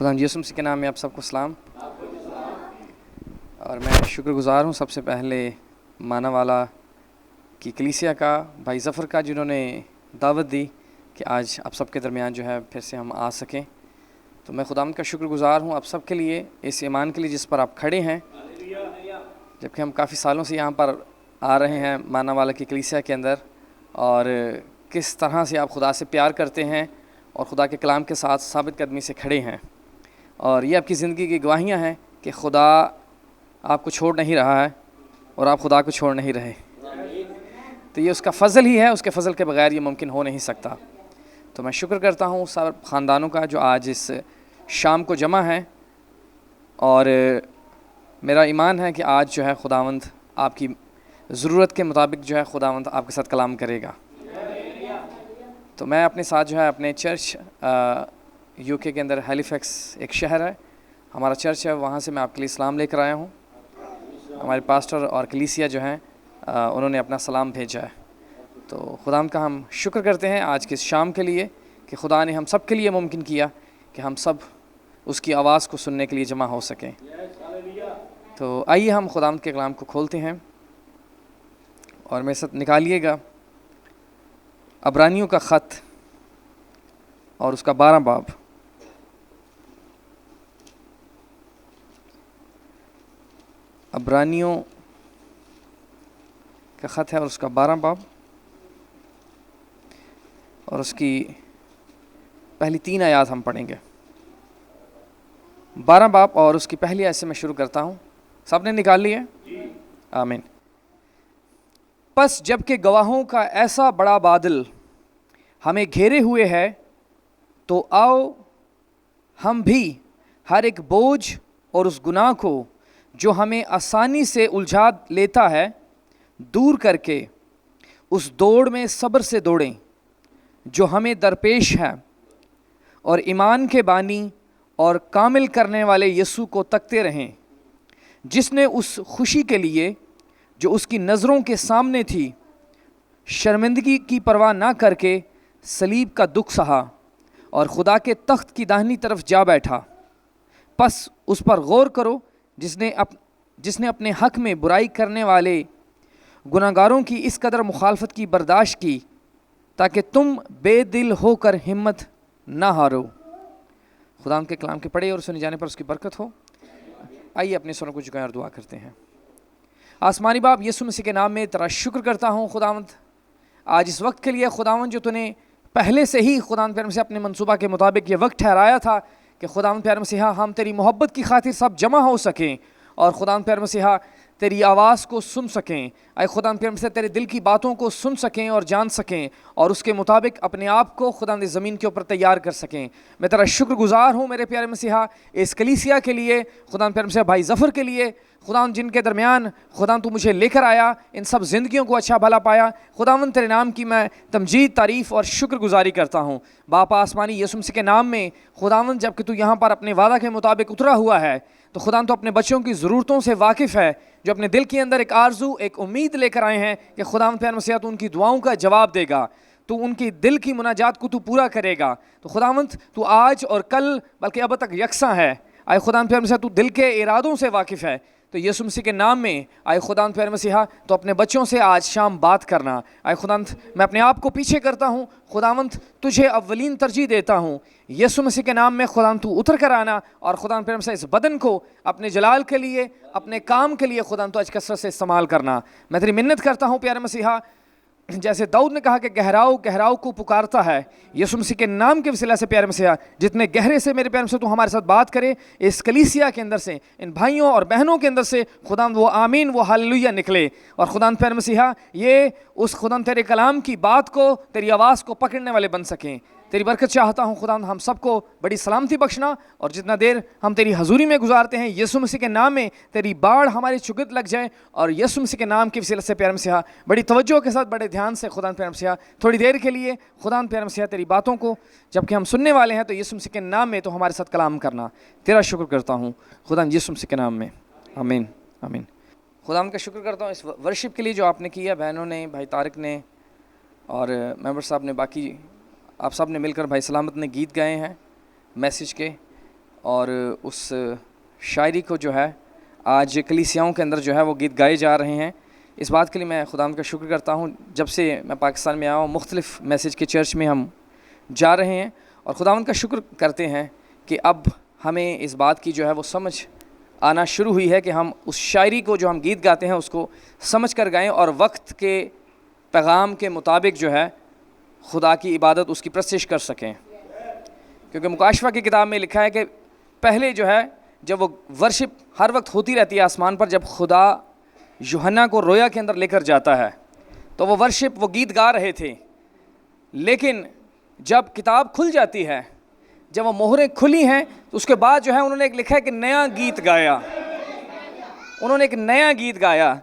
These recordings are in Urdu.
خدا یسوع مسیح کے نام میں آپ سب کو سلام، اور میں شکر گزار ہوں سب سے پہلے مانا والا کی کلیسیا کا، بھائی ظفر کا، جنہوں نے دعوت دی کہ آج آپ سب کے درمیان جو ہے پھر سے ہم آ سکیں. تو میں خداوند کا شکر گزار ہوں آپ سب کے لیے، اس ایمان کے لیے جس پر آپ کھڑے ہیں، جبکہ ہم کافی سالوں سے یہاں پر آ رہے ہیں مانا والا کی کلیسیا کے اندر، اور کس طرح سے آپ خدا سے پیار کرتے ہیں اور خدا کے کلام کے ساتھ ثابت قدمی سے کھڑے ہیں. اور یہ آپ کی زندگی کی گواہیاں ہیں کہ خدا آپ کو چھوڑ نہیں رہا ہے اور آپ خدا کو چھوڑ نہیں رہے. تو یہ اس کا فضل ہی ہے، اس کے فضل کے بغیر یہ ممکن ہو نہیں سکتا. تو میں شکر کرتا ہوں سب خاندانوں کا جو آج اس شام کو جمع ہیں، اور میرا ایمان ہے کہ آج جو ہے خداوند آپ کی ضرورت کے مطابق جو ہے خداوند آپ کے ساتھ کلام کرے گا. تو میں اپنے ساتھ جو ہے اپنے چرچ یو کے اندر ہیلی فیکس ایک شہر ہے، ہمارا چرچ ہے، وہاں سے میں آپ کے لیے سلام لے کر آیا ہوں. ہمارے پاسٹر اور کلیسیا جو ہیں انہوں نے اپنا سلام بھیجا ہے. تو خدا کا ہم شکر کرتے ہیں آج کے اس شام کے لیے کہ خدا نے ہم سب کے لیے ممکن کیا کہ ہم سب اس کی آواز کو سننے کے لیے جمع ہو سکیں. تو آئیے ہم خدا کے کلام کو کھولتے ہیں، اور میرے ساتھ نکالیے گا عبرانیوں کا خط اور اس کا 12 باب. عبرانیوں کا خط ہے اور اس کا 12 باب، اور اس کی پہلی 3 آیات ہم پڑھیں گے. 12 باب اور اس کی پہلی آیت سے میں شروع کرتا ہوں. سب نے نکال لی ہے؟ آمین. پس جب کہ گواہوں کا ایسا بڑا بادل ہمیں گھیرے ہوئے ہے، تو آؤ ہم بھی ہر ایک بوجھ اور اس گناہ کو جو ہمیں آسانی سے الجھا لیتا ہے دور کر کے اس دوڑ میں صبر سے دوڑیں جو ہمیں درپیش ہے، اور ایمان کے بانی اور کامل کرنے والے یسوع کو تکتے رہیں، جس نے اس خوشی کے لیے جو اس کی نظروں کے سامنے تھی شرمندگی کی پرواہ نہ کر کے صلیب کا دکھ سہا اور خدا کے تخت کی داہنی طرف جا بیٹھا. پس اس پر غور کرو جس نے اپنے حق میں برائی کرنے والے گناہگاروں کی اس قدر مخالفت کی برداشت کی تاکہ تم بے دل ہو کر ہمت نہ ہارو. خدا کے کلام کے پڑھے اور سنے جانے پر اس کی برکت ہو. آئیے اپنے سروں کو جھکائیں اور دعا کرتے ہیں. آسمانی باپ، یسوع مسیح کے نام میں تیرا شکر کرتا ہوں خداوند آج اس وقت کے لیے خداوند جو تو نے پہلے سے ہی خداوند پیارے مسیح اپنے منصوبہ کے مطابق یہ وقت ٹھہرایا تھا کہ خداوند پیارے مسیح ہم تیری محبت کی خاطر سب جمع ہو سکیں اور خداوند پیارے مسیح تیری آواز کو سن سکیں. اے خداوند پیارے مسیح تیرے دل کی باتوں کو سن سکیں اور جان سکیں اور اس کے مطابق اپنے آپ کو خداوند زمین کے اوپر تیار کر سکیں. میں تیرا شکر گزار ہوں میرے پیارے مسیحا اس کلیسیا کے لیے، خداوند پیارے مسیح بھائی ظفر کے لیے، خداوند جن کے درمیان خداوند تو مجھے لے کر آیا، ان سب زندگیوں کو اچھا بھلا پایا. خداوند تیرے نام کی میں تمجید، تعریف اور شکر گزاری کرتا ہوں. باپ آسمانی، یسوع مسیح کے نام میں خداوند جب کہ تو یہاں پر اپنے وعدہ کے مطابق اترا ہوا ہے تو خداوند تو اپنے بچوں کی ضرورتوں سے واقف ہے، جو اپنے دل کے اندر ایک آرزو، ایک امید لے کر آئے ہیں کہ خداوند پیارے مسیح تو ان کی دعاؤں کا جواب دے گا، تو ان کی دل کی مناجات کو تو پورا کرے گا. تو خداوند تو آج اور کل بلکہ اب تک یکساں ہے. اے خداوند پیارے مسیح تو دل کے ارادوں سے واقف ہے. تو یسوع مسیح کے نام میں اے خداوند پیارے مسیحا تو اپنے بچوں سے آج شام بات کرنا. اے خداوند میں اپنے آپ کو پیچھے کرتا ہوں، خداوند تجھے اولین ترجیح دیتا ہوں. یسوع مسیح کے نام میں خداوند تو اتر کر آنا اور خداوند پیارے مسیح اس بدن کو اپنے جلال کے لیے، اپنے کام کے لیے خداوند تو آج کثرت سے استعمال کرنا. میں تیری منت کرتا ہوں پیارے مسیحا، جیسے داؤد نے کہا کہ گہراؤ گہراؤ کو پکارتا ہے، یسوع مسیح کے نام کے وسیلہ سے پیارے مسیحا جتنے گہرے سے میرے پیارے مسیح تو ہمارے ساتھ بات کرے اس کلیسیا کے اندر سے، ان بھائیوں اور بہنوں کے اندر سے خداوند وہ آمین، وہ ہاللویا نکلے. اور خداوند پیارے مسیحا یہ اس خداوند تیرے کلام کی بات کو، تیری آواز کو پکڑنے والے بن سکیں. تیری برکت چاہتا ہوں خداوند ہم سب کو بڑی سلامتی بخشنا، اور جتنا دیر ہم تیری حضوری میں گزارتے ہیں یسوع مسیح کے نام میں تیری باڑ ہماری چگت لگ جائے، اور یسوع مسیح کے نام کے وسیلہ سے پیارے مسیحا بڑی توجہ کے ساتھ، بڑے دھیان سے خداوند پیارے مسیحا تھوڑی دیر کے لیے خداوند پیارے مسیحا تیری باتوں کو جب کہ ہم سننے والے ہیں تو یسوع مسیح کے نام میں تو ہمارے ساتھ کلام کرنا. تیرا شکر کرتا ہوں خداوند یسوع مسیح کے نام میں، آمین آمین. خداوند کا شکر کرتا ہوں اس ورشپ کے لیے جو آپ نے کیا، بہنوں نے، بھائی طارق نے اور ممبر صاحب نے، باقی آپ سب نے مل کر بھائی سلامت نے گیت گائے ہیں میسیج کے، اور اس شاعری کو جو ہے آج کلیسیاؤں کے اندر جو ہے وہ گیت گائے جا رہے ہیں. اس بات کے لیے میں خداوند کا شکر کرتا ہوں. جب سے میں پاکستان میں آیا ہوں مختلف میسج کے چرچ میں ہم جا رہے ہیں اور خداوند کا شکر کرتے ہیں کہ اب ہمیں اس بات کی جو ہے وہ سمجھ آنا شروع ہوئی ہے کہ ہم اس شاعری کو جو ہم گیت گاتے ہیں اس کو سمجھ کر گائیں اور وقت کے پیغام کے مطابق جو ہے خدا کی عبادت اس کی پرستش کر سکیں. کیونکہ مکاشفہ کی کتاب میں لکھا ہے کہ پہلے جو ہے جب وہ ورشپ ہر وقت ہوتی رہتی ہے آسمان پر, جب خدا یوحنا کو رویا کے اندر لے کر جاتا ہے تو وہ ورشپ وہ گیت گا رہے تھے, لیکن جب کتاب کھل جاتی ہے, جب وہ مہریں کھلی ہیں تو اس کے بعد جو ہے انہوں نے ایک لکھا ہے کہ نیا گیت گایا, انہوں نے ایک نیا گیت گایا.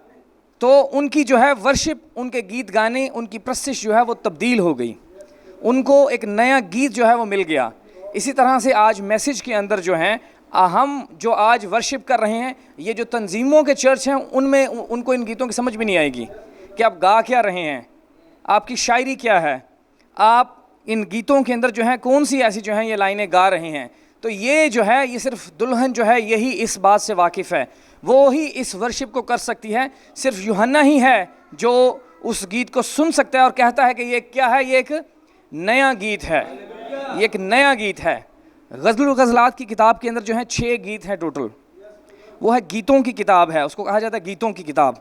تو ان کی جو ہے ورشپ, ان کے گیت گانے, ان کی پرستش جو ہے وہ تبدیل ہو گئی, ان کو ایک نیا گیت جو ہے وہ مل گیا. اسی طرح سے آج میسج کے اندر جو ہیں ہم جو آج ورشپ کر رہے ہیں, یہ جو تنظیموں کے چرچ ہیں ان میں ان کو ان گیتوں کی سمجھ بھی نہیں آئے گی کہ آپ گا کیا رہے ہیں, آپ کی شاعری کیا ہے, آپ ان گیتوں کے اندر جو ہیں کون سی ایسی جو ہیں یہ لائنیں گا رہے ہیں. تو یہ جو ہے یہ صرف دلہن جو ہے یہی اس بات سے واقف ہے, وہی اس ورشپ کو کر سکتی ہے. صرف یوحنا ہی ہے جو اس گیت کو سن سکتا ہے اور کہتا ہے کہ یہ کیا ہے, یہ ایک نیا گیت ہے, یہ ایک نیا گیت ہے. غزل الغزلات کی کتاب کے اندر جو ہیں 6 گیت ہیں ٹوٹل, وہ ہے گیتوں کی کتاب ہے, اس کو کہا جاتا ہے گیتوں کی کتاب.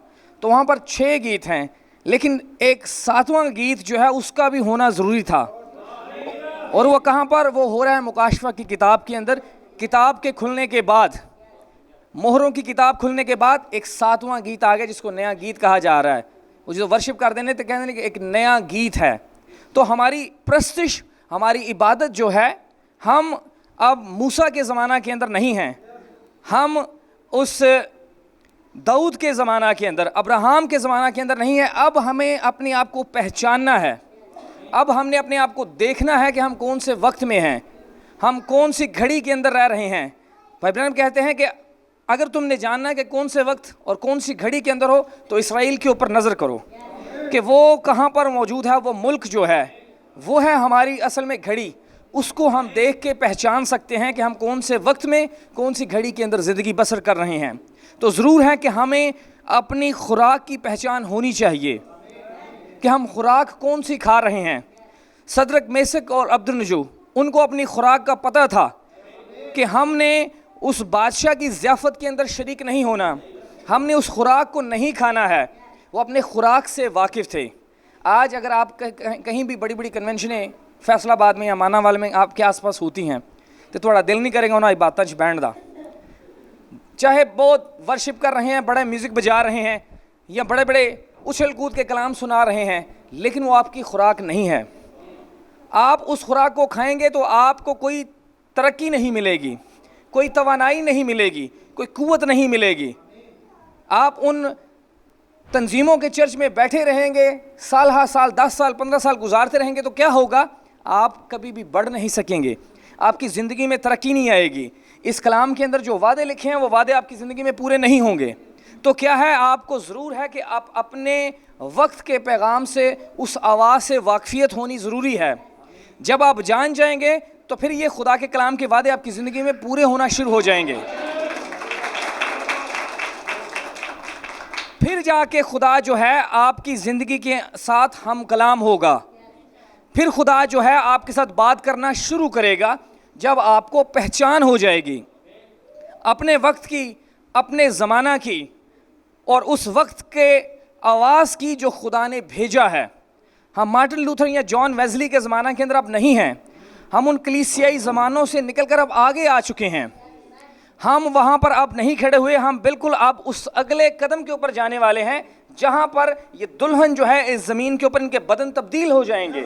تو وہاں پر 6 گیت ہیں, لیکن ایک 7واں گیت جو ہے اس کا بھی ہونا ضروری تھا, اور وہ کہاں پر وہ ہو رہا ہے مکاشفہ کی کتاب کے اندر. کتاب کے کھلنے کے بعد, مہروں کی کتاب کھلنے کے بعد ایک 7واں گیت آ گیا جس کو نیا گیت کہا جا رہا ہے. وہ جو ورشپ کر دینے تو کہتے ہیں کہ ایک نیا گیت ہے. تو ہماری پرستش, ہماری عبادت جو ہے, ہم اب موسیٰ کے زمانہ کے اندر نہیں ہیں, ہم اس داؤد کے زمانہ کے اندر, ابراہیم کے زمانہ کے اندر نہیں ہے. اب ہمیں اپنے آپ کو پہچاننا ہے, اب ہم نے اپنے آپ کو دیکھنا ہے کہ ہم کون سے وقت میں ہیں, ہم کون سی گھڑی کے اندر رہ رہے ہیں. بھائی ابراہیم کہتے ہیں کہ اگر تم نے جاننا ہے کہ کون سے وقت اور کون سی گھڑی کے اندر ہو تو اسرائیل کے اوپر نظر کرو کہ وہ کہاں پر موجود ہے. وہ ملک جو ہے وہ ہے ہماری اصل میں گھڑی, اس کو ہم دیکھ کے پہچان سکتے ہیں کہ ہم کون سے وقت میں کون سی گھڑی کے اندر زندگی بسر کر رہے ہیں. تو ضرور ہے کہ ہمیں اپنی خوراک کی پہچان ہونی چاہیے کہ ہم خوراک کون سی کھا رہے ہیں. صدرک, میشک اور عبدالنجو, ان کو اپنی خوراک کا پتہ تھا کہ ہم نے اس بادشاہ کی ضیافت کے اندر شریک نہیں ہونا, ہم نے اس خوراک کو نہیں کھانا ہے. وہ اپنے خوراک سے واقف تھے. آج اگر آپ کہیں بھی بڑی بڑی کنونشنیں فیصل آباد میں یا مانا والے میں آپ کے آس پاس ہوتی ہیں تو تھوڑا دل نہیں کرے گا انہیں باتیں بینڈ دا, چاہے بہت ورشپ کر رہے ہیں, بڑے میوزک بجا رہے ہیں یا بڑے بڑے اچھل کود کے کلام سنا رہے ہیں, لیکن وہ آپ کی خوراک نہیں ہے. آپ اس خوراک کو کھائیں گے تو آپ کو کوئی ترقی نہیں ملے گی, کوئی توانائی نہیں ملے گی, کوئی قوت نہیں ملے گی. آپ ان تنظیموں کے چرچ میں بیٹھے رہیں گے, سال ہا سال, 10 سال 15 سال گزارتے رہیں گے تو کیا ہوگا, آپ کبھی بھی بڑھ نہیں سکیں گے, آپ کی زندگی میں ترقی نہیں آئے گی. اس کلام کے اندر جو وعدے لکھے ہیں وہ وعدے آپ کی زندگی میں پورے نہیں ہوں گے. تو کیا ہے, آپ کو ضرور ہے کہ آپ اپنے وقت کے پیغام سے, اس آواز سے واقفیت ہونی ضروری ہے. جب آپ جان جائیں گے تو پھر یہ خدا کے کلام کے وعدے آپ کی زندگی میں پورے ہونا شروع ہو جائیں گے. پھر جا کے خدا جو ہے آپ کی زندگی کے ساتھ ہم کلام ہوگا, پھر خدا جو ہے آپ کے ساتھ بات کرنا شروع کرے گا جب آپ کو پہچان ہو جائے گی اپنے وقت کی, اپنے زمانہ کی, اور اس وقت کے آواز کی جو خدا نے بھیجا ہے. ہم مارٹن لوتھر یا جان ویزلی کے زمانہ کے اندر اب نہیں ہیں, ہم ان کلیسیائی زمانوں سے نکل کر اب آگے آ چکے ہیں. ہم وہاں پر اب نہیں کھڑے ہوئے, ہم بالکل اب اس اگلے قدم کے اوپر جانے والے ہیں جہاں پر یہ دلہن جو ہے اس زمین کے اوپر ان کے بدن تبدیل ہو جائیں گے.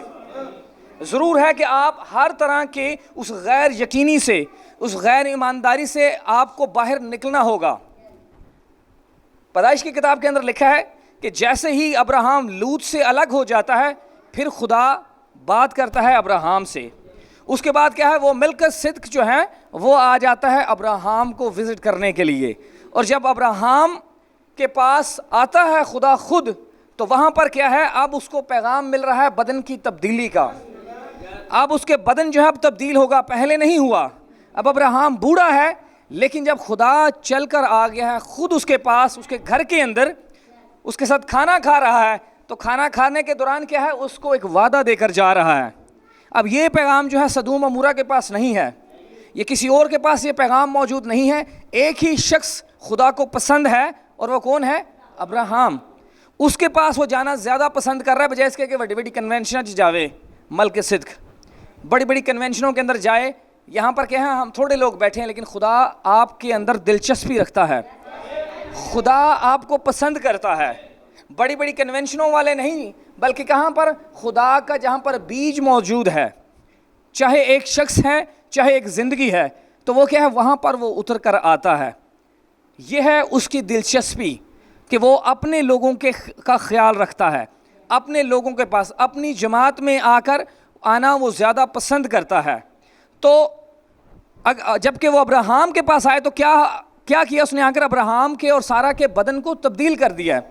ضرور ہے کہ آپ ہر طرح کے اس غیر یقینی سے, اس غیر ایمانداری سے آپ کو باہر نکلنا ہوگا. پیدائش کی کتاب کے اندر لکھا ہے کہ جیسے ہی ابراہیم لوط سے الگ ہو جاتا ہے پھر خدا بات کرتا ہے ابراہیم سے. اس کے بعد کیا ہے, وہ مل کر صدق جو ہے وہ آ جاتا ہے ابراہیم کو وزٹ کرنے کے لیے. اور جب ابراہیم کے پاس آتا ہے خدا خود تو وہاں پر کیا ہے, اب اس کو پیغام مل رہا ہے بدن کی تبدیلی کا. اب اس کے بدن جو ہے اب تبدیل ہوگا, پہلے نہیں ہوا. اب ابراہیم بوڑھا ہے لیکن جب خدا چل کر آ گیا ہے خود اس کے پاس, اس کے گھر کے اندر, اس کے ساتھ کھانا کھا رہا ہے, تو کھانا کھانے کے دوران کیا ہے, اس کو ایک وعدہ دے کر جا رہا ہے. اب یہ پیغام جو ہے سدوم عمورہ کے پاس نہیں ہے, یہ کسی اور کے پاس یہ پیغام موجود نہیں ہے. ایک ہی شخص خدا کو پسند ہے اور وہ کون ہے؟ ابراہیم. اس کے پاس وہ جانا زیادہ پسند کر رہا ہے بجائے اس کے کہ بڑی بڑی کنونشن جاوے, ملک صدق, بڑی بڑی کنونشنوں کے اندر جائے. یہاں پر کیا ہے, ہم تھوڑے لوگ بیٹھے ہیں لیکن خدا آپ کے اندر دلچسپی رکھتا ہے, خدا آپ کو پسند کرتا ہے. بڑی بڑی کنونشنوں والے نہیں, بلکہ کہاں پر؟ خدا کا جہاں پر بیج موجود ہے, چاہے ایک شخص ہے چاہے ایک زندگی ہے, تو وہ کیا ہے, وہاں پر وہ اتر کر آتا ہے. یہ ہے اس کی دلچسپی کہ وہ اپنے لوگوں کا خیال رکھتا ہے, اپنے لوگوں کے پاس, اپنی جماعت میں آ کر آنا وہ زیادہ پسند کرتا ہے. تو جب کہ وہ ابراہیم کے پاس آئے تو کیا کیا اس نے؟ آ کر ابراہیم کے اور سارہ کے بدن کو تبدیل کر دیا ہے.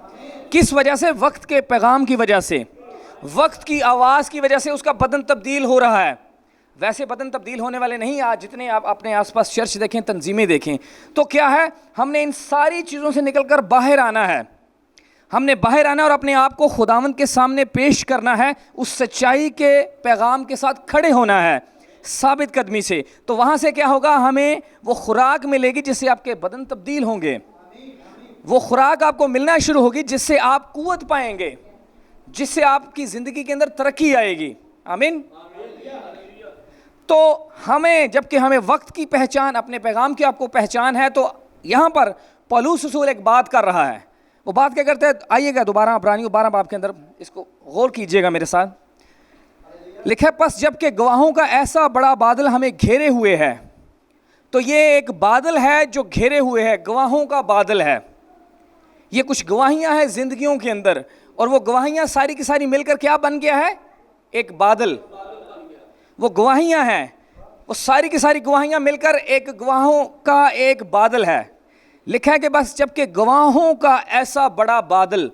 کس وجہ سے؟ وقت کے پیغام کی وجہ سے, وقت کی آواز کی وجہ سے اس کا بدن تبدیل ہو رہا ہے. ویسے بدن تبدیل ہونے والے نہیں. آج جتنے آپ اپنے آس پاس چرچ دیکھیں, تنظیمیں دیکھیں, تو کیا ہے, ہم نے ان ساری چیزوں سے نکل کر باہر آنا ہے. ہم نے باہر آنا اور اپنے آپ کو خداوند کے سامنے پیش کرنا ہے, اس سچائی کے پیغام کے ساتھ کھڑے ہونا ہے ثابت قدمی سے. تو وہاں سے کیا ہوگا, ہمیں وہ خوراک ملے گی جس سے آپ کے بدن تبدیل ہوں گے. وہ خوراک آپ کو ملنا شروع ہوگی جس سے آپ قوت پائیں گے, جس سے آپ کی زندگی کے اندر ترقی آئے گی. آمین. تو ہمیں, جبکہ ہمیں وقت کی پہچان, اپنے پیغام کی آپ کو پہچان ہے, تو یہاں پر پولس رسول ایک بات کر رہا ہے. وہ بات کیا کرتے ہیں؟ آئیے گا دوبارہ عبرانیوں 12 باب کے اندر, اس کو غور کیجئے گا میرے ساتھ. لکھا ہے, پس جب کہ گواہوں کا ایسا بڑا بادل ہمیں گھیرے ہوئے ہے. تو یہ ایک بادل ہے جو گھیرے ہوئے ہے, گواہوں کا بادل ہے. یہ کچھ گواہیاں ہیں زندگیوں کے اندر, اور وہ گواہیاں ساری کی ساری مل کر کیا بن گیا ہے؟ ایک بادل. وہ گواہیاں ہیں, وہ ساری کی ساری گواہیاں مل کر ایک گواہوں کا ایک بادل ہے. لکھا ہے کہ بس جب کہ گواہوں کا ایسا بڑا بادل,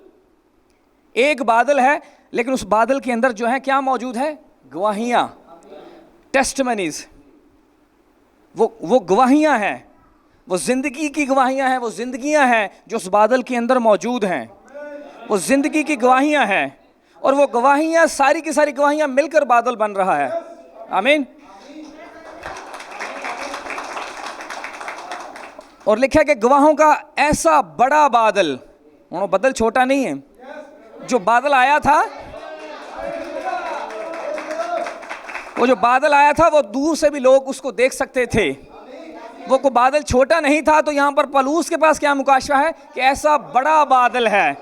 ایک بادل ہے لیکن اس بادل کے اندر جو ہے کیا موجود ہے؟ گواہیاں, ٹیسٹمنیز. وہ گواہیاں ہیں, وہ زندگی کی گواہیاں ہیں, وہ زندگیاں ہیں جو اس بادل کے اندر موجود ہیں. وہ زندگی کی گواہیاں ہیں, اور وہ گواہیاں ساری کی ساری گواہیاں مل کر بادل بن رہا ہے. آمین. اور لکھا کہ گواہوں کا ایسا بڑا بادل, بدل چھوٹا نہیں ہے. جو بادل آیا تھا, وہ جو بادل آیا تھا وہ دور سے بھی لوگ اس کو دیکھ سکتے تھے. وہ کوئی بادل چھوٹا نہیں تھا. تو یہاں پر پولس کے پاس کیا مکاشفہ ہے کہ ایسا بڑا بادل ہے,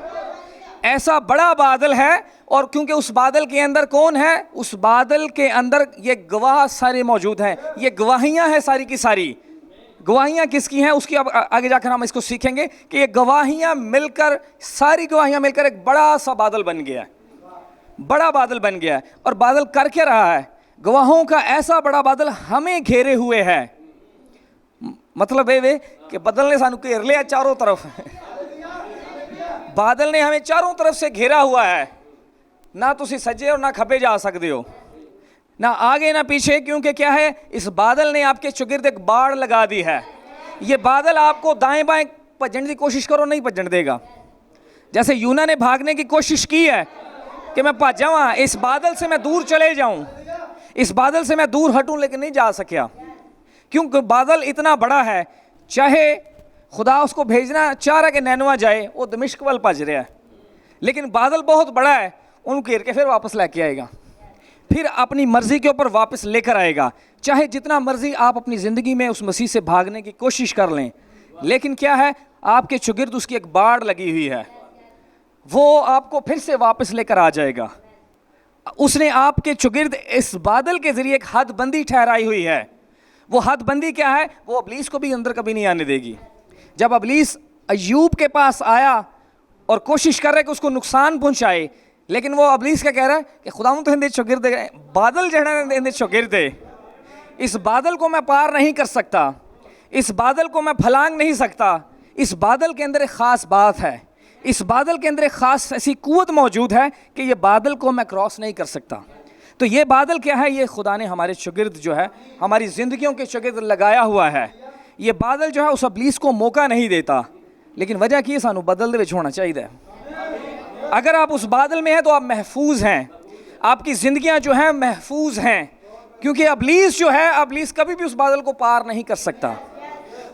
ایسا بڑا بادل ہے. اور کیونکہ اس بادل کے اندر کون ہے؟ اس بادل کے اندر یہ گواہ سارے موجود ہیں. یہ گواہیاں ہیں ساری کی ساری. گواہیاں کس کی ہیں اس کی اب آگے جا کر ہم اس کو سیکھیں گے کہ یہ گواہیاں مل کر, ساری گواہیاں مل کر ایک بڑا سا بادل بن گیا, بڑا بادل بن گیا. اور بادل کر کے رہا ہے, گواہوں کا ایسا بڑا بادل ہمیں گھیرے ہوئے ہے. مطلب یہ کہ بادل نے سانو گھیر لیا چاروں طرف. بادل نے ہمیں چاروں طرف سے گھیرا ہوا ہے, نہ تسی سجے اور نہ کھبے جا سکتے ہو, نہ آگے نہ پیچھے. کیونکہ کیا ہے, اس بادل نے آپ کے چگرد ایک باڑ لگا دی ہے. یہ بادل آپ کو دائیں بائیں بھجن کی کوشش کرو نہیں بھجن دے گا. جیسے یونا نے بھاگنے کی کوشش کی ہے کہ میں بھاج جاؤں, اس بادل سے میں دور چلے جاؤں, اس بادل سے میں دور ہٹوں, لیکن نہیں جا سکیا. کیونکہ بادل اتنا بڑا ہے, چاہے خدا اس کو بھیجنا چاہ رہا کہ نینوا جائے, وہ دمشق وال بھج رہا ہے, لیکن بادل بہت بڑا ہے, ان کو گھیر کے پھر واپس لے کے آئے گا, پھر اپنی مرضی کے اوپر واپس لے کر آئے گا. چاہے جتنا مرضی آپ اپنی زندگی میں اس مسیح سے بھاگنے کی کوشش کر لیں, لیکن کیا ہے, آپ کے چگرد اس کی ایک باڑ لگی ہوئی ہے, وہ آپ کو پھر سے واپس لے کر آ جائے گا. اس نے آپ کے چگرد اس بادل کے ذریعے ایک حد بندی ٹھہرائی ہوئی ہے. وہ حد بندی کیا ہے؟ وہ ابلیس کو بھی اندر کبھی نہیں آنے دے گی. جب ابلیس ایوب کے پاس آیا اور کوشش کر رہا ہے کہ اس کو نقصان پہنچائے, لیکن وہ ابلیس کیا کہہ رہا ہے کہ خداوند تو ہندے چگرد بادل جڑا ہندے چگرد ہے, اس بادل کو میں پار نہیں کر سکتا, اس بادل کو میں پھلانگ نہیں سکتا. اس بادل کے اندر ایک خاص بات ہے, اس بادل کے اندر ایک خاص ایسی قوت موجود ہے کہ یہ بادل کو میں کراس نہیں کر سکتا. تو یہ بادل کیا ہے؟ یہ خدا نے ہمارے شاگرد جو ہے، ہماری زندگیوں کے شاگرد لگایا ہوا ہے. یہ بادل جو ہے اس ابلیس کو موقع نہیں دیتا، لیکن وجہ کی سانو بدل دے وچ ہونا چاہیے. اگر آپ اس بادل میں ہیں تو آپ محفوظ ہیں، آپ کی زندگیاں جو ہیں محفوظ ہیں، کیونکہ ابلیس جو ہے، ابلیس کبھی بھی اس بادل کو پار نہیں کر سکتا.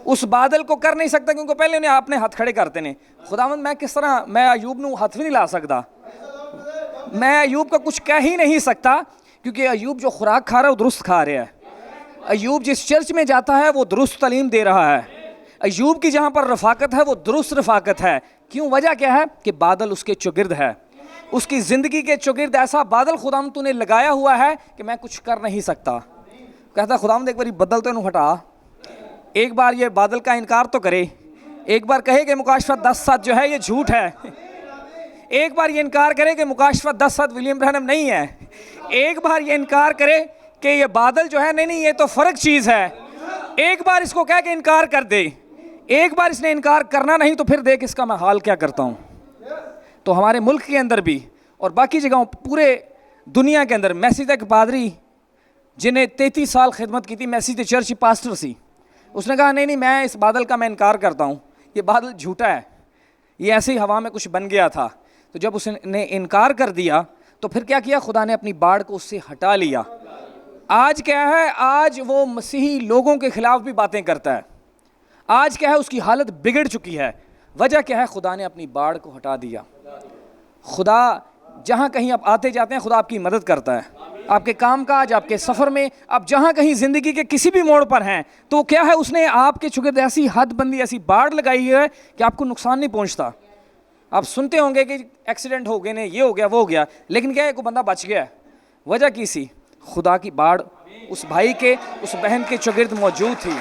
اس بادل کو کر نہیں سکتا، کیونکہ پہلے انہیں آپ نے ہاتھ کھڑے کرتے ہیں. خداوند میں کس طرح، میں ایوب نو ہاتھ بھی نہیں لا سکتا، میں ایوب کا کچھ کہہ ہی نہیں سکتا، کیونکہ ایوب جو خوراک کھا رہا ہے وہ درست کھا رہا ہے. ایوب جس چرچ میں جاتا ہے وہ درست تعلیم دے رہا ہے. ایوب کی جہاں پر رفاقت ہے وہ درست رفاقت ہے. کیوں؟ وجہ کیا ہے؟ کہ بادل اس کے چگرد ہے، اس کی زندگی کے چگرد ایسا بادل خداوند تو نے لگایا ہوا ہے کہ میں کچھ کر نہیں سکتا. کہتا خداوند ایک باری بدل تو انہوں ہٹا، ایک بار یہ بادل کا انکار تو کرے، ایک بار کہے کہ مکاشفہ 10:7 جو ہے یہ جھوٹ ہے، ایک بار یہ انکار کرے کہ مکاشفہ 10:7 ولیم برہنم نہیں ہے، ایک بار یہ انکار کرے کہ یہ بادل جو ہے نہیں یہ تو فرق چیز ہے. ایک بار اس کو کہہ کے انکار کر دے، ایک بار اس نے انکار کرنا نہیں تو پھر دیکھ اس کا میں حال کیا کرتا ہوں. تو ہمارے ملک کے اندر بھی اور باقی جگہوں پورے دنیا کے اندر، میسی ایک پادری جنہیں 33 سال خدمت کی تھی، میسی چرچ پاسٹر سی، اس نے کہا نہیں میں اس بادل کا میں انکار کرتا ہوں، یہ بادل جھوٹا ہے، یہ ایسے ہی ہوا میں کچھ بن گیا تھا. تو جب اس نے انکار کر دیا تو پھر کیا خدا نے اپنی باڑ کو اس سے ہٹا لیا. آج کیا ہے؟ آج وہ مسیحی لوگوں کے خلاف بھی باتیں کرتا ہے. آج کیا ہے؟ اس کی حالت بگڑ چکی ہے. وجہ کیا ہے؟ خدا نے اپنی باڑ کو ہٹا دیا. خدا جہاں کہیں آپ آتے جاتے ہیں خدا آپ کی مدد کرتا ہے، آپ کے کام کاج، آپ کے سفر میں، آپ جہاں کہیں زندگی کے کسی بھی موڑ پر ہیں تو کیا ہے؟ اس نے آپ کے چگرد ایسی حد بندی، ایسی باڑ لگائی ہے کہ آپ کو نقصان نہیں پہنچتا. آپ سنتے ہوں گے کہ ایکسیڈنٹ ہو گئے نے، یہ ہو گیا وہ ہو گیا، لیکن کیا ہے؟ کوئی بندہ بچ گیا. وجہ کی سی؟ خدا کی باڑ اس بھائی کے، اس بہن کے چگرد موجود تھی.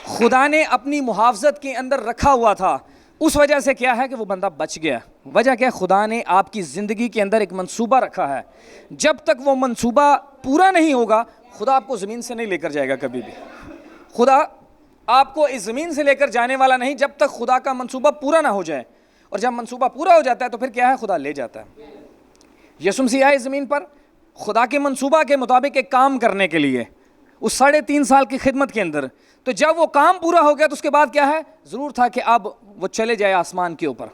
خدا نے اپنی محافظت کے اندر رکھا ہوا تھا، اس وجہ سے کیا ہے کہ وہ بندہ بچ گیا. وجہ کیا ہے؟ خدا نے آپ کی زندگی کے اندر ایک منصوبہ رکھا ہے. جب تک وہ منصوبہ پورا نہیں ہوگا خدا آپ کو زمین سے نہیں لے کر جائے گا. کبھی بھی خدا آپ کو اس زمین سے لے کر جانے والا نہیں جب تک خدا کا منصوبہ پورا نہ ہو جائے. اور جب منصوبہ پورا ہو جاتا ہے تو پھر کیا ہے؟ خدا لے جاتا ہے. یسوع مسیح آئے زمین پر خدا کے منصوبہ کے مطابق ایک کام کرنے کے لیے اس 3.5 سال کی خدمت کے اندر. تو جب وہ کام پورا ہو گیا تو اس کے بعد کیا ہے؟ ضرور تھا کہ اب وہ چلے جائے آسمان کے اوپر،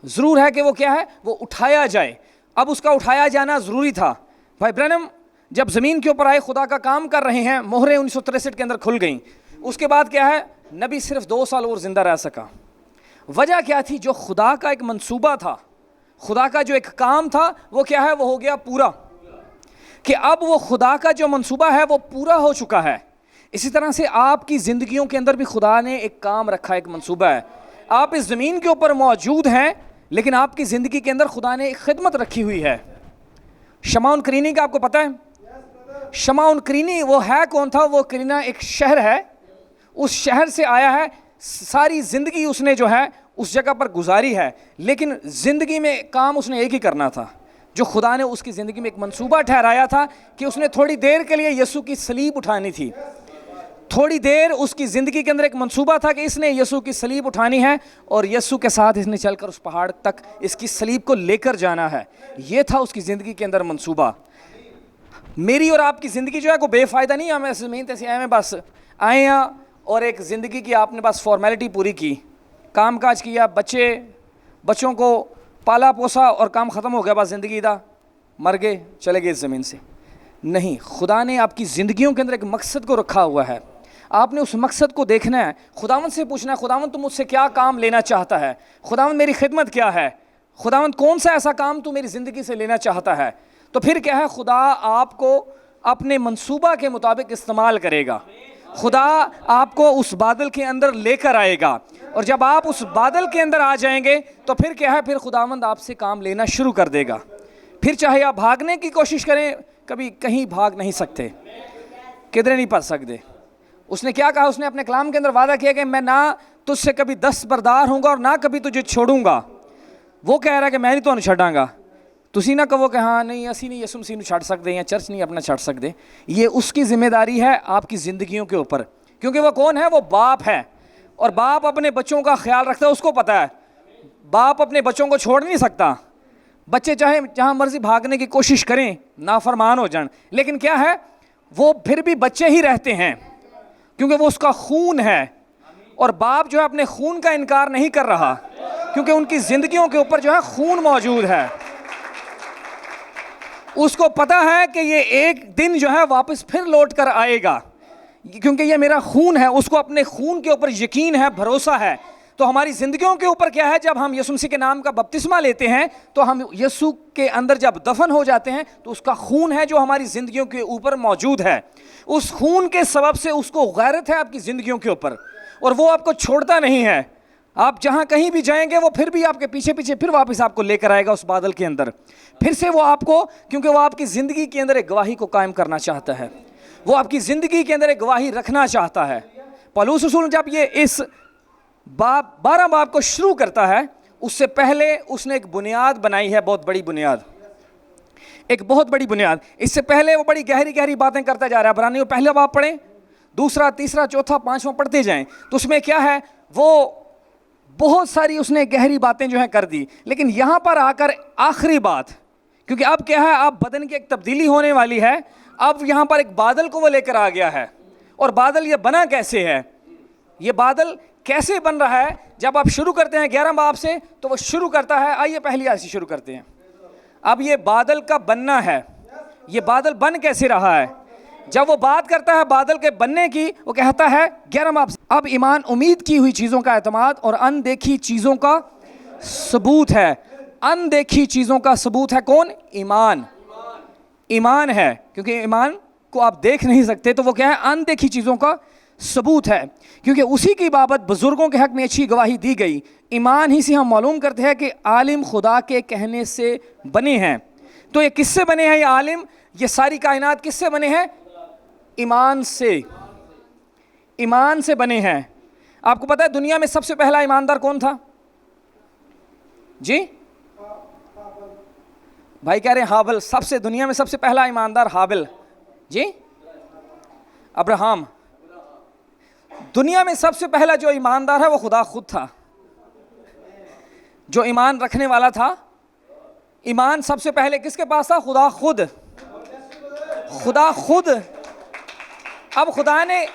ضرور ہے کہ وہ کیا ہے؟ وہ اٹھایا جائے. اب اس کا اٹھایا جانا ضروری تھا. بھائی برنم جب زمین کے اوپر آئے، خدا کا کام کر رہے ہیں، مہریں 1963 کے اندر کھل گئیں. اس کے بعد کیا ہے؟ نبی صرف 2 سال اور زندہ رہ سکا. وجہ کیا تھی؟ جو خدا کا ایک منصوبہ تھا، خدا کا جو ایک کام تھا وہ کیا ہے؟ وہ ہو گیا پورا. کہ اب وہ خدا کا جو منصوبہ ہے وہ پورا ہو چکا ہے. اسی طرح سے آپ کی زندگیوں کے اندر بھی خدا نے ایک کام رکھا ہے، ایک منصوبہ ہے. آپ اس زمین کے اوپر موجود ہیں لیکن آپ کی زندگی کے اندر خدا نے ایک خدمت رکھی ہوئی ہے. شمعون کرینی کا آپ کو پتہ ہے؟ شمعون کرینی وہ ہے کون تھا؟ وہ کرینا ایک شہر ہے، اس شہر سے آیا ہے. ساری زندگی اس نے جو ہے اس جگہ پر گزاری ہے، لیکن زندگی میں کام اس نے ایک ہی کرنا تھا جو خدا نے اس کی زندگی میں ایک منصوبہ ٹھہرایا تھا کہ اس نے تھوڑی دیر کے لیے یسوع کی صلیب اٹھانی تھی. تھوڑی دیر اس کی زندگی کے اندر ایک منصوبہ تھا کہ اس نے یسوع کی صلیب اٹھانی ہے اور یسوع کے ساتھ اس نے چل کر اس پہاڑ تک اس کی صلیب کو لے کر جانا ہے. یہ تھا اس کی زندگی کے اندر منصوبہ. میری اور آپ کی زندگی جو ہے کوئی بے فائدہ نہیں. ہمیں زمین تیسے آئے میں بس آئے ہیں اور ایک زندگی کی آپ نے بس فارمیلٹی پوری کی، کام کاج کیا، بچوں کو پالا پوسا اور کام ختم ہو گیا، بس زندگی دا مر گئے چلے گئے اس زمین سے. نہیں، خدا نے آپ کی زندگیوں کے اندر ایک مقصد کو رکھا ہوا ہے. آپ نے اس مقصد کو دیکھنا ہے، خداوند سے پوچھنا ہے خداوند تو مجھ سے کیا کام لینا چاہتا ہے، خداوند میری خدمت کیا ہے، خداوند کون سا ایسا کام تو میری زندگی سے لینا چاہتا ہے. تو پھر کیا ہے؟ خدا آپ کو اپنے منصوبہ کے مطابق استعمال کرے گا. خدا آپ کو اس بادل کے اندر لے کر آئے گا، اور جب آپ اس بادل کے اندر آ جائیں گے تو پھر کیا ہے؟ پھر خداوند آپ سے کام لینا شروع کر دے گا. پھر چاہے آپ بھاگنے کی کوشش کریں، کبھی کہیں بھاگ نہیں سکتے، کدھر نہیں پڑ سکتے. اس نے کیا کہا؟ اس نے اپنے کلام کے اندر وعدہ کیا کہ میں نہ تجھ سے کبھی دستبردار ہوں گا اور نہ کبھی تجھے چھوڑوں گا. وہ کہہ رہا ہے کہ میں نہیں تمہیں چھڈاں گا. تسی نہ کہو کہ ہاں نہیں اسی نہیں یسوع مسیح نو چھڈ سکتے یا چرچ نہیں اپنا چھڈ سکتے. یہ اس کی ذمہ داری ہے آپ کی زندگیوں کے اوپر، کیونکہ وہ کون ہے؟ وہ باپ ہے، اور باپ اپنے بچوں کا خیال رکھتا ہے. اس کو پتہ ہے باپ اپنے بچوں کو چھوڑ نہیں سکتا. بچے چاہے جہاں مرضی بھاگنے کی کوشش کریں، نافرمان ہو جائیں، لیکن کیا ہے، وہ پھر بھی بچے ہی رہتے ہیں، کیونکہ وہ اس کا خون ہے۔ اور باپ جو ہے اپنے خون کا انکار نہیں کر رہا، کیونکہ ان کی زندگیوں کے اوپر جو ہے خون موجود ہے۔ اس کو پتا ہے کہ یہ ایک دن جو ہے واپس پھر لوٹ کر آئے گا، کیونکہ یہ میرا خون ہے۔ اس کو اپنے خون کے اوپر یقین ہے، بھروسہ ہے۔ تو ہماری زندگیوں کے اوپر کیا ہے، جب ہم یسوع مسیح کے نام کا بپتسمہ لیتے ہیں تو ہم یسوع کے اندر جب دفن ہو جاتے ہیں تو اس کا خون ہے جو ہماری زندگیوں کے اوپر موجود ہے۔ اس خون کے سبب سے اس کو غیرت ہے آپ کی زندگیوں کے اوپر، اور وہ آپ کو چھوڑتا نہیں ہے۔ آپ جہاں کہیں بھی جائیں گے وہ پھر بھی آپ کے پیچھے پیچھے پھر واپس آپ کو لے کر آئے گا اس بادل کے اندر، پھر سے وہ آپ کو، کیونکہ وہ آپ کی زندگی کے اندر ایک گواہی کو قائم کرنا چاہتا ہے، وہ آپ کی زندگی کے اندر ایک گواہی رکھنا چاہتا ہے۔ پولس رسول جب یہ اس 12 باب کو شروع کرتا ہے، اس سے پہلے اس نے ایک بنیاد بنائی ہے، بہت بڑی بنیاد، ایک بہت بڑی بنیاد۔ اس سے پہلے وہ بڑی گہری گہری باتیں کرتا جا رہا ہے۔ عبرانیوں پہلا باب پڑھیں، دوسرا، تیسرا، چوتھا، پانچواں پڑھتے جائیں تو اس میں کیا ہے، وہ بہت ساری اس نے گہری باتیں جو ہیں کر دی، لیکن یہاں پر آ کر آخری بات، کیونکہ اب کیا ہے، اب بدن کی ایک تبدیلی ہونے والی ہے۔ اب یہاں پر ایک بادل کو وہ لے کر آ گیا ہے، اور بادل یہ بنا کیسے ہے، یہ بادل کیسے بن رہا ہے۔ جب آپ شروع کرتے ہیں 11 باب سے تو وہ شروع کرتا ہے، آئیے پہلی آیت سے شروع کرتے ہیں۔ اب یہ بادل کا بننا ہے، یہ بادل بن کیسے رہا ہے۔ جب وہ بات کرتا ہے بادل کے بننے کی، وہ کہتا ہے 11 باب سے، اب ایمان امید کی ہوئی چیزوں کا اعتماد اور اندیکھی چیزوں کا ثبوت ہے۔ اندیکھی چیزوں کا ثبوت ہے کون؟ ایمان۔ ایمان ہے، کیونکہ ایمان کو آپ دیکھ نہیں سکتے، تو وہ کیا ہے، اندیکھی چیزوں کا ثبوت ہے، کیونکہ اسی کی بابت بزرگوں کے حق میں اچھی گواہی دی گئی۔ ایمان ہی سے ہم معلوم کرتے ہیں کہ عالم خدا کے کہنے سے بنے ہیں۔ تو یہ کس سے بنے ہیں، یہ عالم، یہ ساری کائنات کس سے بنے ہیں؟ ایمان سے، ایمان سے بنے ہیں۔ آپ کو پتا ہے دنیا میں سب سے پہلا ایماندار کون تھا؟ جی بھائی کہہ رہے ہیں ہابل، سب سے دنیا میں سب سے پہلا ایماندار ہابل، جی ابراہم۔ دنیا میں سب سے پہلا جو ایماندار ہے وہ خدا خود تھا، جو ایمان رکھنے والا تھا۔ ایمان سب سے پہلے کس کے پاس تھا؟ خدا خود، خدا خود۔ اب خدا نے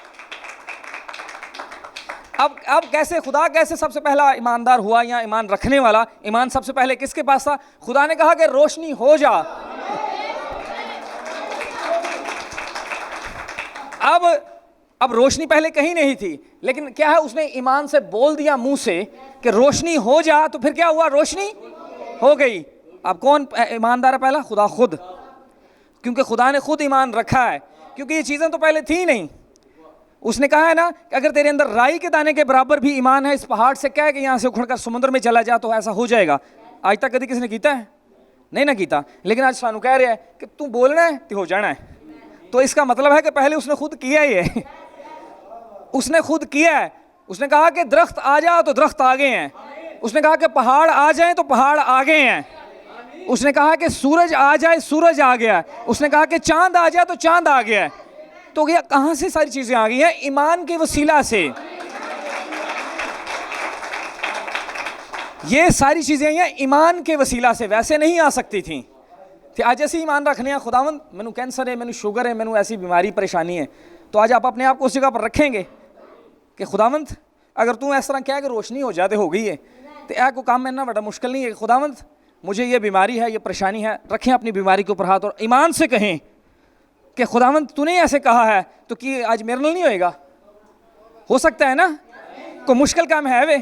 اب کیسے، خدا کیسے سب سے پہلا ایماندار ہوا یا ایمان رکھنے والا؟ ایمان سب سے پہلے کس کے پاس تھا؟ خدا نے کہا کہ روشنی ہو جا۔ اب روشنی پہلے کہیں نہیں تھی، لیکن کیا ہے، اس نے ایمان سے بول دیا منہ سے کہ روشنی ہو جا، تو پھر کیا ہوا، روشنی ہو گئی۔ اب کون ایماندار ہے پہلا؟ خدا خود، کیونکہ خدا نے خود ایمان رکھا ہے، کیونکہ یہ چیزیں تو پہلے تھی نہیں۔ اس نے کہا ہے نا کہ اگر تیرے اندر رائی کے دانے کے برابر بھی ایمان ہے، اس پہاڑ سے کہہ کہ یہاں سے اکھڑ کر سمندر میں چلا جا، تو ایسا ہو جائے گا۔ آج تک کدی کسی نے کیتا ہے؟ نہیں نہ کیتا، لیکن آج سانو کہہ رہے ہیں کہ تو بولنا ہے تو ہو جانا ہے۔ تو اس کا مطلب ہے کہ پہلے اس نے خود کیا ہی ہے، اس نے خود کیا ہے۔ اس نے کہا کہ درخت آ جا تو درخت آ گئے ہیں، اس نے کہا کہ پہاڑ آ جائیں تو پہاڑ آ گئے ہیں، اس نے کہا کہ سورج آ جائے، سورج آ گیا، اس نے کہا کہ چاند آ جائے تو چاند آ گیا ہے۔ تو یہ کہاں سے ساری چیزیں آ گئی ہیں؟ ایمان کے وسیلہ سے۔ یہ ساری چیزیں ہیں ایمان کے وسیلہ سے، ویسے نہیں آ سکتی تھیں۔ آج ایسے ایمان رکھنے ہیں، خداوند مینوں کینسر ہے، مینوں شوگر ہے، مینوں ایسی بیماری پریشانی ہے، تو آج آپ اپنے آپ کو اس جگہ پر رکھیں گے کہ خداوند اگر تو اس طرح کہہ کہ روشنی ہو جاتے ہو گئی ہے تو اے کو کام اتنا بڑا مشکل نہیں ہے، خداوند مجھے یہ بیماری ہے، یہ پریشانی ہے۔ رکھیں اپنی بیماری کے اوپر ہاتھ اور ایمان سے کہیں کہ خداوند تو نے ایسے کہا ہے تو کہ آج میرے نال نہیں ہوئے گا۔ ہو سکتا ہے نا، کوئی مشکل کام ہے وے؟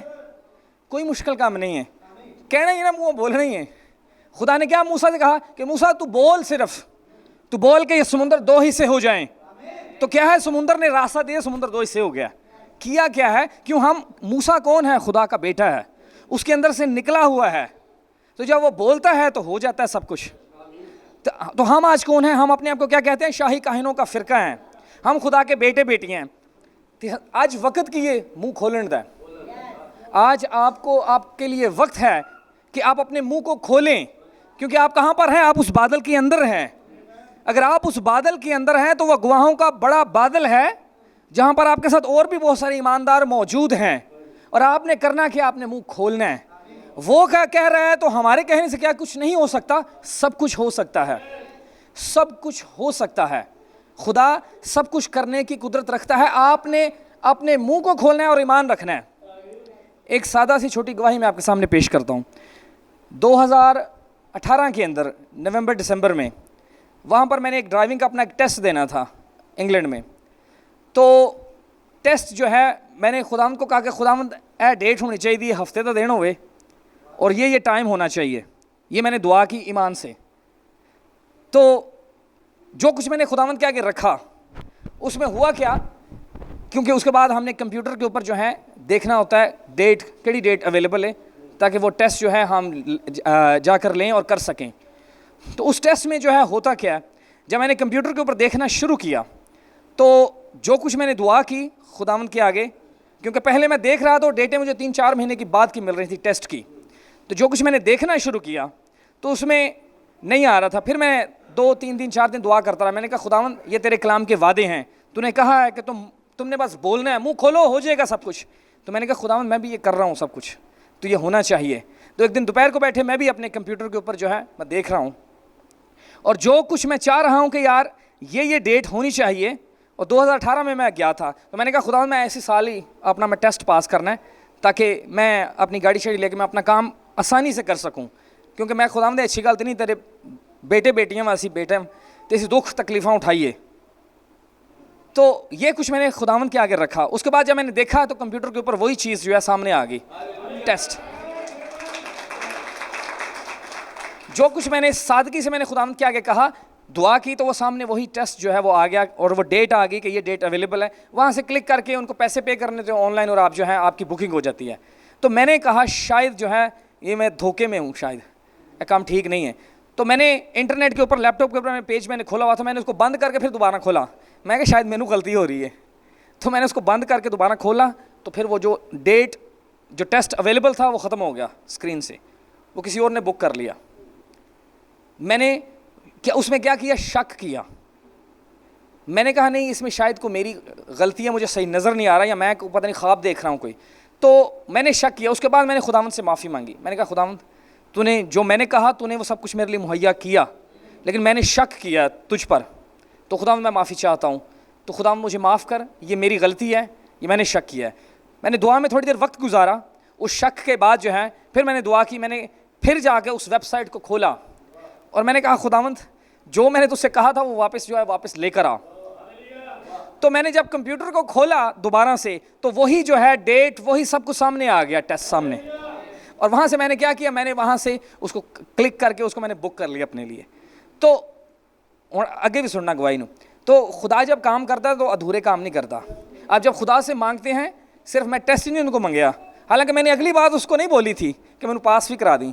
کوئی مشکل کام نہیں ہے، کہنا ہی نا، منہ بولنا ہی ہے۔ خدا نے کیا موسیٰ سے کہا کہ موسیٰ تو بول، صرف تو بول کہ یہ سمندر 2 حصے ہو جائیں۔ تو کیا ہے، سمندر نے راستہ دیا، سمندر 2 حصے ہو گیا۔ کیا کیا ہے، کیوں؟ ہم، موسیٰ کون ہے؟ خدا کا بیٹا ہے، اس کے اندر سے نکلا ہوا ہے، تو جب وہ بولتا ہے تو ہو جاتا ہے سب کچھ۔ تو ہم آج کون ہیں؟ ہم اپنے آپ کو کیا کہتے ہیں؟ شاہی کاہنوں کا فرقہ ہیں، ہم خدا کے بیٹے بیٹی ہیں۔ آج وقت کی یہ منہ کھولن دا ہے، آج آپ کو، آپ کے لیے وقت ہے کہ آپ اپنے منہ کو کھولیں، کیونکہ آپ کہاں پر ہیں؟ آپ اس بادل کے اندر ہیں۔ اگر آپ اس بادل کے اندر ہیں تو وہ گواہوں کا بڑا بادل ہے، جہاں پر آپ کے ساتھ اور بھی بہت سارے ایماندار موجود ہیں، اور آپ نے کرنا کہ آپ نے منہ کھولنا ہے۔ وہ کیا کہہ رہا ہے تو ہمارے کہنے سے کیا کچھ نہیں ہو سکتا؟ سب کچھ ہو سکتا ہے، سب کچھ ہو سکتا ہے. خدا سب کچھ کرنے کی قدرت رکھتا ہے. آپ نے اپنے منہ کو کھولنا ہے اور ایمان رکھنا ہے. ایک سادہ سی چھوٹی گواہی میں آپ کے سامنے پیش کرتا ہوں. 2018 کے اندر نومبر دسمبر میں وہاں پر میں نے ایک ڈرائیونگ کا اپنا ایک ٹیسٹ دینا تھا انگلینڈ میں. تو ٹیسٹ جو ہے میں نے خداوند کو کہا کہ خداوند اے ڈیٹ ہونی چاہیے، ہفتے تو دن ہوئے اور یہ ٹائم ہونا چاہیے. یہ میں نے دعا کی ایمان سے. تو جو کچھ میں نے خداوند کے آگے رکھا اس میں ہوا کیا، کیونکہ اس کے بعد ہم نے کمپیوٹر کے اوپر جو ہے دیکھنا ہوتا ہے ڈیٹ، کیڑی ڈیٹ اویلیبل ہے تاکہ وہ ٹیسٹ جو ہے ہم جا کر لیں اور کر سکیں. تو اس ٹیسٹ میں جو ہے ہوتا کیا ہے، جب میں نے کمپیوٹر کے اوپر دیکھنا شروع کیا تو جو کچھ میں نے دعا کی خداوند کے آگے، کیونکہ پہلے میں دیکھ رہا تو ڈیٹیں مجھے 3-4 مہینے کی بعد کی مل رہی تھی ٹیسٹ کی. تو جو کچھ میں نے دیکھنا شروع کیا تو اس میں نہیں آ رہا تھا. پھر میں 2-3 دن 4 دن دعا کرتا رہا. میں نے کہا خداوند یہ تیرے کلام کے وعدے ہیں، تو نے کہا ہے کہ تم نے بس بولنا ہے، منہ کھولو ہو جائے گا سب کچھ. تو میں نے کہا خداوند میں بھی یہ کر رہا ہوں سب کچھ، تو یہ ہونا چاہیے. تو ایک دن دوپہر کو بیٹھے میں بھی اپنے کمپیوٹر کے اوپر جو ہے میں دیکھ رہا ہوں اور جو کچھ میں چاہ رہا ہوں کہ یار یہ ڈیٹ ہونی چاہیے. اور 2018 میں گیا تھا تو میں نے کہا خداوند میں ایسی سال ہی اپنا میں ٹیسٹ پاس کرنا ہے تاکہ میں اپنی گاڑی شاڑی لے کے میں اپنا کام آسانی سے کر سکوں. کیونکہ میں خداوند اچھی گل تو نہیں تیرے بیٹے بیٹیاں ویسی بیٹے تیسی دکھ تکلیفاں اٹھائیے. تو یہ کچھ میں نے خداوند کے آگے رکھا. اس کے بعد جب میں نے دیکھا تو کمپیوٹر کے اوپر وہی چیز جو ہے سامنے آ گئی، ٹیسٹ. جو کچھ میں نے سادگی سے میں نے خداوند کے آگے کہا، دعا کی، تو وہ سامنے وہی ٹیسٹ جو ہے وہ آ گیا اور وہ ڈیٹ آ گئی کہ یہ ڈیٹ اویلیبل ہے. وہاں سے کلک کر کے ان کو پیسے پے کرنے تھے آن لائن اور آپ جو ہے آپ کی بکنگ ہو جاتی ہے. تو میں نے کہا شاید جو ہے یہ میں دھوکے میں ہوں، شاید یہ کام ٹھیک نہیں ہے. تو میں نے انٹرنیٹ کے اوپر لیپ ٹاپ کے اوپر پیج میں نے کھولا ہوا تھا، میں نے اس کو بند کر کے پھر دوبارہ کھولا. میں کہ شاید مینوں غلطی ہو رہی ہے. تو میں نے اس کو بند کر کے دوبارہ کھولا تو پھر وہ جو ڈیٹ جو ٹیسٹ اویلیبل تھا وہ ختم ہو گیا اسکرین سے، وہ کسی اور نے بک کر لیا. میں نے اس میں کیا کیا، شک کیا. میں نے کہا نہیں اس میں شاید کو میری غلطی ہے، مجھے صحیح نظر نہیں آ رہا یا میں پتہ نہیں خواب دیکھ رہا ہوں کوئی. تو میں نے شک کیا. اس کے بعد میں نے خداوند سے معافی مانگی. میں نے کہا خداوند تو نے جو میں نے کہا تو نے وہ سب کچھ میرے لیے مہیا کیا، لیکن میں نے شک کیا تجھ پر، تو خداوند میں معافی چاہتا ہوں. تو خداوند مجھے معاف کر، یہ میری غلطی ہے، یہ میں نے شک کیا ہے. میں نے دعا میں تھوڑی دیر وقت گزارا. اس شک کے بعد جو ہے پھر میں نے دعا کی. میں نے پھر جا کے اس ویب سائٹ کو کھولا اور میں نے کہا خداوند جو میں نے تجھ سے کہا تھا وہ واپس جو ہے واپس لے کر آ. تو میں نے جب کمپیوٹر کو کھولا دوبارہ سے تو وہی جو ہے ڈیٹ وہی سب کچھ سامنے آ گیا، ٹیسٹ سامنے. اور وہاں سے میں نے کیا کیا، میں نے وہاں سے اس کو کلک کر کے اس کو میں نے بک کر لیا اپنے لیے. تو آگے بھی سننا گواہی نو. تو خدا جب کام کرتا ہے تو ادھورے کام نہیں کرتا. آپ جب خدا سے مانگتے ہیں، صرف میں ٹیسٹ ہی نہیں ان کو منگیا، حالانکہ میں نے اگلی بات اس کو نہیں بولی تھی کہ میں نے پاس بھی کرا دیں،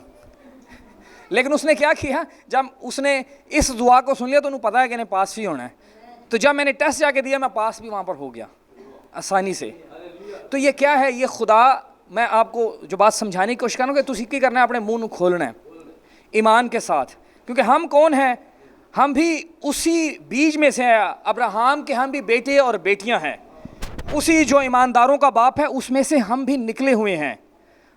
لیکن اس نے کیا کیا، جب اس نے اس دعا کو سن لیا تو انہوں پتا ہے کہ انہیں پاس بھی ہونا ہے. تو جب میں نے ٹیسٹ جا کے دیا میں پاس بھی وہاں پر ہو گیا آسانی سے. تو یہ کیا ہے، یہ خدا، میں آپ کو جو بات سمجھانے کی کوشش کروں کہ تسی کی کرنا ہے، اپنے منہ کھولنا ہے ایمان کے ساتھ. کیونکہ ہم کون ہیں، ہم بھی اسی بیج میں سے ہیں. ابراہم کے ہم بھی بیٹے اور بیٹیاں ہیں، اسی جو ایمانداروں کا باپ ہے اس میں سے ہم بھی نکلے ہوئے ہیں،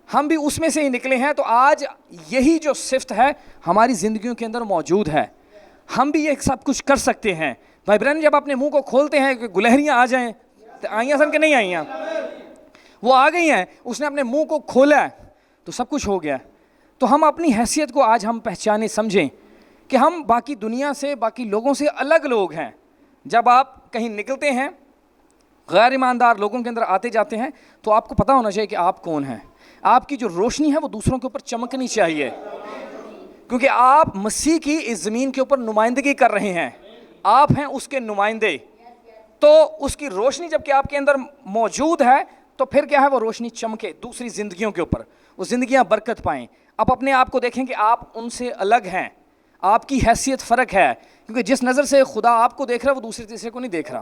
ہم بھی اس میں سے ہی نکلے ہیں. تو آج یہی جو صفت ہے ہماری زندگیوں کے اندر موجود ہے، ہم بھی یہ سب کچھ کر سکتے ہیں. بھائی برہن جب اپنے منہ کو کھولتے ہیں کہ گلہریاں آ جائیں، تو آئیاں سن کہ نہیں آئیاں، وہ آ گئی ہیں. اس نے اپنے منہ کو کھولا ہے تو سب کچھ ہو گیا. تو ہم اپنی حیثیت کو آج ہم پہچانے سمجھیں کہ ہم باقی دنیا سے، باقی لوگوں سے الگ لوگ ہیں. جب آپ کہیں نکلتے ہیں، غیر ایماندار لوگوں کے اندر آتے جاتے ہیں، تو آپ کو پتہ ہونا چاہیے کہ آپ کون ہیں. آپ کی جو روشنی ہے وہ دوسروں کے اوپر چمکنی چاہیے، کیونکہ آپ مسیح کی اس زمین کے اوپر نمائندگی کر رہے ہیں، آپ ہیں اس کے نمائندے. تو اس کی روشنی جب کہ آپ کے اندر موجود ہے تو پھر کیا ہے، وہ روشنی چمکے دوسری زندگیوں کے اوپر، وہ زندگیاں برکت پائیں. آپ اپنے آپ کو دیکھیں کہ آپ ان سے الگ ہیں، آپ کی حیثیت فرق ہے. کیونکہ جس نظر سے خدا آپ کو دیکھ رہا ہے وہ دوسرے تیسرے کو نہیں دیکھ رہا،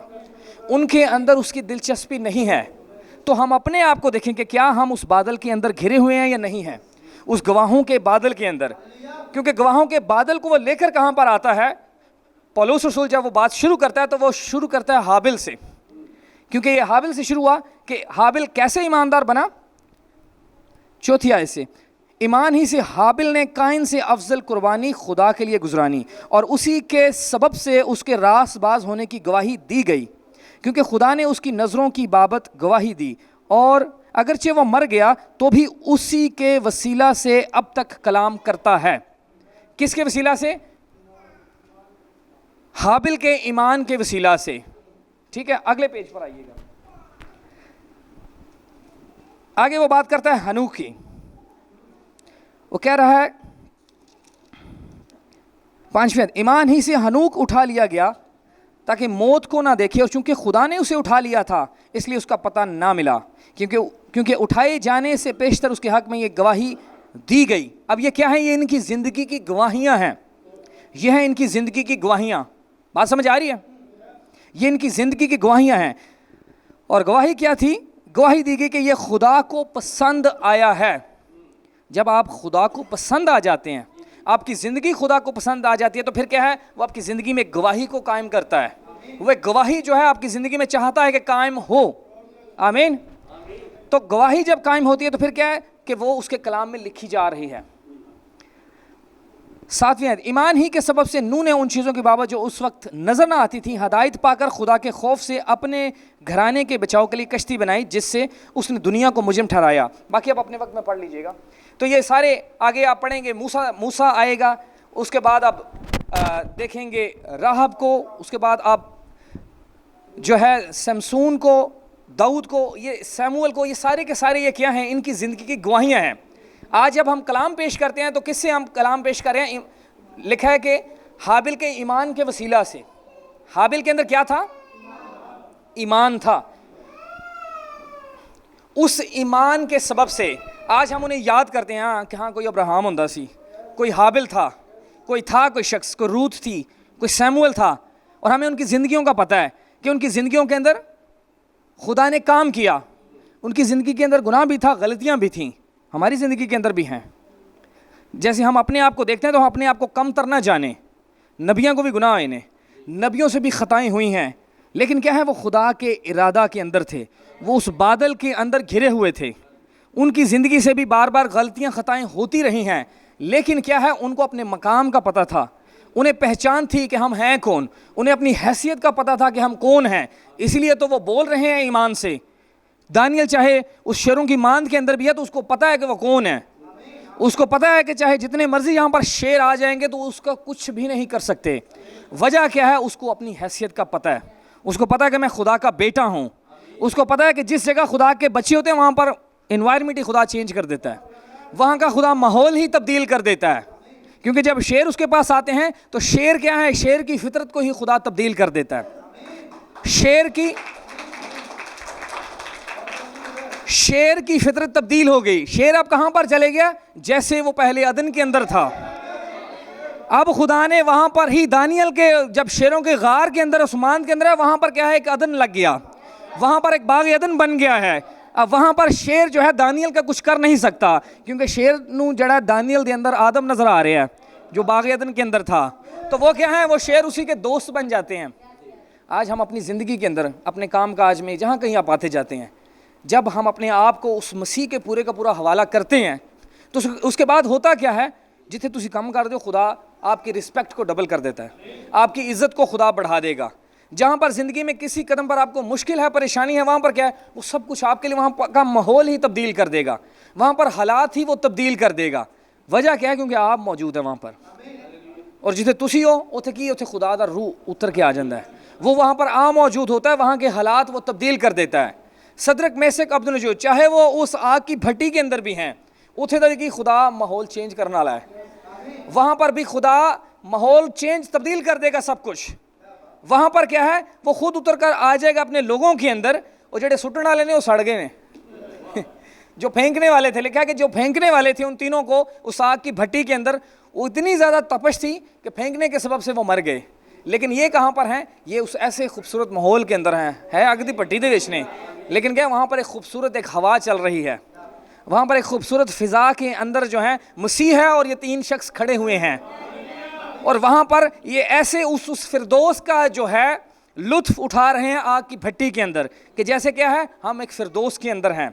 ان کے اندر اس کی دلچسپی نہیں ہے. تو ہم اپنے آپ کو دیکھیں کہ کیا ہم اس بادل کے اندر گھرے ہوئے ہیں یا نہیں ہیں، اس گواہوں کے بادل کے اندر. کیونکہ گواہوں کے بادل کو وہ لے کر کہاں پر آتا ہے، پولس رسول جب وہ بات شروع کرتا ہے تو وہ شروع کرتا ہے حابل سے. کیونکہ یہ حابل سے شروع ہوا کہ حابل کیسے ایماندار بنا. چوتھی آیت سے، ایمان ہی سے حابل نے قائن سے افضل قربانی خدا کے لیے گزرانی اور اسی کے سبب سے اس کے راست باز ہونے کی گواہی دی گئی، کیونکہ خدا نے اس کی نظروں کی بابت گواہی دی، اور اگرچہ وہ مر گیا تو بھی اسی کے وسیلہ سے اب تک کلام کرتا ہے۔ کس کے وسیلہ سے؟ حابل کے ایمان کے وسیلہ سے۔ ٹھیک ہے، اگلے پیج پر آئیے گا۔ آگے وہ بات کرتا ہے ہنوک کی۔ وہ کہہ رہا ہے 5ویں آیت، ایمان ہی سے ہنوک اٹھا لیا گیا تاکہ موت کو نہ دیکھے، اور چونکہ خدا نے اسے اٹھا لیا تھا اس لیے اس کا پتہ نہ ملا، کیونکہ اٹھائے جانے سے پیشتر اس کے حق میں یہ گواہی دی گئی۔ اب یہ کیا ہے؟ یہ ان کی زندگی کی گواہیاں ہیں، یہ ہیں ان کی زندگی کی گواہیاں۔ بات سمجھ آ رہی ہے؟ یہ ان کی زندگی کی گواہیاں ہیں۔ اور گواہی کیا تھی؟ گواہی دی گئی کہ یہ خدا کو پسند آیا ہے۔ جب آپ خدا کو پسند آ جاتے ہیں، آپ کی زندگی خدا کو پسند آ جاتی ہے، تو پھر کیا ہے؟ وہ آپ کی زندگی میں گواہی کو قائم کرتا ہے۔ وہ گواہی جو ہے آپ کی زندگی میں چاہتا ہے کہ قائم ہو۔ آمین۔ تو گواہی جب قائم ہوتی ہے تو پھر کیا ہے کہ وہ اس کے کلام میں لکھی جا رہی ہے۔ 7ویں آیت، ایمان ہی کے سبب سے نوح نے ان چیزوں کی بابت جو اس وقت نظر نہ آتی تھیں ہدایت پا کر خدا کے خوف سے اپنے گھرانے کے بچاؤ کے لیے کشتی بنائی، جس سے اس نے دنیا کو مجرم ٹھہرایا۔ باقی آپ اپنے وقت میں پڑھ لیجئے گا۔ تو یہ سارے آگے آپ پڑھیں گے، موسیٰ آئے گا، اس کے بعد آپ دیکھیں گے راہب کو، اس کے بعد آپ جو ہے سمسون کو، داؤد کو، یہ سیموئل کو، یہ سارے کے سارے یہ کیا ہیں؟ ان کی زندگی کی گواہیاں ہیں۔ آج جب ہم کلام پیش کرتے ہیں تو کس سے ہم کلام پیش کر رہے ہیں؟ لکھا ہے کہ حابل کے ایمان کے وسیلہ سے۔ حابل کے اندر کیا تھا؟ ایمان تھا۔ اس ایمان کے سبب سے آج ہم انہیں یاد کرتے ہیں کہ ہاں کوئی ابراہم ہوندا سی، کوئی حابل تھا، کوئی شخص، کوئی روت تھی، کوئی سیموئل تھا، اور ہمیں ان کی زندگیوں کا پتہ ہے کہ ان کی زندگیوں کے اندر خدا نے کام کیا۔ ان کی زندگی کے اندر گناہ بھی تھا، غلطیاں بھی تھیں، ہماری زندگی کے اندر بھی ہیں۔ جیسے ہم اپنے آپ کو دیکھتے ہیں تو ہم اپنے آپ کو کم تر نہ جانیں۔ نبیوں کو بھی گناہ ہوئے ہیں، نبیوں سے بھی خطائیں ہوئی ہیں، لیکن کیا ہے؟ وہ خدا کے ارادہ کے اندر تھے، وہ اس بادل کے اندر گھرے ہوئے تھے۔ ان کی زندگی سے بھی بار بار غلطیاں خطائیں ہوتی رہی ہیں، لیکن کیا ہے؟ ان کو اپنے مقام کا پتہ تھا، انہیں پہچان تھی کہ ہم ہیں کون، انہیں اپنی حیثیت کا پتہ تھا کہ ہم کون ہیں، اس لیے تو وہ بول رہے ہیں ایمان سے۔ دانیل چاہے اس شیروں کی ماند کے اندر بھی ہے تو اس کو پتہ ہے کہ وہ کون ہے، اس کو پتہ ہے کہ چاہے جتنے مرضی یہاں پر شیر آ جائیں گے تو اس کا کچھ بھی نہیں کر سکتے۔ وجہ کیا ہے؟ اس کو اپنی حیثیت کا پتہ ہے، اس کو پتہ ہے کہ میں خدا کا بیٹا ہوں، اس کو پتہ ہے کہ جس جگہ خدا کے بچے ہوتے ہیں وہاں پر انوائرمنٹ ہی خدا چینج کر دیتا ہے، وہاں کا خدا ماحول ہی تبدیل کر دیتا ہے، کیونکہ جب شیر اس کے پاس آتے ہیں تو شیر کیا ہے؟ شیر کی فطرت کو ہی خدا تبدیل کر دیتا ہے۔ شیر کی فطرت تبدیل ہو گئی۔ شیر اب کہاں پر چلے گیا؟ جیسے وہ پہلے عدن کے اندر تھا، اب خدا نے وہاں پر ہی دانیل کے جب شیروں کے غار کے اندر عثمان کے اندر ہے، وہاں پر کیا ہے؟ ایک عدن لگ گیا، وہاں پر ایک باغ عدن بن گیا ہے۔ اب وہاں پر شیر جو ہے دانیل کا کچھ کر نہیں سکتا، کیونکہ شیر نو جڑا دانیل دے اندر آدم نظر آ رہے ہیں جو باغ عدن کے اندر تھا، تو وہ کیا ہے؟ وہ شیر اسی کے دوست بن جاتے ہیں۔ آج ہم اپنی زندگی کے اندر، اپنے کام کاج میں، جہاں کہیں آپ آتے جاتے ہیں، جب ہم اپنے آپ کو اس مسیح کے پورے کا پورا حوالہ کرتے ہیں تو اس کے بعد ہوتا کیا ہے؟ جتنے تسی کم کر دو خدا آپ کی رسپیکٹ کو ڈبل کر دیتا ہے، آپ کی عزت کو خدا بڑھا دے گا۔ جہاں پر زندگی میں کسی قدم پر آپ کو مشکل ہے، پریشانی ہے، وہاں پر کیا ہے؟ وہ سب کچھ آپ کے لیے وہاں کا ماحول ہی تبدیل کر دے گا، وہاں پر حالات ہی وہ تبدیل کر دے گا۔ وجہ کیا ہے؟ کیونکہ آپ موجود ہیں وہاں پر، اور جتنے تسی ہو اتنے خدا دا روح اتر کے آ جاتا ہے، وہ وہاں پر موجود ہوتا ہے، وہاں کے حالات وہ تبدیل کر دیتا ہے۔ صدرک میشک عبدالنجو چاہے وہ اس آگ کی بھٹی کے اندر بھی ہیں، اتنے تک کی خدا ماحول چینج کرنے والا ہے، وہاں پر بھی خدا ماحول چینج تبدیل کر دے گا سب کچھ۔ وہاں پر کیا ہے؟ وہ خود اتر کر آ جائے گا اپنے لوگوں کے اندر۔ وہ جڑے سٹن والے نے وہ سڑ گئے ہیں جو پھینکنے والے تھے، لکھا ہے کہ جو پھینکنے والے تھے ان تینوں کو اس آگ کی بھٹی کے اندر وہ اتنی زیادہ تپش تھی کہ پھینکنے کے سبب سے وہ مر گئے۔ لیکن یہ کہاں پر ہیں؟ یہ اس ایسے خوبصورت ماحول کے اندر ہیں، ہے آگ دی بھٹی دے وچ نے، لیکن کیا وہاں پر ایک خوبصورت ایک ہوا چل رہی ہے، وہاں پر ایک خوبصورت فضا کے اندر جو ہے مسیح ہے اور یہ تین شخص کھڑے ہوئے ہیں، اور وہاں پر یہ ایسے اس فردوس کا جو ہے لطف اٹھا رہے ہیں آگ کی بھٹی کے اندر کہ جیسے کیا ہے؟ ہم ایک فردوس کے اندر ہیں۔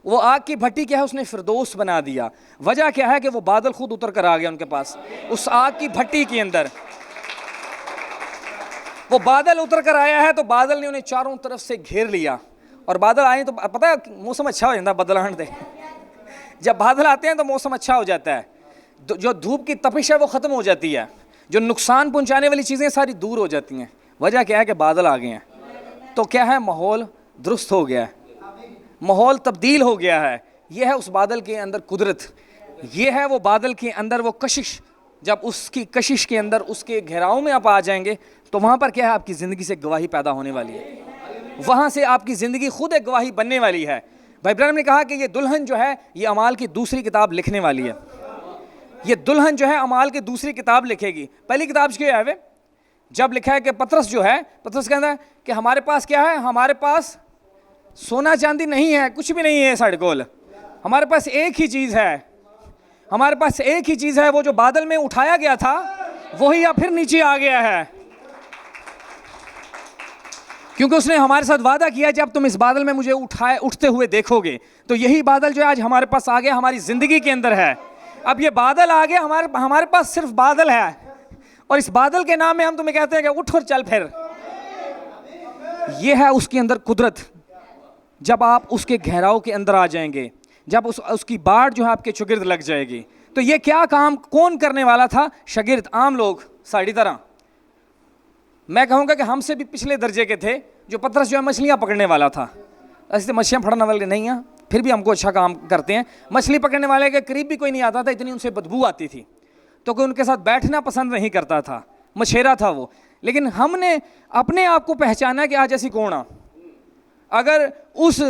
وہ آگ کی بھٹی کیا ہے اس نے فردوس بنا دیا. وجہ کیا ہے کہ وہ بادل خود اتر کر آ گیا ان کے پاس اس آگ کی بھٹی کے اندر. وہ بادل اتر کر آیا ہے تو بادل نے انہیں چاروں طرف سے گھیر لیا. اور بادل آئے تو پتہ ہے موسم اچھا ہو جاتا ہے بدل آنے دے. جب بادل آتے ہیں تو موسم اچھا ہو جاتا ہے, جو دھوپ کی تپش ہے وہ ختم ہو جاتی ہے, جو نقصان پہنچانے والی چیزیں ساری دور ہو جاتی ہیں. وجہ کیا ہے کہ بادل آ گئے ہیں. تو کیا ہے, ماحول درست ہو گیا ہے, ماحول تبدیل ہو گیا ہے. یہ ہے اس بادل کے اندر قدرت, یہ ہے وہ بادل کے اندر وہ کشش. جب اس کی کشش کے اندر اس کے گھیراؤں میں آپ آ جائیں گے تو وہاں پر کیا ہے, آپ کی زندگی سے گواہی پیدا ہونے والی ہے. وہاں سے آپ کی زندگی خود ایک گواہی بننے والی ہے. بھائی ابراہیم نے کہا کہ یہ دلہن جو ہے یہ اعمال کی دوسری کتاب لکھنے والی ہے. یہ دلہن جو ہے اعمال کی دوسری کتاب لکھے گی. پہلی کتاب کیا ہے, جب لکھا ہے کہ پطرس جو ہے, پطرس کہتا ہے کہ ہمارے پاس کیا ہے, ہمارے پاس سونا چاندی نہیں ہے, کچھ بھی نہیں ہے ساڑھے کول, ہمارے پاس ایک ہی چیز ہے, ہمارے پاس ایک ہی چیز ہے, وہ جو بادل میں اٹھایا گیا تھا وہی اب پھر نیچے آ گیا ہے. کیونکہ اس نے ہمارے ساتھ وعدہ کیا جب تم اس بادل میں مجھے اٹھتے ہوئے دیکھو گے. تو یہی بادل جو ہے آج ہمارے پاس آ گیا, ہماری زندگی کے اندر ہے. اب یہ بادل آ گیا, ہمارے پاس صرف بادل ہے, اور اس بادل کے نام میں ہم تمہیں کہتے ہیں کہ اٹھ اور چل پھر. یہ ہے اس کے اندر قدرت. جب آپ اس کے گہراؤ کے اندر آ جائیں گے, جب اس کی باڑ جو ہے آپ کے شاگرد لگ جائے گی. تو یہ کیا کام کون کرنے والا تھا؟ شاگرد, عام لوگ ساڑی طرح. میں کہوں گا کہ ہم سے بھی پچھلے درجے کے تھے. جو پطرس جو ہے مچھلیاں پکڑنے والا تھا, ایسے مچھلیاں پکڑنے والے نہیں ہیں, پھر بھی ہم کو اچھا کام کرتے ہیں. مچھلی پکڑنے والے کے قریب بھی کوئی نہیں آتا تھا, اتنی ان سے بدبو آتی تھی, تو کوئی ان کے ساتھ بیٹھنا پسند نہیں کرتا تھا, مچھیرا تھا وہ. لیکن ہم نے اپنے آپ کو پہچانا کہ آج ایسی کون آ. اگر اس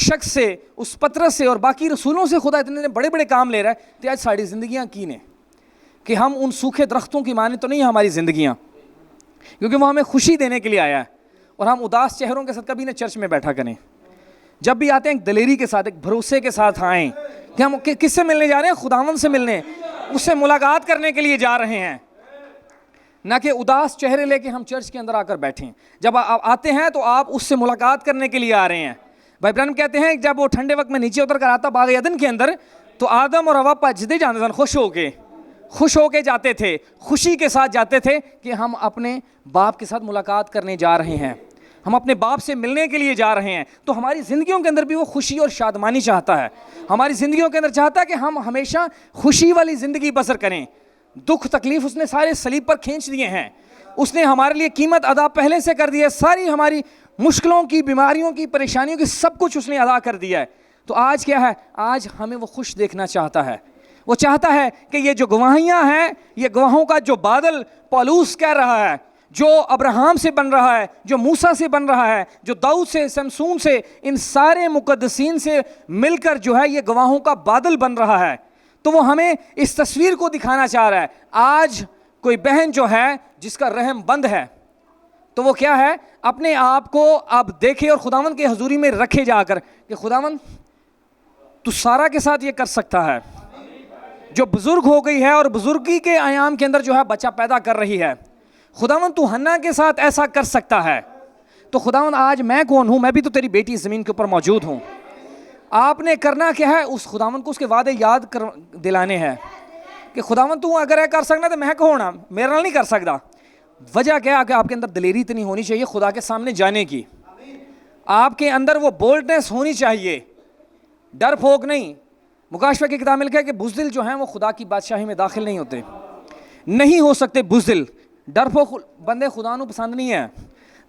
شخص سے, اس پطرس سے اور باقی رسولوں سے خدا اتنے بڑے بڑے کام لے رہا ہے, تو آج ساری زندگیاں کی نے کہ ہم ان سوکھے درختوں کی مانے تو نہیں ہماری زندگیاں, کیونکہ وہ ہمیں خوشی دینے کے لیے آیا ہے. اور ہم اداس چہروں کے ساتھ کبھی نہ چرچ میں بیٹھا کریں. جب بھی آتے ہیں ایک دلیری کے ساتھ, ایک بھروسے کے ساتھ آئیں کہ ہم کس سے ملنے جا رہے ہیں, خداوند سے ملنے, اس سے ملاقات کرنے کے لیے جا رہے ہیں, نہ کہ اداس چہرے لے کے ہم چرچ کے اندر آ کر بیٹھیں. جب آپ آتے ہیں تو آپ اس سے ملاقات کرنے کے لیے آ رہے ہیں. بھائی ابراہیم کہتے ہیں جب وہ ٹھنڈے وقت میں نیچے اتر کر آتا باغ عدن کے اندر, تو آدم اور حوا پجتے جاتے تھے, خوش ہو کے جاتے تھے, خوشی کے ساتھ جاتے تھے کہ ہم اپنے باپ کے ساتھ ملاقات کرنے جا رہے ہیں, ہم اپنے باپ سے ملنے کے لیے جا رہے ہیں. تو ہماری زندگیوں کے اندر بھی وہ خوشی اور شادمانی چاہتا ہے. ہماری زندگیوں کے اندر چاہتا ہے کہ ہم ہمیشہ خوشی والی زندگی بسر کریں. دکھ تکلیف اس نے سارے صلیب پر کھینچ دیے ہیں, اس نے ہمارے لیے قیمت ادا پہلے سے کر دی ہے. ساری ہماری مشکلوں کی, بیماریوں کی, پریشانیوں کی, سب کچھ اس نے ادا کر دیا ہے. تو آج کیا ہے, آج ہمیں وہ خوش دیکھنا چاہتا ہے. وہ چاہتا ہے کہ یہ جو گواہیاں ہیں, یہ گواہوں کا جو بادل پولوس کہہ رہا ہے, جو ابراہیم سے بن رہا ہے, جو موسیٰ سے بن رہا ہے, جو داؤد سے, سمسون سے, ان سارے مقدسین سے مل کر جو ہے یہ گواہوں کا بادل بن رہا ہے. تو وہ ہمیں اس تصویر کو دکھانا چاہ رہا ہے. آج کوئی بہن جو ہے جس کا رحم بند ہے, تو وہ کیا ہے, اپنے آپ کو اب دیکھے اور خداوند کے حضوری میں رکھے جا کر کہ خداوند تو سارا کے ساتھ یہ کر سکتا ہے, جو بزرگ ہو گئی ہے اور بزرگی کے ایام کے اندر جو ہے بچہ پیدا کر رہی ہے. خداوند تو حنا کے ساتھ ایسا کر سکتا ہے. تو خداوند آج میں کون ہوں, میں بھی تو تیری بیٹی زمین کے اوپر موجود ہوں. آپ نے کرنا کیا ہے, اس خداوند کو اس کے وعدے یاد دلانے ہیں کہ خداوند تو اگر کر سکنا تو میں کون ہوں, میرے نال نہیں کر سکتا. وجہ کیا ہے کہ آپ کے اندر دلیری اتنی ہونی چاہیے خدا کے سامنے جانے کی, آپ کے اندر وہ بولڈنس ہونی چاہیے, ڈر پھوک نہیں. مکاشفہ کی کتاب میں لکھا ہے کہ بزدل جو ہیں وہ خدا کی بادشاہی میں داخل نہیں ہوتے, نہیں ہو سکتے بزدل. ڈر پھوک بندے خدا نو پسند نہیں ہے.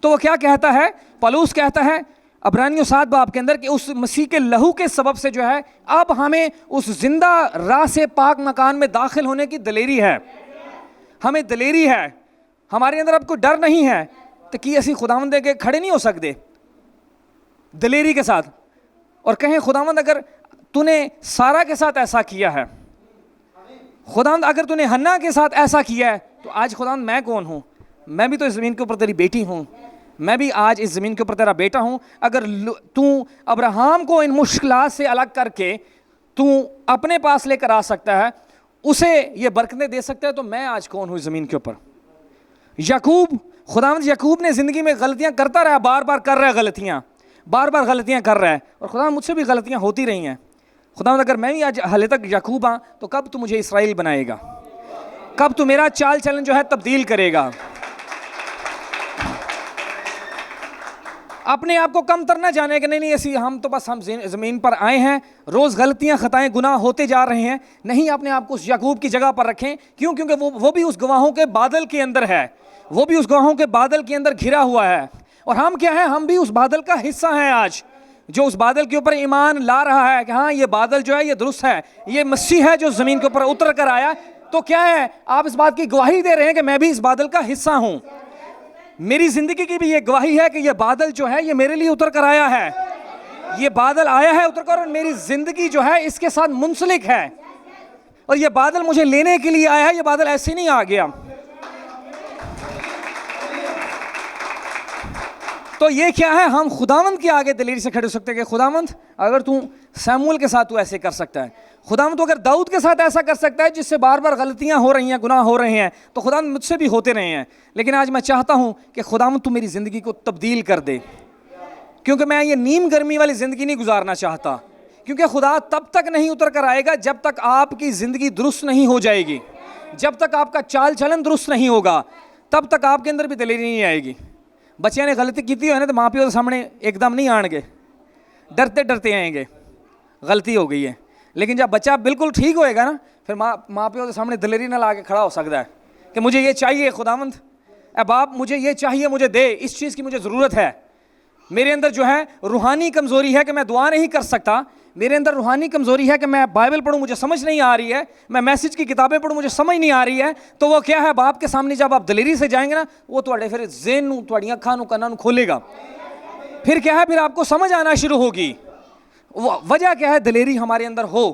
تو وہ کیا کہتا ہے, پولوس کہتا ہے عبرانیوں 7 باب کے اندر کہ اس مسیح کے لہو کے سبب سے جو ہے اب ہمیں اس زندہ راہ سے پاک مکان میں داخل ہونے کی دلیری ہے. ہمیں دلیری ہے, ہمارے اندر اب کوئی ڈر نہیں ہے تو کہ اسی خداوند دے کے کھڑے نہیں ہو سکتے دلیری کے ساتھ اور کہیں خداوند اگر تو نے سارا کے ساتھ ایسا کیا ہے, خداوند اگر تو نے حنا کے ساتھ ایسا کیا ہے, تو آج خداوند میں کون ہوں, میں بھی تو اس زمین کے اوپر تیری بیٹی ہوں, میں بھی آج اس زمین کے اوپر تیرا بیٹا ہوں. اگر تو ابراہیم کو ان مشکلات سے الگ کر کے تو اپنے پاس لے کر آ سکتا ہے, اسے یہ برکتیں دے سکتا ہے, تو میں آج کون ہوں اس زمین کے اوپر. یعقوب, خداوند یعقوب نے زندگی میں غلطیاں کرتا رہا, بار بار کر رہا غلطیاں, بار بار غلطیاں کر رہا ہے, اور خدا مجھ سے بھی غلطیاں ہوتی رہی ہیں. خدا اگر میں بھی آج حالے تک یعقوب ہاں تو کب تو مجھے اسرائیل بنائے گا, کب تو میرا چال چلن جو ہے تبدیل کرے گا. اپنے آپ کو کم تر نہ جانے کہ نہیں ایسی ہم تو بس ہم زمین پر آئے ہیں, روز غلطیاں خطائیں گناہ ہوتے جا رہے ہیں. نہیں, اپنے آپ کو اس یعقوب کی جگہ پر رکھیں. کیوں؟ کیونکہ وہ بھی اس گواہوں کے بادل کے اندر ہے, وہ بھی اس گواہوں کے بادل کے اندر گھرا ہوا ہے. اور ہم کیا ہیں؟ ہم بھی اس بادل کا حصہ ہیں آج, جو اس بادل کے اوپر ایمان لا رہا ہے کہ ہاں یہ بادل جو ہے یہ درست ہے, یہ مسیح ہے جو زمین کے اوپر اتر کر آیا. تو کیا ہے, آپ اس بات کی گواہی دے رہے ہیں کہ میں بھی اس بادل کا حصہ ہوں. میری زندگی کی بھی یہ گواہی ہے کہ یہ بادل جو ہے یہ میرے لیے اتر کر آیا ہے, یہ بادل آیا ہے اتر کر, اور میری زندگی جو ہے اس کے ساتھ منسلک ہے. اور یہ بادل مجھے لینے کے لیے آیا ہے, یہ بادل ایسے نہیں آ گیا. تو یہ کیا ہے, ہم خداوند کے آگے دلیری سے کھڑے ہو سکتے ہیں کہ خداوند اگر تو سیموئیل کے ساتھ تو ایسے کر سکتا ہے, خداوند تو اگر داؤد کے ساتھ ایسا کر سکتا ہے جس سے بار بار غلطیاں ہو رہی ہیں, گناہ ہو رہے ہیں, تو خداوند مجھ سے بھی ہوتے رہے ہیں. لیکن آج میں چاہتا ہوں کہ خداوند تو میری زندگی کو تبدیل کر دے, کیونکہ میں یہ نیم گرمی والی زندگی نہیں گزارنا چاہتا. کیونکہ خدا تب تک نہیں اتر کر آئے گا جب تک آپ کی زندگی درست نہیں ہو جائے گی, جب تک آپ کا چال چلن درست نہیں ہوگا, تب تک آپ کے اندر بھی دلیری نہیں آئے گی. بچے نے غلطی کی ہے نا تو ماں پیو کے سامنے ایک دم نہیں آن گے, ڈرتے ڈرتے آئیں گے, غلطی ہو گئی ہے. لیکن جب بچہ بالکل ٹھیک ہوئے گا نا, پھر ماں پیو کے سامنے دلیری نہ لا کے کھڑا ہو سکتا ہے کہ مجھے یہ چاہیے خداوند, اے باپ مجھے یہ چاہیے, مجھے دے, اس چیز کی مجھے ضرورت ہے. میرے اندر جو ہے روحانی کمزوری ہے کہ میں دعا نہیں کر سکتا, میرے اندر روحانی کمزوری ہے کہ میں بائبل پڑھوں مجھے سمجھ نہیں آ رہی ہے, میں میسج کی کتابیں پڑھوں مجھے سمجھ نہیں آ رہی ہے. تو وہ کیا ہے, باپ کے سامنے جب آپ دلیری سے جائیں گے نا, وہ تھوڑے پھر ذہن نوں تھوڑی اکھاں نوں کناں نوں کھولے گا. پھر کیا ہے, پھر آپ کو سمجھ آنا شروع ہوگی. وجہ کیا ہے, دلیری ہمارے اندر ہو.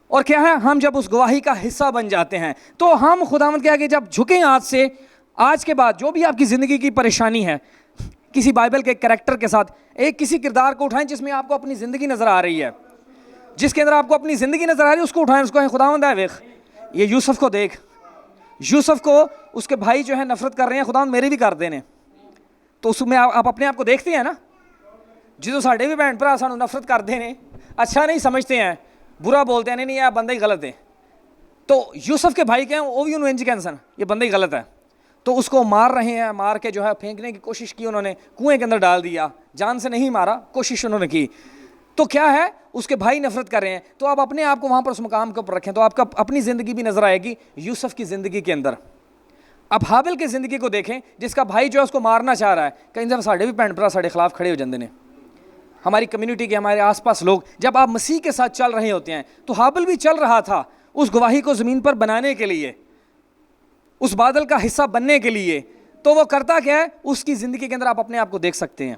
اور کیا ہے, ہم جب اس گواہی کا حصہ بن جاتے ہیں تو ہم خداوند کے آگے جب جھکیں آج سے, آج کے بعد جو بھی آپ کی زندگی کی پریشانی ہے, کسی بائبل کے کریکٹر کے ساتھ ایک کسی کردار کو اٹھائیں جس میں آپ کو اپنی زندگی نظر آ رہی ہے, جس کے اندر آپ کو اپنی زندگی نظر آ رہی ہے, اس کو اٹھائیں, اس کو خداوند ہے ویکھ یہ یوسف کو دیکھ, یوسف کو اس کے بھائی جو ہے نفرت کر رہے ہیں, خداوند میرے بھی کر دینے. تو اس میں آپ اپنے آپ کو دیکھتے ہیں نا, جدو ساڈے بھی بھن بھرا سانوں نفرت کرتے ہیں, اچھا نہیں سمجھتے ہیں, برا بولتے ہیں, نہیں یہ بندہ ہی غلط ہے. تو یوسف کے بھائی کیا ہیں, وہ بھی انہوں انج کہن سن یہ بندہ ہی غلط ہے. تو اس کو مار رہے ہیں, مار کے جو ہے پھینکنے کی کوشش کی انہوں نے, کنویں کے اندر ڈال دیا, جان سے نہیں مارا, کوشش انہوں نے کی. تو کیا ہے, اس کے بھائی نفرت کر رہے ہیں. تو آپ اپنے آپ کو وہاں پر اس مقام کے اوپر رکھیں تو آپ کا اپنی زندگی بھی نظر آئے گی یوسف کی زندگی کے اندر. اب حابل کی زندگی کو دیکھیں جس کا بھائی جو ہے اس کو مارنا چاہ رہا ہے. کہیں جب ساڈے بھی بھن بھرا ساڈے خلاف کھڑے ہو جاندے نے, ہماری کمیونٹی کے, ہمارے آس پاس لوگ, جب آپ مسیح کے ساتھ چل رہے ہوتے ہیں, تو حابل بھی چل رہا تھا اس گواہی کو زمین پر بنانے کے لیے, اس بادل کا حصہ بننے کے لیے. تو وہ کرتا کیا ہے, اس کی زندگی کے اندر آپ اپنے آپ کو دیکھ سکتے ہیں.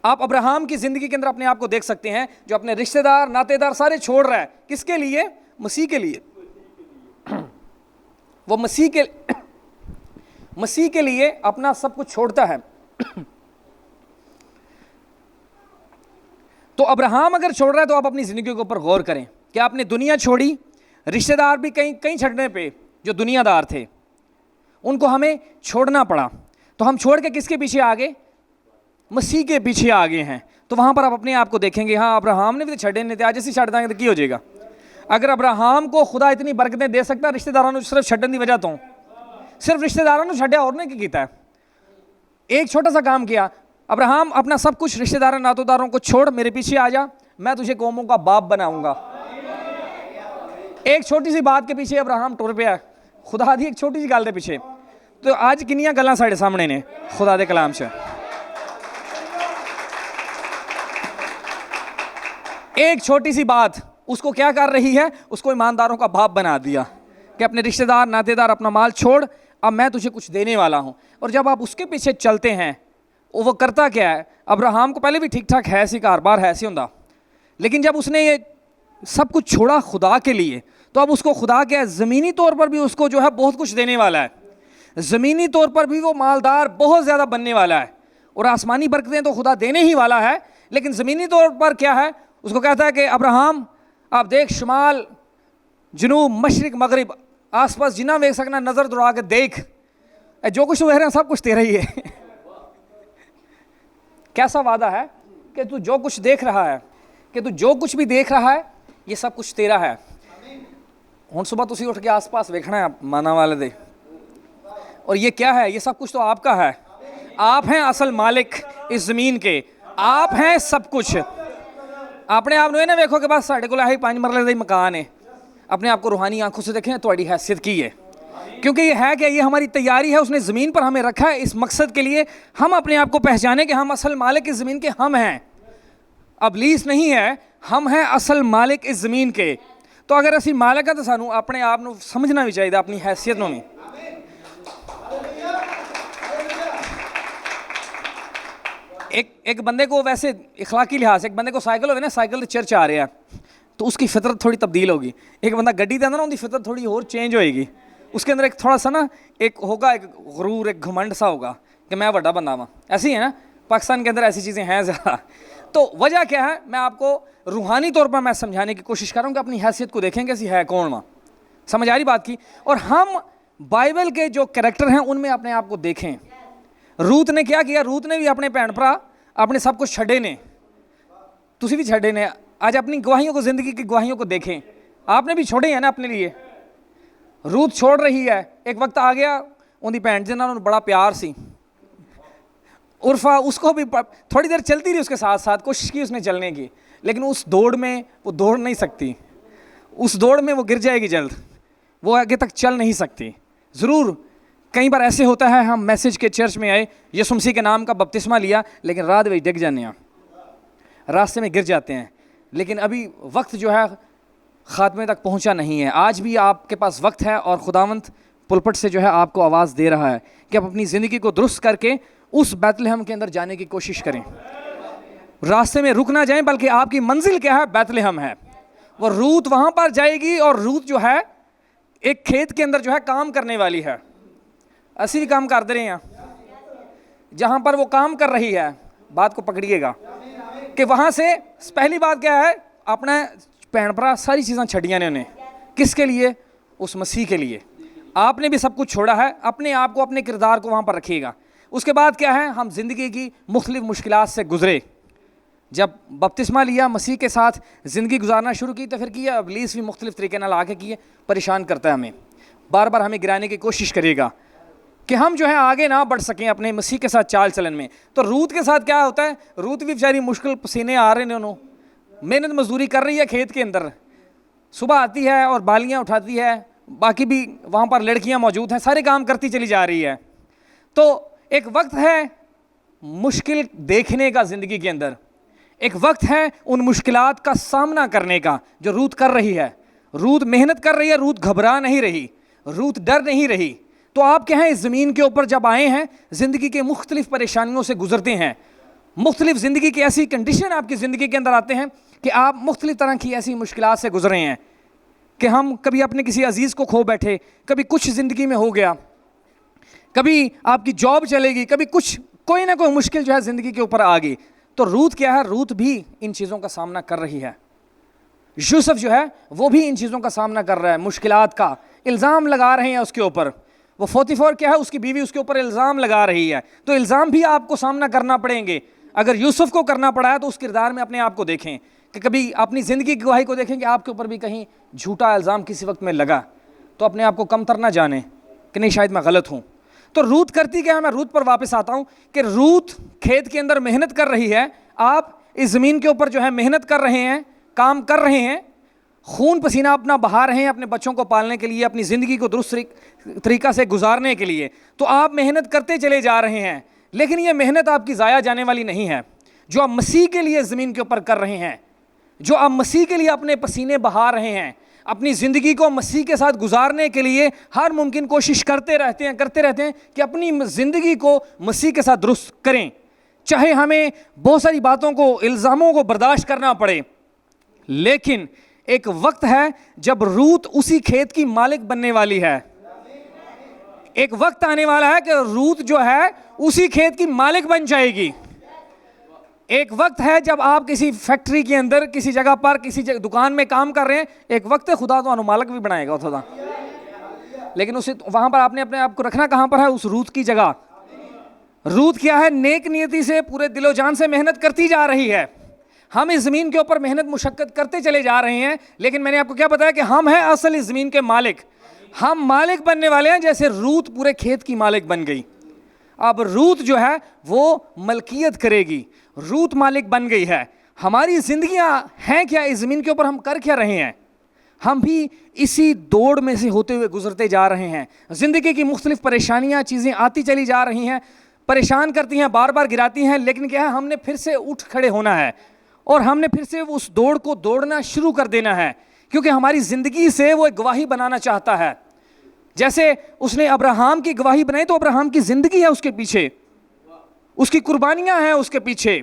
آپ ابراہیم کی زندگی کے اندر اپنے آپ کو دیکھ سکتے ہیں, جو اپنے رشتہ دار ناطے دار سارے چھوڑ رہا ہے. کس کے لیے؟ مسیح کے لیے. وہ مسیح کے لیے اپنا سب کچھ چھوڑتا ہے. تو ابراہیم اگر چھوڑ رہا ہے تو آپ اپنی زندگی کے اوپر غور کریں کہ آپ نے دنیا چھوڑی, رشتہ دار بھی کہیں چھڑنے پہ جو دنیا دار تھے ان کو ہمیں چھوڑنا پڑا. تو ہم چھوڑ کے کس کے پیچھے آگے؟ مسیح کے پیچھے آگے ہیں. تو وہاں پر آپ اپنے آپ کو دیکھیں گے, ہاں ابراہیم نے بھی تو چھڑے نہیں تھے, آج اسی چھڑ دیں گے تو کی ہو جائے گا. اگر ابراہیم کو خدا اتنی برکتیں دے سکتا, رشتہ داروں نے صرف چھڈن دی وجہ تو صرف رشتہ داروں نے چھڈیا, اور نے کی کیتا ہے؟ ایک چھوٹا سا کام کیا. ابراہیم اپنا سب کچھ رشتہ داروں ناتوں داروں کو چھوڑ, میرے پیچھے آ جا, میں تجھے قوموں کا باپ بناؤں گا. ایک چھوٹی سی بات کے پیچھے ابراہیم ٹر پیا, خدا دی ایک چھوٹی سی گل دے پیچھے. تو آج کنیاں گلاں ساڈے سامنے نے خدا دے کلام چ. ایک چھوٹی سی بات اس کو کیا کر رہی ہے, اس کو ایمانداروں کا باپ بنا دیا کہ اپنے رشتہ دار ناطے دار اپنا مال چھوڑ, اب میں تجھے کچھ دینے والا ہوں. اور جب آپ اس کے پیچھے چلتے ہیں, وہ کرتا کیا ہے, ابراہیم کو پہلے بھی ٹھیک ٹھاک ہے سی کاروبار ہے سی ہوندا, لیکن جب اس نے یہ سب کچھ چھوڑا خدا کے لیے, تو اب اس کو خدا کیا ہے, زمینی طور پر بھی اس کو جو ہے بہت کچھ دینے والا ہے. زمینی طور پر بھی وہ مالدار بہت زیادہ بننے والا ہے, اور آسمانی برکتیں تو خدا دینے ہی والا ہے. لیکن زمینی طور پر کیا ہے, اس کو کہتا ہے کہ ابراہیم آپ دیکھ, شمال جنوب مشرق مغرب آس پاس جنہ ویکھ سکنا نظر دوڑا کے دیکھ, جو کچھ تو رہے ہیں سب کچھ تیرا ہی ہے. کیسا وعدہ ہے کہ تو جو کچھ دیکھ رہا ہے، کہ تو جو کچھ بھی دیکھ رہا ہے یہ سب کچھ تیرا ہے. ہن صبح تسی اٹھ کے آس پاس ویکھنا ہے مانا والے دے، اور یہ کیا ہے؟ یہ سب کچھ تو آپ کا ہے. آپ ہیں اصل مالک اس زمین کے، آپ ہیں سب کچھ. اپنے آپ نہ ویکھو کہ بس ساڈے کول 5 مرلے دا ہی مکان ہے. اپنے آپ کو روحانی آنکھوں سے دیکھیں تہاڈی حیثیت کی ہے، کیونکہ یہ ہے کہ یہ ہماری تیاری ہے. اس نے زمین پر ہمیں رکھا ہے اس مقصد کے لیے ہم اپنے آپ کو پہچانے کہ ہم اصل مالک اس زمین کے ہم ہیں. ابلیس نہیں ہے، ہم ہیں اصل مالک اس زمین کے. تو اگر اسی مالک ہے تو سانو اپنے آپ نو سمجھنا بھی چاہیے، اپنی حیثیت نو بھی. ایک بندے کو ویسے اخلاقی لحاظ سے ایک بندے کو سائیکل ہوگی نا، سائیکل چرچ آ رہا ہے تو اس کی فطرت تھوڑی تبدیل ہوگی. ایک بندہ گڈی دے اندر نا، ان کی فطرت تھوڑی اور چینج ہوئے گی. اس کے اندر ایک تھوڑا سا نا ایک ہوگا، ایک غرور، ایک گھمنڈ سا ہوگا کہ میں بڑا بندہ ہوں. ایسی ہے نا پاکستان کے اندر ایسی چیزیں ہیں زیادہ. تو وجہ کیا ہے؟ میں آپ کو روحانی طور پر میں سمجھانے کی کوشش کر رہا ہوں کہ اپنی حیثیت کو دیکھیں کہ ایسی ہے کون وہاں. سمجھ آ رہی بات کی؟ اور ہم بائبل کے جو کریکٹر ہیں ان میں اپنے آپ کو دیکھیں. روت نے کیا کیا؟ روت نے بھی اپنے بھن بھرا اپنے سب کچھ چھڈے نے، تسی بھی چھڈے نے. آج اپنی گواہیوں کو، زندگی کی گواہیوں کو دیکھیں. آپ نے بھی چھوڑے ہیں نا اپنے لیے. روت چھوڑ رہی ہے. ایک وقت آ گیا ان کی بھن جنہوں نے بڑا پیار سی، عرفہ، اس کو بھی تھوڑی دیر چلتی رہی اس کے ساتھ ساتھ، کوشش کی اس نے چلنے کی، لیکن اس دوڑ میں وہ دوڑ نہیں سکتی. اس دوڑ میں وہ گر جائے گی جلد، وہ آگے تک چل نہیں سکتی. ضرور کئی بار ایسے ہوتا ہے ہم میسیج کے چرچ میں آئے، یسوع مسیح کے نام کا بپتسمہ لیا، لیکن رات میں ڈگ جانے ہیں، راستے میں گر جاتے ہیں. لیکن ابھی وقت جو ہے خاتمے تک پہنچا نہیں ہے. آج بھی آپ کے پاس وقت ہے، اور خداوند پلپٹ سے جو ہے آپ کو آواز دے رہا ہے کہ آپ اپنی زندگی کو درست کر کے اس بیت لحم کے اندر جانے کی کوشش کریں. راستے میں رک نہ جائیں، بلکہ آپ کی منزل کیا ہے؟ بیت لحم ہے. وہ روت وہاں پر جائے گی، اور روت جو ہے ایک کھیت کے اندر جو ہے کام کرنے والی ہے. اسی بھی کام کرتے رہے ہیں. جہاں پر وہ کام کر رہی ہے، بات کو پکڑیے گا کہ وہاں سے پہلی بات کیا ہے؟ اپنا بھن بھرا ساری چیزیں چھڈیاں نے انہیں. کس کے لیے؟ اس مسیح کے لیے. آپ نے بھی سب کچھ چھوڑا ہے. اپنے آپ کو، اپنے کردار کو وہاں پر رکھیے گا. اس کے بعد کیا ہے؟ ہم زندگی کی مختلف مشکلات سے گزرے. جب بپتسمہ لیا، مسیح کے ساتھ زندگی گزارنا شروع کی، تو پھر کیا ابلیس بھی مختلف طریقے نال آ کے کیے پریشان کرتا ہے ہمیں. بار بار ہمیں گرانے کی کوشش کرے گا کہ ہم جو ہے آگے نہ بڑھ سکیں اپنے مسیح کے ساتھ چال چلن میں. تو روت کے ساتھ کیا ہوتا ہے؟ روت بھی بیچاری مشکل، پسینے آ رہے ہیں، انہوں محنت مزدوری کر رہی ہے کھیت کے اندر. صبح آتی ہے اور بالیاں اٹھاتی ہے، باقی بھی وہاں پر لڑکیاں موجود ہیں، سارے کام کرتی چلی جا رہی ہے. تو ایک وقت ہے مشکل دیکھنے کا زندگی کے اندر، ایک وقت ہے ان مشکلات کا سامنا کرنے کا جو روت کر رہی ہے. روت محنت کر رہی ہے، روت گھبرا نہیں رہی، روت ڈر نہیں رہی. تو آپ کیا ہیں؟ اس زمین کے اوپر جب آئے ہیں، زندگی کے مختلف پریشانیوں سے گزرتے ہیں. مختلف زندگی کی ایسی کنڈیشن آپ کی زندگی کے اندر آتے ہیں کہ آپ مختلف طرح کی ایسی مشکلات سے گزرے ہیں کہ ہم کبھی اپنے کسی عزیز کو کھو بیٹھے، کبھی کچھ زندگی میں ہو گیا، کبھی آپ کی جاب چلے گی، کبھی کچھ کوئی نہ کوئی مشکل جو ہے زندگی کے اوپر آ گئی. تو روت کیا ہے؟ روت بھی ان چیزوں کا سامنا کر رہی ہے. یوسف جو ہے وہ بھی ان چیزوں کا سامنا کر رہا ہے، مشکلات کا. الزام لگا رہے ہیں اس کے اوپر. وہ فوتیفار کیا ہے؟ اس کی بیوی اس کے اوپر الزام لگا رہی ہے. تو الزام بھی آپ کو سامنا کرنا پڑیں گے. اگر یوسف کو کرنا پڑا ہے تو اس کردار میں اپنے آپ کو دیکھیں، کہ کبھی اپنی زندگی کی گواہی کو دیکھیں کہ آپ کے اوپر بھی کہیں جھوٹا الزام کسی وقت میں لگا، تو اپنے آپ کو کمتر نہ جانیں کہ نہیں شاید میں غلط ہوں. تو روت کرتی کیا ہے؟ میں روت پر واپس آتا ہوں کہ روت کھیت کے اندر محنت کر رہی ہے. آپ اس زمین کے اوپر جو ہے محنت کر رہے ہیں، کام کر رہے ہیں، خون پسینہ اپنا بہا رہے ہیں اپنے بچوں کو پالنے کے لیے، اپنی زندگی کو درست طریقہ سے گزارنے کے لیے. تو آپ محنت کرتے چلے جا رہے ہیں، لیکن یہ محنت آپ کی ضائع جانے والی نہیں ہے. جو آپ مسیح کے لیے زمین کے اوپر کر رہے ہیں، جو آپ مسیح کے لیے اپنے پسینے بہا رہے ہیں، اپنی زندگی کو مسیح کے ساتھ گزارنے کے لیے ہر ممکن کوشش کرتے رہتے ہیں کہ اپنی زندگی کو مسیح کے ساتھ درست کریں، چاہے ہمیں بہت ساری باتوں کو، الزاموں کو برداشت کرنا پڑے. لیکن ایک وقت ہے جب روت اسی کھیت کی مالک بننے والی ہے. ایک وقت آنے والا ہے کہ روت جو ہے اسی کھیت کی مالک بن جائے گی. ایک وقت ہے جب آپ کسی فیکٹری کے اندر، کسی جگہ پر، کسی دکان میں کام کر رہے ہیں، ایک وقت ہے خدا تو مالک بھی بنائے گا خدا. لیکن اسے وہاں پر آپ نے اپنے آپ کو رکھنا کہاں پر ہے؟ اس روت کی جگہ. روت کیا ہے؟ نیک نیتی سے پورے دل و جان سے محنت کرتی جا رہی ہے. ہم اس زمین کے اوپر محنت مشقت کرتے چلے جا رہے ہیں, لیکن میں نے آپ کو کیا بتایا کہ ہم ہیں اصل اس زمین کے مالک. ہم مالک بننے والے ہیں, جیسے روت پورے کھیت کی مالک بن گئی. اب روت جو ہے وہ ملکیت کرے گی, روت مالک بن گئی ہے. ہماری زندگیاں ہیں کیا اس زمین کے اوپر؟ ہم کر کیا رہے ہیں؟ ہم بھی اسی دوڑ میں سے ہوتے ہوئے گزرتے جا رہے ہیں. زندگی کی مختلف پریشانیاں, چیزیں آتی چلی جا رہی ہیں, پریشان کرتی ہیں, بار بار گراتی ہیں, لیکن کیا ہے, ہم نے پھر سے اٹھ کھڑے ہونا ہے اور ہم نے پھر سے اس دوڑ کو دوڑنا شروع کر دینا ہے, کیونکہ ہماری زندگی سے وہ ایک گواہی بنانا چاہتا ہے. جیسے اس نے ابراہیم کی گواہی بنائی, تو ابراہیم کی زندگی ہے اس کے پیچھے, اس کی قربانیاں ہیں اس کے پیچھے.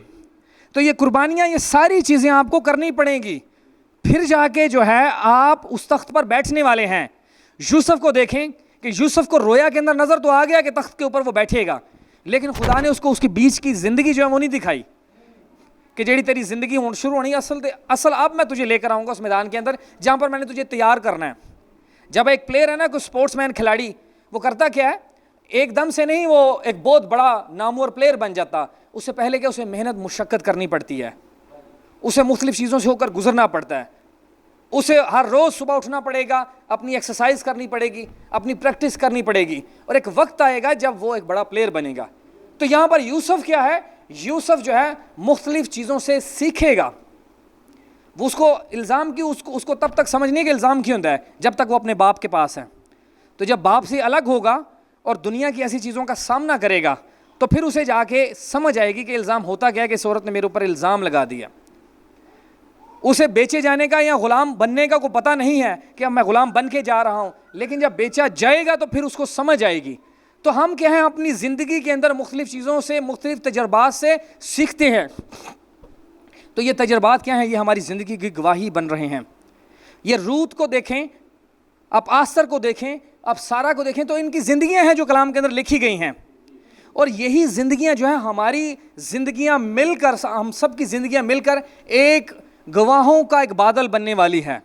تو یہ قربانیاں, یہ ساری چیزیں آپ کو کرنی پڑیں گی, پھر جا کے جو ہے آپ اس تخت پر بیٹھنے والے ہیں. یوسف کو دیکھیں کہ یوسف کو رویا کے اندر نظر تو آ گیا کہ تخت کے اوپر وہ بیٹھے گا, لیکن خدا نے اس کو اس کے بیچ کی زندگی جو ہے وہ نہیں دکھائی کہ جیڑی تیری زندگی شروع ہونی اصل اب میں تجھے لے کر آؤں گا اس میدان کے اندر جہاں پر میں نے تجھے تیار کرنا ہے. جب ایک پلیئر ہے نا, کوئی اسپورٹس مین کھلاڑی, وہ کرتا کیا ہے, ایک دم سے نہیں وہ ایک بہت بڑا نامور پلیئر بن جاتا. اس سے پہلے کہ اسے محنت مشقت کرنی پڑتی ہے, اسے مختلف چیزوں سے ہو کر گزرنا پڑتا ہے. اسے ہر روز صبح اٹھنا پڑے گا, اپنی ایکسرسائز کرنی پڑے گی, اپنی پریکٹس کرنی پڑے گی, اور ایک وقت آئے گا جب وہ ایک بڑا پلیئر بنے گا. تو یہاں پر یوسف کیا ہے, یوسف جو ہے مختلف چیزوں سے سیکھے گا. وہ اس کو الزام کی اس کو تب تک سمجھ نہیں کہ الزام کیوں ہوتا ہے جب تک وہ اپنے باپ کے پاس ہے. تو جب باپ سے الگ ہوگا اور دنیا کی ایسی چیزوں کا سامنا کرے گا, تو پھر اسے جا کے سمجھ آئے گی کہ الزام ہوتا کیا ہے, کہ اس عورت نے میرے اوپر الزام لگا دیا. اسے بیچے جانے کا یا غلام بننے کا کوئی پتہ نہیں ہے کہ اب میں غلام بن کے جا رہا ہوں, لیکن جب بیچا جائے گا تو پھر اس کو سمجھ آئے گی. تو ہم کیا ہیں, اپنی زندگی کے اندر مختلف چیزوں سے, مختلف تجربات سے سیکھتے ہیں. تو یہ تجربات کیا ہیں, یہ ہماری زندگی کی گواہی بن رہے ہیں. یہ روت کو دیکھیں, اب آستر کو دیکھیں, اب سارا کو دیکھیں, تو ان کی زندگیاں ہیں جو کلام کے اندر لکھی گئی ہیں. اور یہی زندگیاں جو ہیں ہماری زندگیاں مل کر, ہم سب کی زندگیاں مل کر ایک گواہوں کا ایک بادل بننے والی ہے.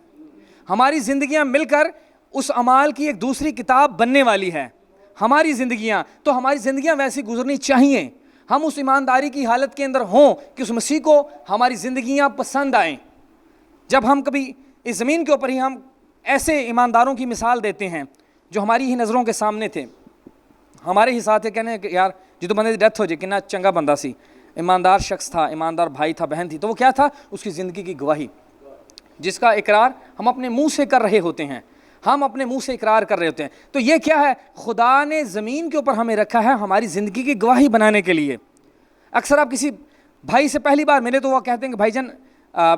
ہماری زندگیاں مل کر اس اعمال کی ایک دوسری کتاب بننے والی ہے. ہماری زندگیاں, تو ہماری زندگیاں ویسی گزرنی چاہیے. ہم اس ایمانداری کی حالت کے اندر ہوں کہ اس مسیح کو ہماری زندگیاں پسند آئیں. جب ہم کبھی اس زمین کے اوپر ہی ہم ایسے ایمانداروں کی مثال دیتے ہیں جو ہماری ہی نظروں کے سامنے تھے, ہمارے ہی ساتھ کہنے کہ یار جدو بندے کی ڈیتھ ہو جائے کتنا چنگا بندہ سی, ایماندار شخص تھا, ایماندار بھائی تھا, بہن تھی. تو وہ کیا تھا, اس کی زندگی کی گواہی, جس کا اقرار ہم اپنے منہ سے کر رہے ہوتے ہیں, ہم اپنے منہ سے اقرار کر رہے ہوتے ہیں. تو یہ کیا ہے, خدا نے زمین کے اوپر ہمیں رکھا ہے ہماری زندگی کی گواہی بنانے کے لیے. اکثر آپ کسی بھائی سے پہلی بار ملے تو وہ کہتے ہیں کہ بھائی جان,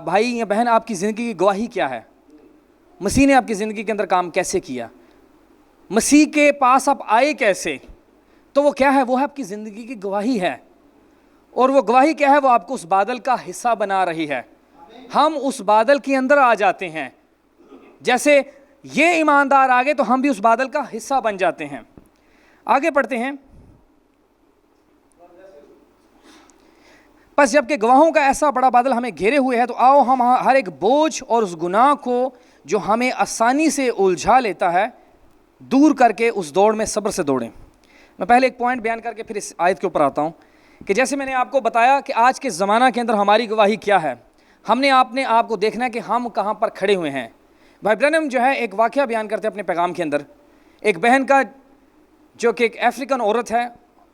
بھائی یا بہن, آپ کی زندگی کی گواہی کیا ہے, مسیح نے آپ کی زندگی کے اندر کام کیسے کیا, مسیح کے پاس آپ آئے کیسے. تو وہ کیا ہے, وہ ہے آپ کی زندگی کی گواہی ہے. اور وہ گواہی کیا ہے, وہ آپ کو اس بادل کا حصہ بنا رہی ہے. ہم اس بادل کے اندر آ جاتے ہیں, جیسے یہ ایماندار آگے تو ہم بھی اس بادل کا حصہ بن جاتے ہیں. آگے پڑھتے ہیں. پس جب کہ گواہوں کا ایسا بڑا بادل ہمیں گھیرے ہوئے ہے, تو آؤ ہم ہر ایک بوجھ اور اس گناہ کو جو ہمیں آسانی سے الجھا لیتا ہے دور کر کے اس دوڑ میں صبر سے دوڑیں. میں پہلے ایک پوائنٹ بیان کر کے پھر اس آیت کے اوپر آتا ہوں کہ جیسے میں نے آپ کو بتایا کہ آج کے زمانہ کے اندر ہماری گواہی کیا ہے. ہم نے آپ کو دیکھنا ہے کہ ہم کہاں پر کھڑے ہوئے ہیں. بھائی برنم جو ہے ایک واقعہ بیان کرتے ہیں اپنے پیغام کے اندر, ایک بہن کا جو کہ ایک افریقن عورت ہے,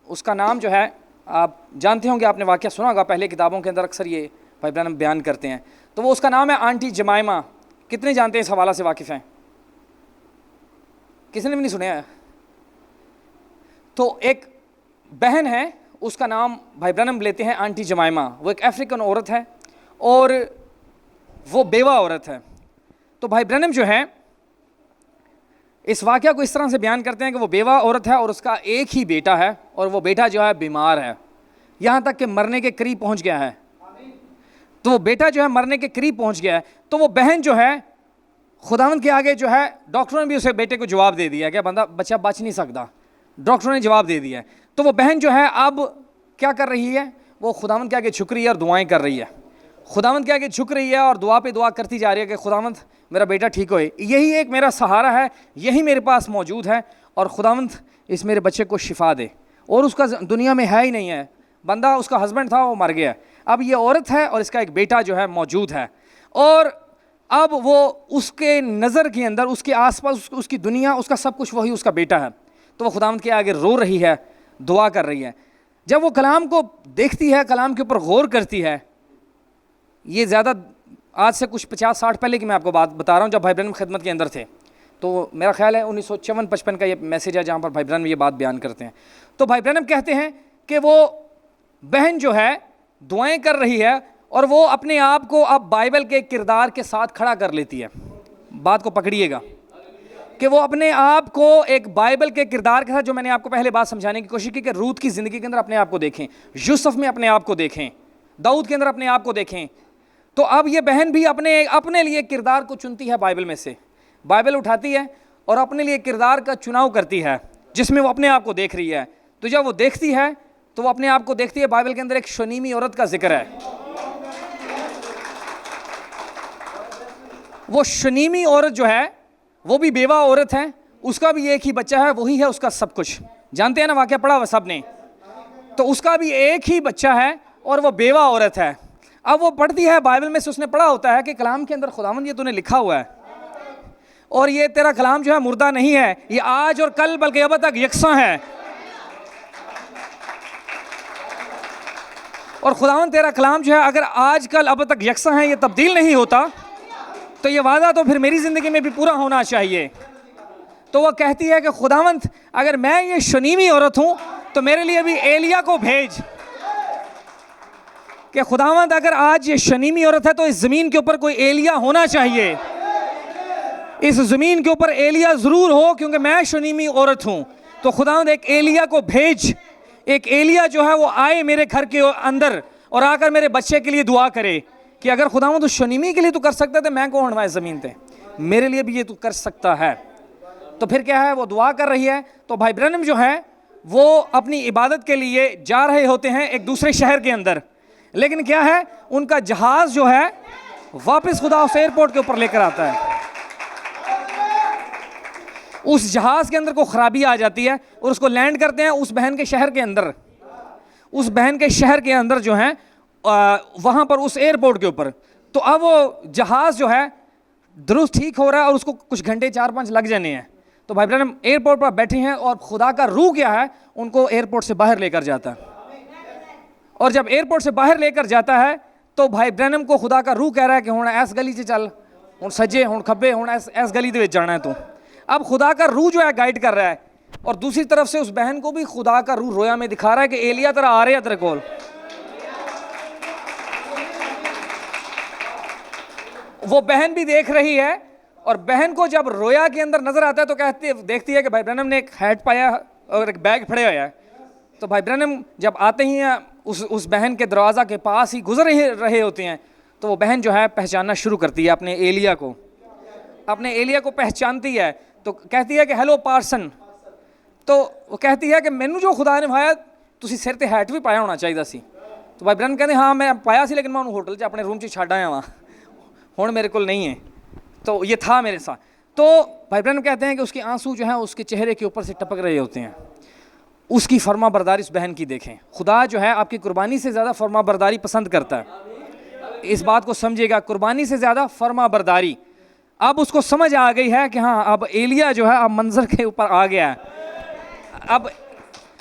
اس کا نام جو ہے آپ جانتے ہوں گے, آپ نے واقعہ سنا ہوگا, پہلے کتابوں کے اندر اکثر یہ بھائی برنم بیان کرتے ہیں. تو وہ اس کا نام ہے آنٹی جمائمہ. کتنے جانتے ہیں اس حوالہ سے واقف ہیں؟ کسی نے بھی نہیں سنیا ہے؟ تو ایک بہن ہے, اس کا نام بھائی برنم لیتے ہیں آنٹی جمائمہ. وہ ایک افریقن عورت ہے اور وہ بیوہ عورت ہے. تو بھائی برنم جو ہے اس واقعہ کو اس طرح سے بیان کرتے ہیں کہ وہ بیوہ عورت ہے اور اس کا ایک ہی بیٹا ہے, اور وہ بیٹا جو ہے بیمار ہے, یہاں تک کہ مرنے کے قریب پہنچ گیا ہے. تو وہ بیٹا جو ہے مرنے کے قریب پہنچ گیا ہے. تو وہ بہن جو ہے خداوند کے آگے جو ہے, ڈاکٹروں نے بھی اسے بیٹے کو جواب دے دیا کہ بندہ بچہ بچ نہیں سکتا, ڈاکٹروں نے جواب دے دیا ہے. تو وہ بہن جو ہے اب کیا کر رہی ہے, وہ خداوند کے آگے جھک رہی ہے اور دعائیں کر رہی ہے. خداوند کے آگے جھک رہی ہے اور دعا پہ دعا کرتی جا رہی ہے کہ خداوند میرا بیٹا ٹھیک ہوئے, یہی ایک میرا سہارا ہے, یہی میرے پاس موجود ہے, اور خداوند اس میرے بچے کو شفا دے. اور اس کا دنیا میں ہے ہی نہیں ہے, بندہ اس کا ہسبینڈ تھا وہ مر گیا, اب یہ عورت ہے اور اس کا ایک بیٹا جو ہے موجود ہے, اور اب وہ اس کے نظر کے اندر, اس کے آس پاس اس کی دنیا, اس کا سب کچھ وہی اس کا بیٹا ہے. تو وہ خداوند کے آگے رو رہی ہے, دعا کر رہی ہے. جب وہ کلام کو دیکھتی ہے, کلام کے اوپر غور کرتی ہے, یہ زیادہ آج سے کچھ 50-60 پہلے کی میں آپ کو بات بتا رہا ہوں, جب بھائی برہنم خدمت کے اندر تھے, تو میرا خیال ہے 1954-55 کا یہ میسیج ہے جہاں پر بھائی برہنم یہ بات بیان کرتے ہیں. تو بھائی برہنم کہتے ہیں کہ وہ بہن جو ہے دعائیں کر رہی ہے اور وہ اپنے آپ کو اب بائبل کے کردار کے ساتھ کھڑا کر لیتی ہے. بات کو پکڑیے گا کہ وہ اپنے آپ کو ایک بائبل کے کردار کے ساتھ, جو میں نے آپ کو پہلے بات سمجھانے کی کوشش کی کہ روت کی زندگی کے اندر اپنے آپ کو دیکھیں, یوسف میں اپنے آپ کو دیکھیں, داؤد کے اندر اپنے آپ کو دیکھیں. تو اب یہ بہن بھی اپنے لیے کردار کو چنتی ہے, بائبل میں سے بائبل اٹھاتی ہے اور اپنے لیے کردار کا چناؤ کرتی ہے جس میں وہ اپنے آپ کو دیکھ رہی ہے. تو جب وہ دیکھتی ہے تو وہ اپنے آپ کو دیکھتی ہے, بائبل کے اندر ایک شونیمی عورت کا ذکر ہے. وہ شونیمی عورت جو ہے وہ بھی بیوہ عورت ہے, اس کا بھی ایک ہی بچہ ہے, وہی ہے اس کا سب کچھ. جانتے ہیں نا واقعہ, پڑھا ہوا سب نے. تو اس کا بھی ایک ہی بچہ ہے اور وہ بیوہ عورت ہے. اب وہ پڑھتی ہے بائبل میں سے, اس نے پڑھا ہوتا ہے کہ کلام کے اندر خداوند یہ تو نے لکھا ہوا ہے اور یہ تیرا کلام جو ہے مردہ نہیں ہے, یہ آج اور کل بلکہ اب تک یکساں ہے. اور خداوند تیرا کلام جو ہے اگر آج کل اب تک یکساں ہے, یہ تبدیل نہیں ہوتا, تو یہ وعدہ تو پھر میری زندگی میں بھی پورا ہونا چاہیے. تو وہ کہتی ہے کہ خداوند اگر میں یہ شونیمی عورت ہوں تو میرے لیے بھی ایلیا کو بھیج, کہ خداوند اگر آج یہ شونیمی عورت ہے تو اس زمین کے اوپر کوئی ایلیا ہونا چاہیے, اس زمین کے اوپر ایلیا ضرور ہو کیونکہ میں شونیمی عورت ہوں. تو خداوند ایک ایلیا کو بھیج, ایک ایلیا جو ہے وہ آئے میرے گھر کے اندر اور آ کر میرے بچے کے لیے دعا کرے کہ اگر خداوند اس شونیمی کے لیے تو کر سکتا ہے تو میں کون ہوں اس زمین پہ, میرے لیے بھی یہ تو کر سکتا ہے. تو پھر کیا ہے, وہ دعا کر رہی ہے. تو بھائی برہنم جو ہے وہ اپنی عبادت کے لیے جا رہے ہوتے ہیں ایک دوسرے شہر کے اندر, لیکن کیا ہے ان کا جہاز جو ہے واپس خدا اس ایئرپورٹ کے اوپر لے کر آتا ہے. اس جہاز کے اندر کو خرابی آ جاتی ہے اور اس کو لینڈ کرتے ہیں اس بہن کے شہر کے اندر, اس بہن کے شہر کے اندر جو ہیں وہاں پر اس ایئرپورٹ کے اوپر. تو اب وہ جہاز جو ہے درست ٹھیک ہو رہا ہے اور اس کو کچھ گھنٹے 4-5 لگ جانے ہیں. تو بھائی برہنم ایئرپورٹ پر بیٹھے ہیں اور خدا کا روح کیا ہے ان کو ایئرپورٹ سے باہر لے کر جاتا ہے. اور جب ایئرپورٹ سے باہر لے کر جاتا ہے تو بھائی برہنم کو خدا کا روح کہہ رہا ہے کہ ہن ایس گلی سے چل, ہن سجے ہن کھبے, ہن ایس گلی دے وچ جانا ہے تو. اب خدا کا روح جو ہے گائیڈ کر رہا ہے, اور دوسری طرف سے اس بہن کو بھی خدا کا روح رویا میں دکھا رہا ہے کہ ایلیا تیرا آ رہے ہیں تیرے کول. وہ بہن بھی دیکھ رہی ہے, اور بہن کو جب رویا کے اندر نظر آتا ہے تو دیکھتی ہے کہ بھائی برہنم نے ایک ہیٹ پایا اور ایک بیگ پھڑے ہوا ہے. تو بھائی برہنم جب آتے ہی ہیں اس بہن کے دروازہ کے پاس ہی گزر رہے ہوتے ہیں, تو وہ بہن جو ہے پہچاننا شروع کرتی ہے اپنے ایلیا کو, اپنے ایلیا کو پہچانتی ہے. تو کہتی ہے کہ ہیلو پارسن. تو وہ کہتی ہے کہ مینوں جو خدا نے بھایا تسی سر تے ہیٹ بھی پایا ہونا چاہیے سی. تو بھائی برہنم کہتے ہاں میں پایا سی لیکن میں انہوں ہوٹل 'ਚ اپنے روم 'ਚ چھڈ آیا ہاں, ہن میرے کول نہیں ہے, تو یہ تھا میرے ساتھ. تو بھائی برہنم کہتے ہیں کہ اس کے آنسو جو ہیں اس کے چہرے کے اوپر سے ٹپک رہے ہوتے ہیں. اس کی فرما برداری اس بہن کی دیکھیں. خدا جو ہے آپ کی قربانی سے زیادہ فرما برداری پسند کرتا ہے, اس بات کو سمجھیے گا, قربانی سے زیادہ فرما برداری. اب اس کو سمجھ آ گئی ہے کہ ہاں اب ایلیا جو ہے اب منظر کے اوپر آ گیا ہے.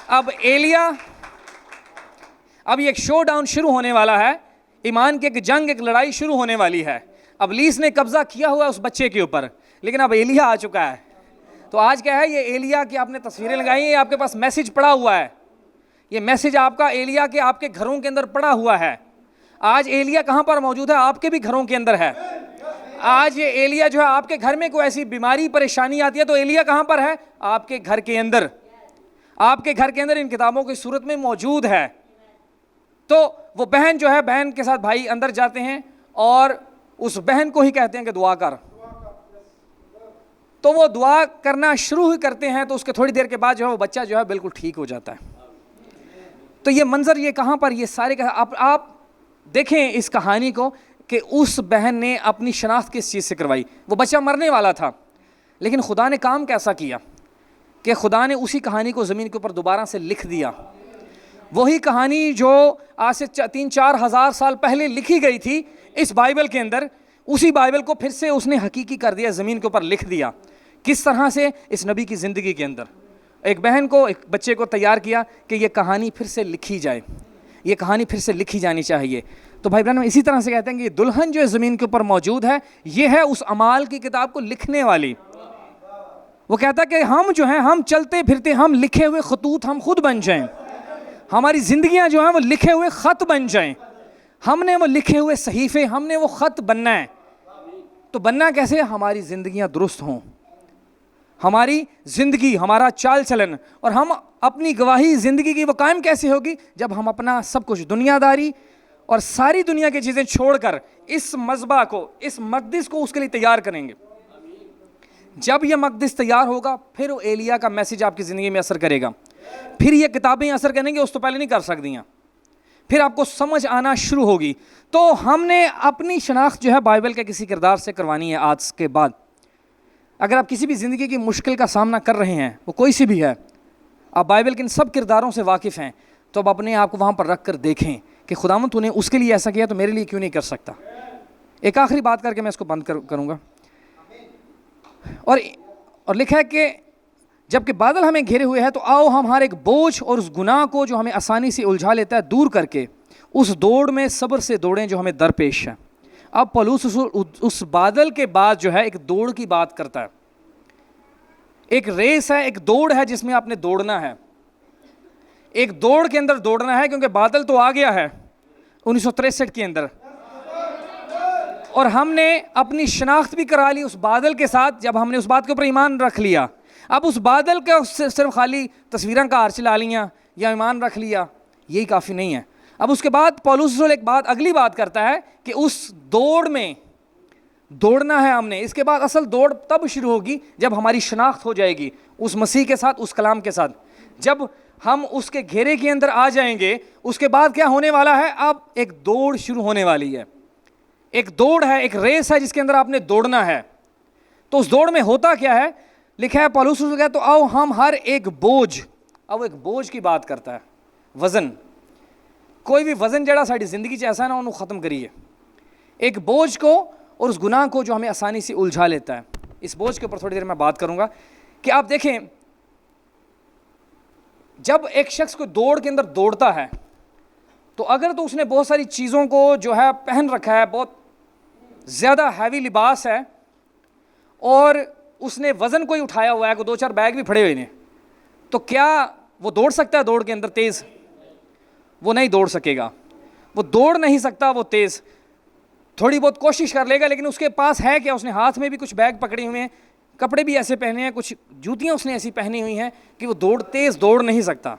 اب ایلیا, اب یہ ایک شو ڈاؤن شروع ہونے والا ہے, ایمان کی ایک جنگ, ایک لڑائی شروع ہونے والی ہے. ابلیس نے قبضہ کیا ہوا ہے اس بچے کے اوپر, لیکن اب ایلیا آ چکا ہے. تو آج کیا ہے, یہ ایلیا کی آپ نے تصویریں لگائی ہیں, یہ آپ کے پاس میسیج پڑا ہوا ہے, یہ میسیج آپ کا ایلیا کے آپ کے گھروں کے اندر پڑا ہوا ہے. آج ایلیا کہاں پر موجود ہے, آپ کے بھی گھروں کے اندر ہے. آج یہ ایلیا جو ہے آپ کے گھر میں کوئی ایسی بیماری پریشانی آتی ہے تو ایلیا کہاں پر ہے, آپ کے گھر کے اندر, آپ کے گھر کے اندر ان کتابوں کی صورت میں موجود ہے. تو وہ بہن جو ہے, بہن کے ساتھ بھائی اندر جاتے ہیں اور اس بہن کو ہی کہتے ہیں کہ دعا کر. تو وہ دعا کرنا شروع ہی کرتے ہیں, تو اس کے تھوڑی دیر کے بعد جو ہے وہ بچہ جو ہے بالکل ٹھیک ہو جاتا ہے. تو یہ منظر یہ کہاں پر, یہ سارے آپ دیکھیں اس کہانی کو کہ اس بہن نے اپنی شناخت کس چیز سے کروائی. وہ بچہ مرنے والا تھا, لیکن خدا نے کام کیسا کیا کہ خدا نے اسی کہانی کو زمین کے اوپر دوبارہ سے لکھ دیا. وہی کہانی جو آج سے 3-4 ہزار سال پہلے لکھی گئی تھی اس بائبل کے اندر, اسی بائبل کو پھر سے اس نے حقیقی کر دیا, زمین کے اوپر لکھ دیا. کس طرح سے؟ اس نبی کی زندگی کے اندر ایک بہن کو, ایک بچے کو تیار کیا کہ یہ کہانی پھر سے لکھی جائے, یہ کہانی پھر سے لکھی جانی چاہیے. تو بھائی بہن اسی طرح سے کہتے ہیں کہ یہ دلہن جو زمین کے اوپر موجود ہے, یہ ہے اس اعمال کی کتاب کو لکھنے والی. وہ کہتا ہے کہ ہم جو ہیں, ہم چلتے پھرتے, ہم لکھے ہوئے خطوط ہم خود بن جائیں, ہماری زندگیاں جو ہیں وہ لکھے ہوئے خط بن جائیں. ہم نے وہ لکھے ہوئے صحیفے, ہم نے وہ خط بننا ہے. تو بننا کیسے؟ ہماری زندگیاں درست ہوں, ہماری زندگی, ہمارا چال چلن, اور ہم اپنی گواہی زندگی کی وہ قائم کیسے ہوگی؟ جب ہم اپنا سب کچھ دنیا داری اور ساری دنیا کی چیزیں چھوڑ کر اس مذبح کو, اس مقدس کو اس کے لیے تیار کریں گے. جب یہ مقدس تیار ہوگا پھر وہ ایلیا کا میسیج آپ کی زندگی میں اثر کرے گا. پھر یہ کتابیں اثر کریں گے, اس تو پہلے نہیں کر سکتی ہیں. پھر آپ کو سمجھ آنا شروع ہوگی. تو ہم نے اپنی شناخت جو ہے بائبل کے کسی کردار سے کروانی ہے آج کے بعد. اگر آپ کسی بھی زندگی کی مشکل کا سامنا کر رہے ہیں, وہ کوئی سی بھی ہے, آپ بائبل کے ان سب کرداروں سے واقف ہیں, تو اب اپنے آپ کو وہاں پر رکھ کر دیکھیں کہ خداوند تو نے اس کے لیے ایسا کیا تو میرے لیے کیوں نہیں کر سکتا. ایک آخری بات کر کے میں اس کو بند کروں گا. اور لکھا ہے کہ جب کہ بادل ہمیں گھیرے ہوئے ہیں تو آؤ ہم ہر ایک بوجھ اور اس گناہ کو جو ہمیں آسانی سے الجھا لیتا ہے دور کر کے اس دوڑ میں صبر سے دوڑیں جو ہمیں درپیش ہے. اب پولس اس بادل کے بعد جو ہے ایک دوڑ کی بات کرتا ہے. ایک ریس ہے, ایک دوڑ ہے جس میں آپ نے دوڑنا ہے. ایک دوڑ کے اندر دوڑنا ہے کیونکہ بادل تو آ گیا ہے 1963 کے اندر, اور ہم نے اپنی شناخت بھی کرا لی اس بادل کے ساتھ. جب ہم نے اس بات کے اوپر ایمان رکھ لیا, اب اس بادل کا صرف خالی تصویراں کا ہار چلا لیا یا ایمان رکھ لیا, یہی کافی نہیں ہے. اب اس کے بعد پولس رسول ایک بات, اگلی بات کرتا ہے کہ اس دوڑ میں دوڑنا ہے ہم نے. اس کے بعد اصل دوڑ تب شروع ہوگی جب ہماری شناخت ہو جائے گی اس مسیح کے ساتھ, اس کلام کے ساتھ. جب ہم اس کے گھیرے کے اندر آ جائیں گے, اس کے بعد کیا ہونے والا ہے؟ اب ایک دوڑ شروع ہونے والی ہے. ایک دوڑ ہے, ایک ریس ہے جس کے اندر آپ نے دوڑنا ہے. تو اس دوڑ میں ہوتا کیا ہے؟ لکھا ہے پولس رسول کہتا ہے تو آؤ ہم ہر ایک بوجھ, اب ایک بوجھ کی بات کرتا ہے, وزن. کوئی بھی وزن جڑا ساری زندگی چ ایسا ہے نا, انہوں ختم کریے. ایک بوجھ کو اور اس گناہ کو جو ہمیں آسانی سے الجھا لیتا ہے. اس بوجھ کے اوپر تھوڑی دیر میں بات کروں گا کہ آپ دیکھیں جب ایک شخص کو دوڑ کے اندر دوڑتا ہے تو اگر تو اس نے بہت ساری چیزوں کو جو ہے پہن رکھا ہے, بہت زیادہ ہیوی لباس ہے, اور اس نے وزن کوئی اٹھایا ہوا ہے, کوئی 2-4 بیگ بھی پھڑے ہوئے ہیں, تو کیا وہ دوڑ سکتا ہے دوڑ کے اندر تیز؟ وہ نہیں دوڑ سکے گا. وہ دوڑ نہیں سکتا وہ تیز. تھوڑی بہت کوشش کر لے گا, لیکن اس کے پاس ہے کیا؟ اس نے ہاتھ میں بھی کچھ بیگ پکڑے ہوئے ہیں, کپڑے بھی ایسے پہنے ہیں, کچھ جوتیاں اس نے ایسی پہنی ہوئی ہیں کہ وہ تیز دوڑ نہیں سکتا.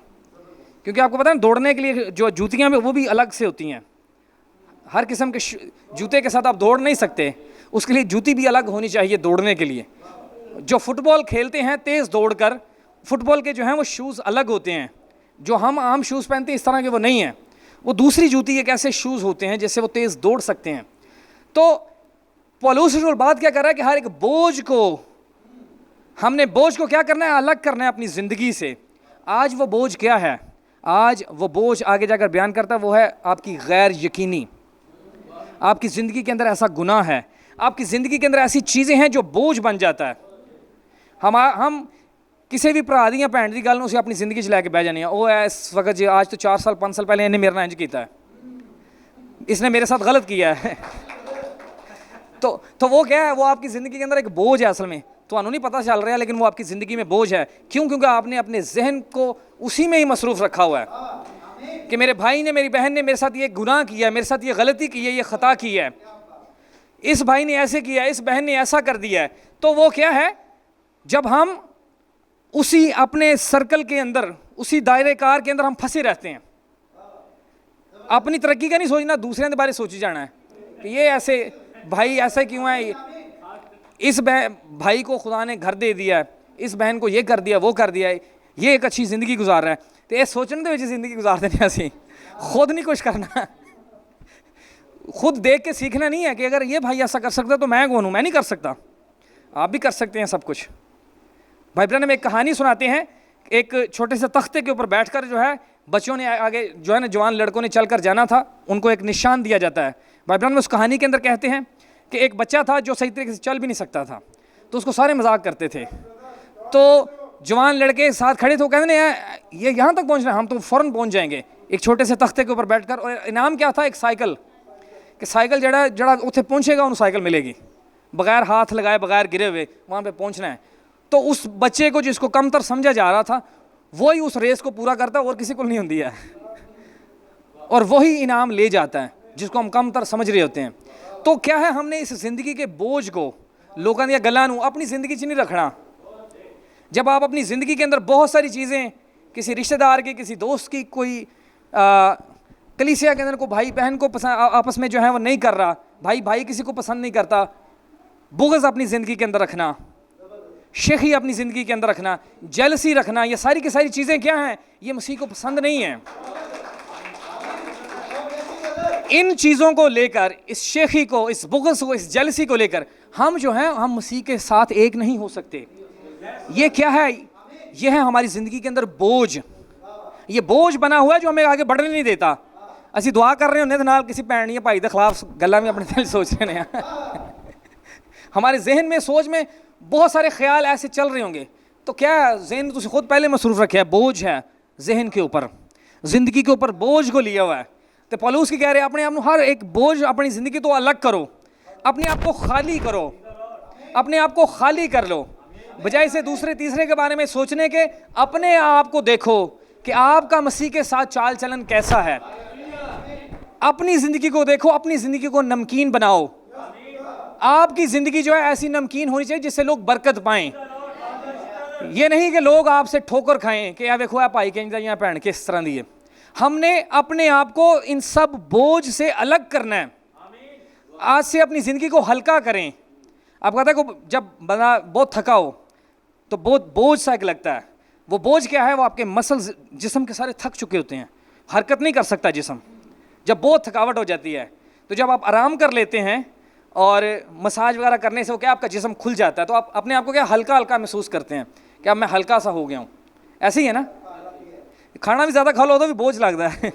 کیونکہ آپ کو پتہ ہے دوڑنے کے لیے جو جوتیاں بھی وہ بھی الگ سے ہوتی ہیں. ہر قسم کے جوتے کے ساتھ آپ دوڑ نہیں سکتے, اس کے لیے جوتی بھی الگ ہونی چاہیے دوڑنے کے لیے. جو فٹ بال کھیلتے ہیں تیز دوڑ کر, فٹ بال کے جو ہیں وہ شوز الگ ہوتے ہیں. جو ہم عام شوز پہنتے ہیں اس طرح کے وہ نہیں ہیں, وہ دوسری جوتی ایک ایسے شوز ہوتے ہیں جس سے وہ تیز دوڑ سکتے ہیں. تو پولس رسول بات کیا کر رہا ہے کہ ہر ایک بوجھ کو ہم نے بوجھ کو کیا کرنا ہے؟ الگ کرنا ہے اپنی زندگی سے. آج وہ بوجھ کیا ہے؟ آج وہ بوجھ آگے جا کر بیان کرتا ہے, وہ ہے آپ کی غیر یقینی. آپ کی زندگی کے اندر ایسا گناہ ہے, آپ کی زندگی کے اندر ایسی چیزیں ہیں جو بوجھ بن جاتا ہے. ہم کسی بھی پرا دی بھن کی گل نوں اپنی زندگی چ لے کے بہ جانے ہیں. وہ ہے اس وقت جی آج تو 4 سال 5 سال پہلے انہیں میرے نال انج کیتا ہے, اس نے میرے ساتھ غلط کیا ہے. تو وہ کیا ہے؟ وہ آپ کی زندگی کے اندر ایک بوجھ ہے. اصل میں تو نہیں پتہ چل رہا, لیکن وہ آپ کی زندگی میں بوجھ ہے. کیوں؟ کیونکہ آپ نے اپنے ذہن کو اسی میں ہی مصروف رکھا ہوا ہے کہ میرے بھائی نے, میری بہن نے میرے ساتھ یہ گناہ کیا ہے, میرے ساتھ یہ غلطی کی ہے, یہ خطا کی ہے, اس بھائی نے ایسے کیا ہے, اس بہن نے ایسا کر دیا ہے. تو وہ کیا ہے؟ جب ہم اسی اپنے سرکل کے اندر, اسی دائرے کار کے اندر ہم پھنسے رہتے ہیں. اپنی ترقی کا نہیں سوچنا, دوسرے کے بارے سوچی جانا ہے کہ یہ ایسے بھائی ایسا کیوں ہے, اس بھائی کو خدا نے گھر دے دیا ہے, اس بہن کو یہ کر دیا, وہ کر دیا ہے, یہ ایک اچھی زندگی گزار رہا ہے. تو یہ سوچنے دے زندگی گزار دیں اسی, خود نہیں کچھ کرنا, خود دیکھ کے سیکھنا نہیں ہے کہ اگر یہ بھائی ایسا کر سکتا تو میں کون ہوں, میں نہیں کر سکتا. آپ بھی کر سکتے ہیں سب کچھ. بھائی برہنم ایک کہانی سناتے ہیں، ایک چھوٹے سے تختے کے اوپر بیٹھ کر جو ہے بچوں نے آگے جو ہے نا جوان لڑکوں نے چل کر جانا تھا، ان کو ایک نشان دیا جاتا ہے۔ بھائی برہنم اس کہانی کے اندر کہتے ہیں کہ ایک بچہ تھا جو صحیح طریقے سے چل بھی نہیں سکتا تھا، تو اس کو سارے مذاق کرتے تھے، تو جوان لڑکے ساتھ کھڑے تھے، وہ کہتے ہیں یہ یہاں تک پہنچنا ہے، ہم تو فوراً پہنچ جائیں گے ایک چھوٹے سے تختے کے اوپر بیٹھ کر، اور انعام کیا تھا؟ ایک سائیکل، کہ سائیکل جڑا اتنے پہنچے گا انہوں سائیکل ملے گی، بغیر ہاتھ لگائے بغیر گرے ہوئے وہاں پہ پہنچنا ہے۔ تو اس بچے کو جس کو کم تر سمجھا جا رہا تھا وہی اس ریس کو پورا کرتا ہے، اور کسی کو نہیں ہوتی ہے، اور وہی انعام لے جاتا ہے جس کو ہم کم تر سمجھ رہے ہوتے ہیں۔ تو کیا ہے، ہم نے اس زندگی کے بوجھ کو لوگوں دیا گلاں نوں اپنی زندگی چ نہیں رکھنا۔ جب آپ اپنی زندگی کے اندر بہت ساری چیزیں، کسی رشتہ دار کی، کسی دوست کی، کوئی کلیسیا کے اندر کوئی بھائی بہن کو پسند آپس میں جو ہے وہ نہیں کر رہا، بھائی کسی کو پسند نہیں کرتا، بغض اپنی زندگی کے اندر رکھنا، شیخی اپنی زندگی کے اندر رکھنا، جیلسی رکھنا، یہ ساری کی ساری چیزیں کیا ہیں؟ یہ مسیح کو پسند نہیں ہیں۔ ان چیزوں کو لے کر، اس شیخی کو، اس بغض کو، اس جیلسی کو لے کر ہم جو ہیں ہم مسیح کے ساتھ ایک نہیں ہو سکتے۔ یہ کیا ہے؟ یہ ہے ہماری زندگی کے اندر بوجھ، یہ بوجھ بنا ہوا ہے جو ہمیں آگے بڑھنے نہیں دیتا۔ اسی دعا کر رہے ہونے نال کسی بھن یا بھائی کے خلاف گلاں بھی اپنے دل سوچ رہے ہیں، ہمارے ذہن میں سوچ میں بہت سارے خیال ایسے چل رہے ہوں گے، تو کیا ہے؟ ذہن تو خود پہلے مصروف رکھے ہے، بوجھ ہے ذہن کے اوپر، زندگی کے اوپر بوجھ کو لیا ہوا ہے۔ تو پولس کی کہہ رہے ہیں اپنے آپ ہر ایک بوجھ اپنی زندگی تو الگ کرو، اپنے آپ کو خالی کرو، اپنے آپ کو خالی کر لو، بجائے سے دوسرے تیسرے کے بارے میں سوچنے کے اپنے آپ کو دیکھو کہ آپ کا مسیح کے ساتھ چال چلن کیسا ہے۔ اپنی زندگی کو دیکھو، اپنی زندگی کو نمکین بناؤ۔ آپ کی زندگی جو ہے ایسی نمکین ہونی چاہیے جس سے لوگ برکت پائیں، یہ نہیں کہ لوگ آپ سے ٹھوکر کھائیں کہ دیکھو بھائی کہیں یا بہن کس طرح دی ہے۔ ہم نے اپنے آپ کو ان سب بوجھ سے الگ کرنا ہے۔ آج سے اپنی زندگی کو ہلکا کریں۔ آپ کہتے ہیں کہ جب بندہ بہت تھکا ہو تو بہت بوجھ سا ایک لگتا ہے، وہ بوجھ کیا ہے؟ وہ آپ کے مسلز جسم کے سارے تھک چکے ہوتے ہیں، حرکت نہیں کر سکتا جسم، جب بہت تھکاوٹ ہو جاتی ہے۔ تو جب آپ آرام کر لیتے ہیں اور مساج وغیرہ کرنے سے وہ کیا آپ کا جسم کھل جاتا ہے، تو آپ اپنے آپ کو کیا ہلکا ہلکا محسوس کرتے ہیں کہ اب میں ہلکا سا ہو گیا ہوں۔ ایسے ہی ہے نا، کھانا بھی زیادہ کھا لو تو بھی بوجھ لگتا ہے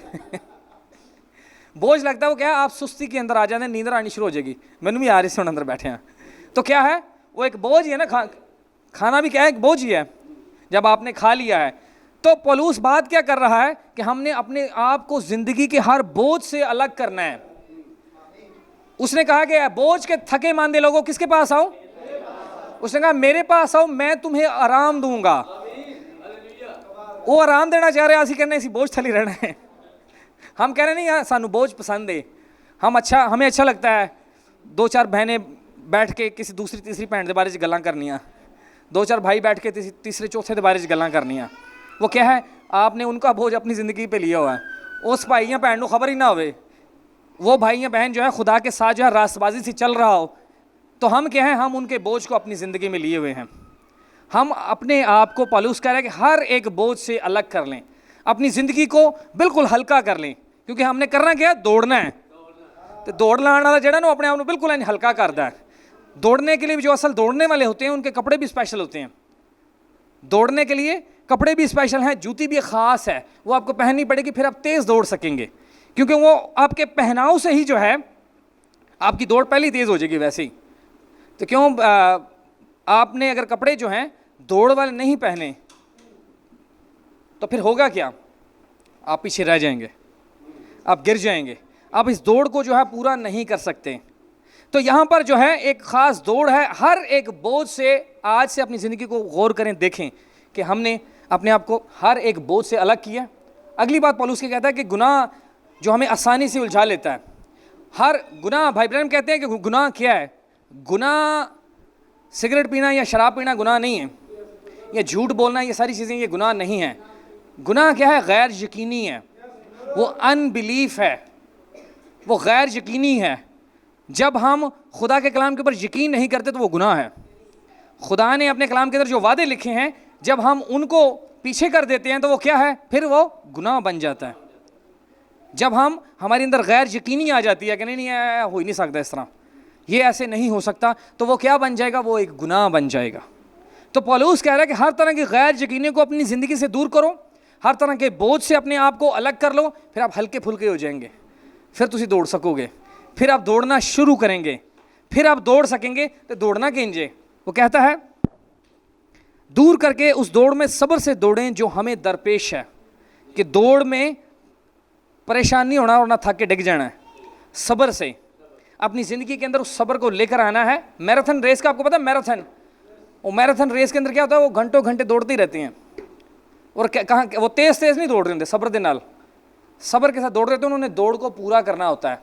بوجھ لگتا ہے، وہ کیا ہے؟ آپ سستی کے اندر آ جاتے ہیں، نیندر آنی شروع ہو جائے گی۔ میں نے بھی آ رہی سے اندر بیٹھے ہیں، تو کیا ہے؟ وہ ایک بوجھ ہی ہے نا، کھانا بھی کیا ہے؟ ایک بوجھ ہی ہے جب آپ نے کھا لیا ہے۔ تو پولس بات کیا کر رہا ہے کہ ہم نے اپنے آپ کو زندگی کے ہر بوجھ سے الگ کرنا ہے۔ اس نے کہا کہ بوجھ کے تھکے ماندے لوگوں کس کے پاس آؤ؟ اس نے کہا میرے پاس آؤ، میں تمہیں آرام دوں گا۔ وہ آرام دینا چاہ رہے ہیں، اسی کرنے اسی بوجھ تھلی رہنا ہے۔ ہم کہہ رہے نہیں سانو بوجھ پسند ہے، ہمیں اچھا لگتا ہے دو چار بہنیں بیٹھ کے کسی دوسری تیسری بھن دے بارے چ گلاں کرنیاں، دو چار بھائی بیٹھ کے تیسرے چوتھے دے بارے چ گلاں کرنیاں۔ وہ کیا ہے؟ آپ نے ان کا بوجھ اپنی زندگی پہ لیا ہوا ہے، اس بھائی یا بہن کو خبر ہی نہ ہوئے، وہ بھائی یا بہن جو ہے خدا کے ساتھ جو ہے راست بازی سے چل رہا ہو، تو ہم کیا ہیں؟ ہم ان کے بوجھ کو اپنی زندگی میں لیے ہوئے ہیں۔ ہم اپنے آپ کو، پولس کہہ رہا ہے کہ ہر ایک بوجھ سے الگ کر لیں، اپنی زندگی کو بالکل ہلکا کر لیں، کیونکہ ہم نے کرنا کیا ہے؟ دوڑنا ہے۔ تو دوڑ لانے والا جڑا نا اپنے آپ کو بالکل ہلکا کرتا ہے۔ دوڑنے کے لیے بھی جو اصل دوڑنے والے ہوتے ہیں ان کے کپڑے بھی اسپیشل ہوتے ہیں، دوڑنے کے لیے کپڑے بھی اسپیشل ہیں، جوتی بھی خاص ہے، وہ آپ کو پہننی پڑے گی، پھر آپ تیز دوڑ سکیں گے، کیونکہ وہ آپ کے پہناؤ سے ہی جو ہے آپ کی دوڑ پہلے ہی تیز ہو جائے گی ویسے ہی۔ تو کیوں آپ نے اگر کپڑے جو ہیں دوڑ والے نہیں پہنے تو پھر ہوگا کیا؟ آپ پیچھے رہ جائیں گے، آپ گر جائیں گے، آپ اس دوڑ کو جو ہے پورا نہیں کر سکتے۔ تو یہاں پر جو ہے ایک خاص دوڑ ہے، ہر ایک بوجھ سے آج سے اپنی زندگی کو غور کریں، دیکھیں کہ ہم نے اپنے آپ کو ہر ایک بوجھ سے الگ کیا۔ اگلی بات پولس کے کہتا ہے کہ گناہ جو ہمیں آسانی سے الجھا لیتا ہے، ہر گناہ، بھائی برہم کہتے ہیں کہ گناہ کیا ہے؟ گناہ سگریٹ پینا یا شراب پینا گناہ نہیں ہے، یا جھوٹ بولنا، یہ ساری چیزیں یہ گناہ نہیں ہیں۔ گناہ کیا ہے؟ غیر یقینی ہے، وہ ان بلیف ہے، وہ غیر یقینی ہے۔ جب ہم خدا کے کلام کے اوپر یقین نہیں کرتے تو وہ گناہ ہے۔ خدا نے اپنے کلام کے اندر جو وعدے لکھے ہیں جب ہم ان کو پیچھے کر دیتے ہیں تو وہ کیا ہے؟ پھر وہ گناہ بن جاتا ہے۔ جب ہمارے اندر غیر یقینی آ جاتی ہے کہ نہیں ہو ہی نہیں سکتا اس طرح، یہ ایسے نہیں ہو سکتا، تو وہ کیا بن جائے گا؟ وہ ایک گناہ بن جائے گا۔ تو پولوس کہہ رہا ہے کہ ہر طرح کے غیر یقینی کو اپنی زندگی سے دور کرو, ہر طرح کے بوجھ سے اپنے آپ کو الگ کر لو, پھر آپ ہلکے پھلکے ہو جائیں گے, پھر تسی دوڑ سکو گے, پھر آپ دوڑنا شروع کریں گے, پھر آپ دوڑ سکیں گے. تو دوڑنا کینجے, وہ کہتا ہے دور کر کے اس دوڑ میں صبر سے دوڑیں جو ہمیں درپیش ہے. کہ دوڑ میں پریشان نہیں ہونا اور نہ تھک کے ڈگ جانا ہے, صبر سے اپنی زندگی کے اندر اس صبر کو لے کر آنا ہے. میراتھن ریس کا آپ کو پتہ ہے, میراتھن, وہ میراتھن ریس کے اندر کیا ہوتا ہے, وہ گھنٹوں گھنٹے دوڑتے ہی رہتے ہیں, اور کہاں وہ تیز نہیں دوڑ رہے ہوتے, صبر دے نال, صبر کے ساتھ دوڑ رہے ہوتے ہیں, انہوں نے دوڑ کو پورا کرنا ہوتا ہے.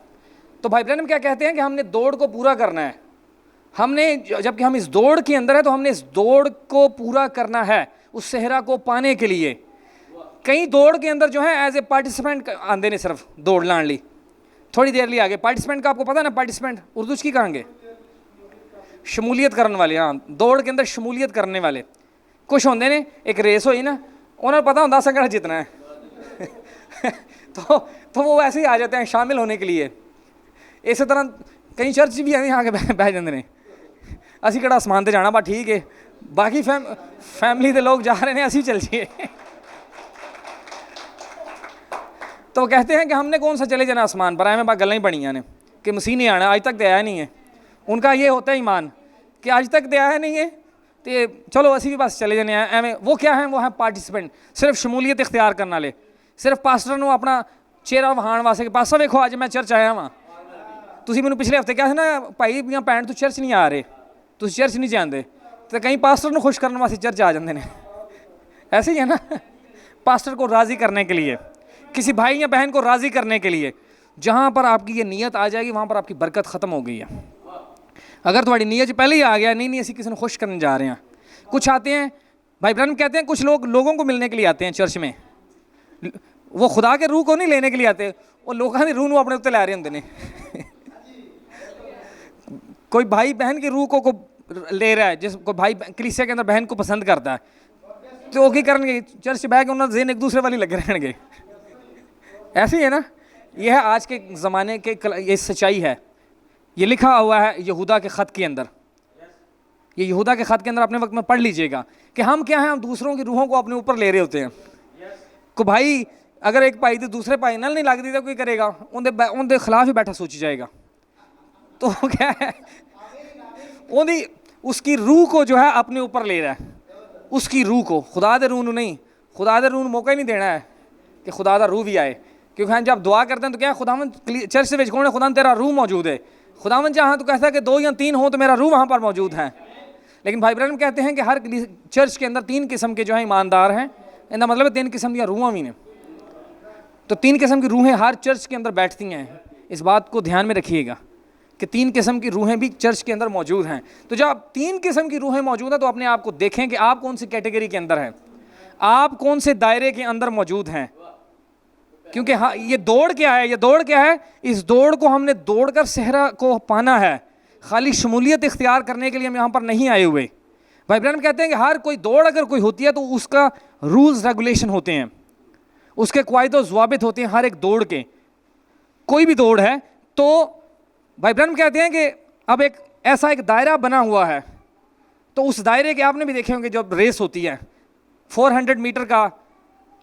تو بھائی برہنم کیا کہتے ہیں کہ ہم نے دوڑ کو پورا کرنا ہے. ہم نے جب کہ ہم اس دوڑ کے اندر ہے تو ہم نے اس دوڑ کو پورا کرنا ہے اس صحرا کو پانے کے لیے. کئی دوڑ کے اندر جو ہے ایز اے پارٹیسپینٹ آندے نے, صرف دوڑ لان لی, تھوڑی دیر لی آگے. پارٹیسپینٹ کا آپ کو پتہ نا, پارٹیسپینٹ اردو کی کہیں گے, شمولیت کرنے والے. ہاں, دوڑ کے اندر شمولیت کرنے والے کچھ ہوندے نے. ایک ریس ہوئی نا, انہوں نے پتہ ہوتا سکڑا جتنا ہے تو وہ ایسے ہی آ جاتے ہیں شامل ہونے کے لیے. اسی طرح کئی چرچ بھی آ کے بہ جاندے نے, اسی کہڑا آسمان تے جانا, بس ٹھیک ہے, باقی فیملی دے لوگ جا رہے ہیں, اسی چل جائیے. تو وہ کہتے ہیں کہ ہم نے کون سا چلے جانا آسمان پر, میں بات گلیں ہی بڑی نے کہ مسیح نہیں آنا, آج تک تو آیا نہیں ہے. ان کا یہ ہوتا ہے ایمان کہ آج تک تو آیا نہیں ہے, تو چلو اسی بھی بس چلے جانے ہیں ایویں. وہ کیا ہیں, وہ ہیں پارٹیسپینٹ, صرف شمولیت اختیار کرنے والے, صرف پاسٹر نو اپنا چہرہ وہان واسطے کہ پاسٹر ویکھو اج میں چرچ آیا ہاں. تسی مینوں پچھلے ہفتے کہا سی نا بھائی یا بھੈਣ تو چرچ نہیں آ رہے, تسی چرچ نہیں جاندے, تو کئی پاسٹر نو خوش کرنے واسطے چرچ آ جاندے نے. ایسے ہی ہے نا, پاسٹر کو راضی کرنے کے لیے, کسی بھائی یا بہن کو راضی کرنے کے لیے. جہاں پر آپ کی یہ نیت آ جائے گی وہاں پر آپ کی برکت ختم ہو گئی ہے. اگر تمہاری نیت پہلے ہی آ گیا, نہیں اسی کسی نے خوش کرنے جا رہے ہیں. کچھ آتے ہیں, بھائی برہنم کہتے ہیں کچھ لوگ لوگوں کو ملنے کے لیے آتے ہیں چرچ میں, وہ خدا کے روح کو نہیں لینے کے لیے آتے, وہ لوگوں کی روح نو اپنے اتنے لے رہے ہوندے نے. کوئی بھائی بہن کی روح کو لے رہا ہے, جس کو بھائی کلیسیا کے اندر بہن کو پسند کرتا ہے, تو وہ کی کریں گے, چرچ بہ کے انہوں نے ذہن ایک دوسرے والی لگے رہن گے. ایسے ہی ہے نا, یہ ہے آج کے زمانے کے, یہ سچائی ہے. یہ لکھا ہوا ہے یہودا کے خط کے اندر, یہ یہودا کے خط کے اندر اپنے وقت میں پڑھ لیجئے گا کہ ہم کیا ہیں, ہم دوسروں کی روحوں کو اپنے اوپر لے رہے ہوتے ہیں. کو بھائی اگر ایک بھائی تو دوسرے بھائی نال نہیں لگتی تو کوئی کرے گا, ان دے خلاف ہی بیٹھا سوچی جائے گا. تو کیا ہے, اس کی روح کو جو ہے اپنے اوپر لے رہا ہے, اس کی روح کو, خدا دے روح نو نہیں. خدا دے روح نو موقع ہی نہیں دینا ہے کہ خدا دا روح بھی آئے, کیونکہ ہم جب دعا کرتے ہیں تو کیا ہے, خداوند چرچ سے کون ہے, خداوند تیرا روح موجود ہے. خداوند جہاں تو کہتا ہے کہ 2 یا 3 ہوں تو میرا روح وہاں پر موجود ہے. لیکن بھائی برہنم کہتے ہیں کہ ہر چرچ کے اندر 3 قسم کے جو ہیں ایماندار ہیں. ان کا مطلب ہے 3 قسم کی روحاں بھی ہیں. تو 3 قسم کی روحیں ہر چرچ کے اندر بیٹھتی ہیں. اس بات کو دھیان میں رکھیے گا کہ 3 قسم کی روحیں بھی چرچ کے اندر موجود ہیں. تو جب 3 قسم کی روحیں موجود ہیں تو اپنے آپ کو دیکھیں کہ آپ کون سی کیٹیگری کے اندر ہیں, آپ کون سے دائرے کے اندر موجود ہیں. کیونکہ یہ دوڑ کیا ہے, یہ دوڑ کیا ہے, اس دوڑ کو ہم نے دوڑ کر صحرا کو پانا ہے, خالی شمولیت اختیار کرنے کے لیے ہم یہاں پر نہیں آئے ہوئے. بھائی برہنم کہتے ہیں کہ ہر کوئی دوڑ اگر کوئی ہوتی ہے تو اس کا رولز ریگولیشن ہوتے ہیں, اس کے قواعد و ضوابط ہوتے ہیں ہر ایک دوڑ کے. کوئی بھی دوڑ ہے تو بھائی برہنم کہتے ہیں کہ اب ایک ایسا ایک دائرہ بنا ہوا ہے, تو اس دائرے کے آپ نے بھی دیکھے ہوں گے جب ریس ہوتی ہے 400 میٹر کا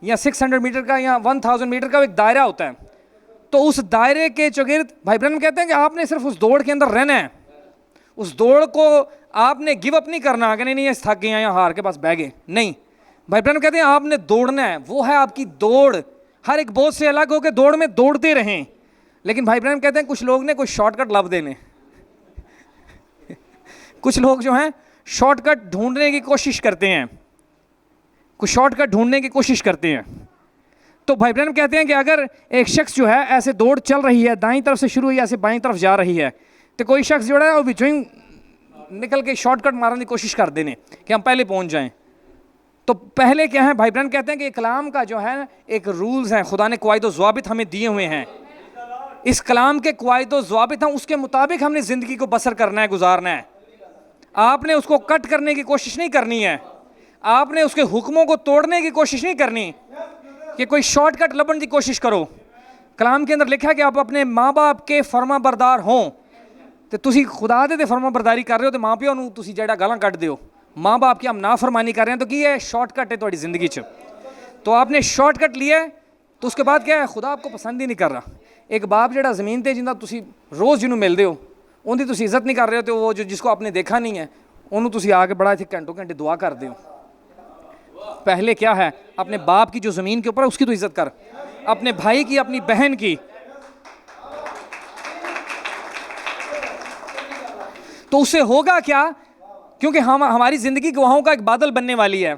یا 600 میٹر کا یا 1000 میٹر کا ایک دائرہ ہوتا ہے. تو اس دائرے کے چگرد بھائی برہنم کہتے ہیں کہ آپ نے صرف اس دوڑ کے اندر رہنا ہے, اس دوڑ کو آپ نے گیو اپ نہیں کرنا کہ نہیں اس تھک گئے یا ہار کے پاس بہ گئے, نہیں. بھائی برہنم کہتے ہیں آپ نے دوڑنا ہے, وہ ہے آپ کی دوڑ. ہر ایک بوجھ سے الگ ہو کے دوڑ میں دوڑتے رہیں. لیکن بھائی برہنم کہتے ہیں کچھ لوگ نے کوئی شارٹ کٹ لب دینے, کچھ لوگ جو ہیں شارٹ کٹ ڈھونڈنے کی کوشش کرتے ہیں, کچھ شارٹ کٹ ڈھونڈنے کی کوشش کرتے ہیں. تو بھائی برہنم کہتے ہیں کہ اگر ایک شخص جو ہے ایسے دوڑ چل رہی ہے, دائیں طرف سے شروع ہوئی ایسے بائیں طرف جا رہی ہے, تو کوئی شخص جو ہے وہ بچوں ہی نکل کے شارٹ کٹ مارنے کی کوشش کر دینے کہ ہم پہلے پہنچ جائیں. تو پہلے کیا ہے, بھائی برہنم کہتے ہیں کہ کلام کا جو ہے ایک رولز ہیں, خدا نے قواعد و ضوابط ہمیں دیے ہوئے ہیں. اس کلام کے قواعد و ضوابط ہیں, اس کے مطابق ہم نے زندگی کو بسر کرنا ہے, گزارنا ہے. آپ نے اس کو کٹ کرنے کی کوشش نہیں کرنی ہے, آپ نے اس کے حکموں کو توڑنے کی کوشش نہیں کرنی کہ کوئی شارٹ کٹ لبن کی کوشش کرو. کلام کے اندر لکھا ہے کہ آپ اپنے ماں باپ کے فرما بردار ہوں. تو تسی خدا دے فرما برداری کر رہے ہو تو ماں پیو نو تسی جڑا گالاں کٹ دیو, ماں باپ کی ہم نافرمانی کر رہے ہیں تو کی ہے شارٹ کٹ ہے تھوڑی زندگی چ, تو آپ نے شارٹ کٹ لیا ہے تو اس کے بعد کیا ہے خدا آپ کو پسند ہی نہیں کر رہا. ایک باپ جہاں زمین تے جنہ تسی روز جنوں ملتے ہو ان کی تسی عزت نہیں کر رہے ہو, تو وہ جو جس کو آپ نے دیکھا نہیں ہے انہوں تسی آ کے بڑا اتنے گھنٹوں گھنٹے دعا کرتے ہو. پہلے کیا ہے اپنے باپ کی جو زمین کے اوپر ہے اس کی تو عزت کر, اپنے بھائی کی, اپنی بہن کی. تو اس سے ہوگا کیا, کیونکہ ہماری زندگی گواہوں کا ایک بادل بننے والی ہے.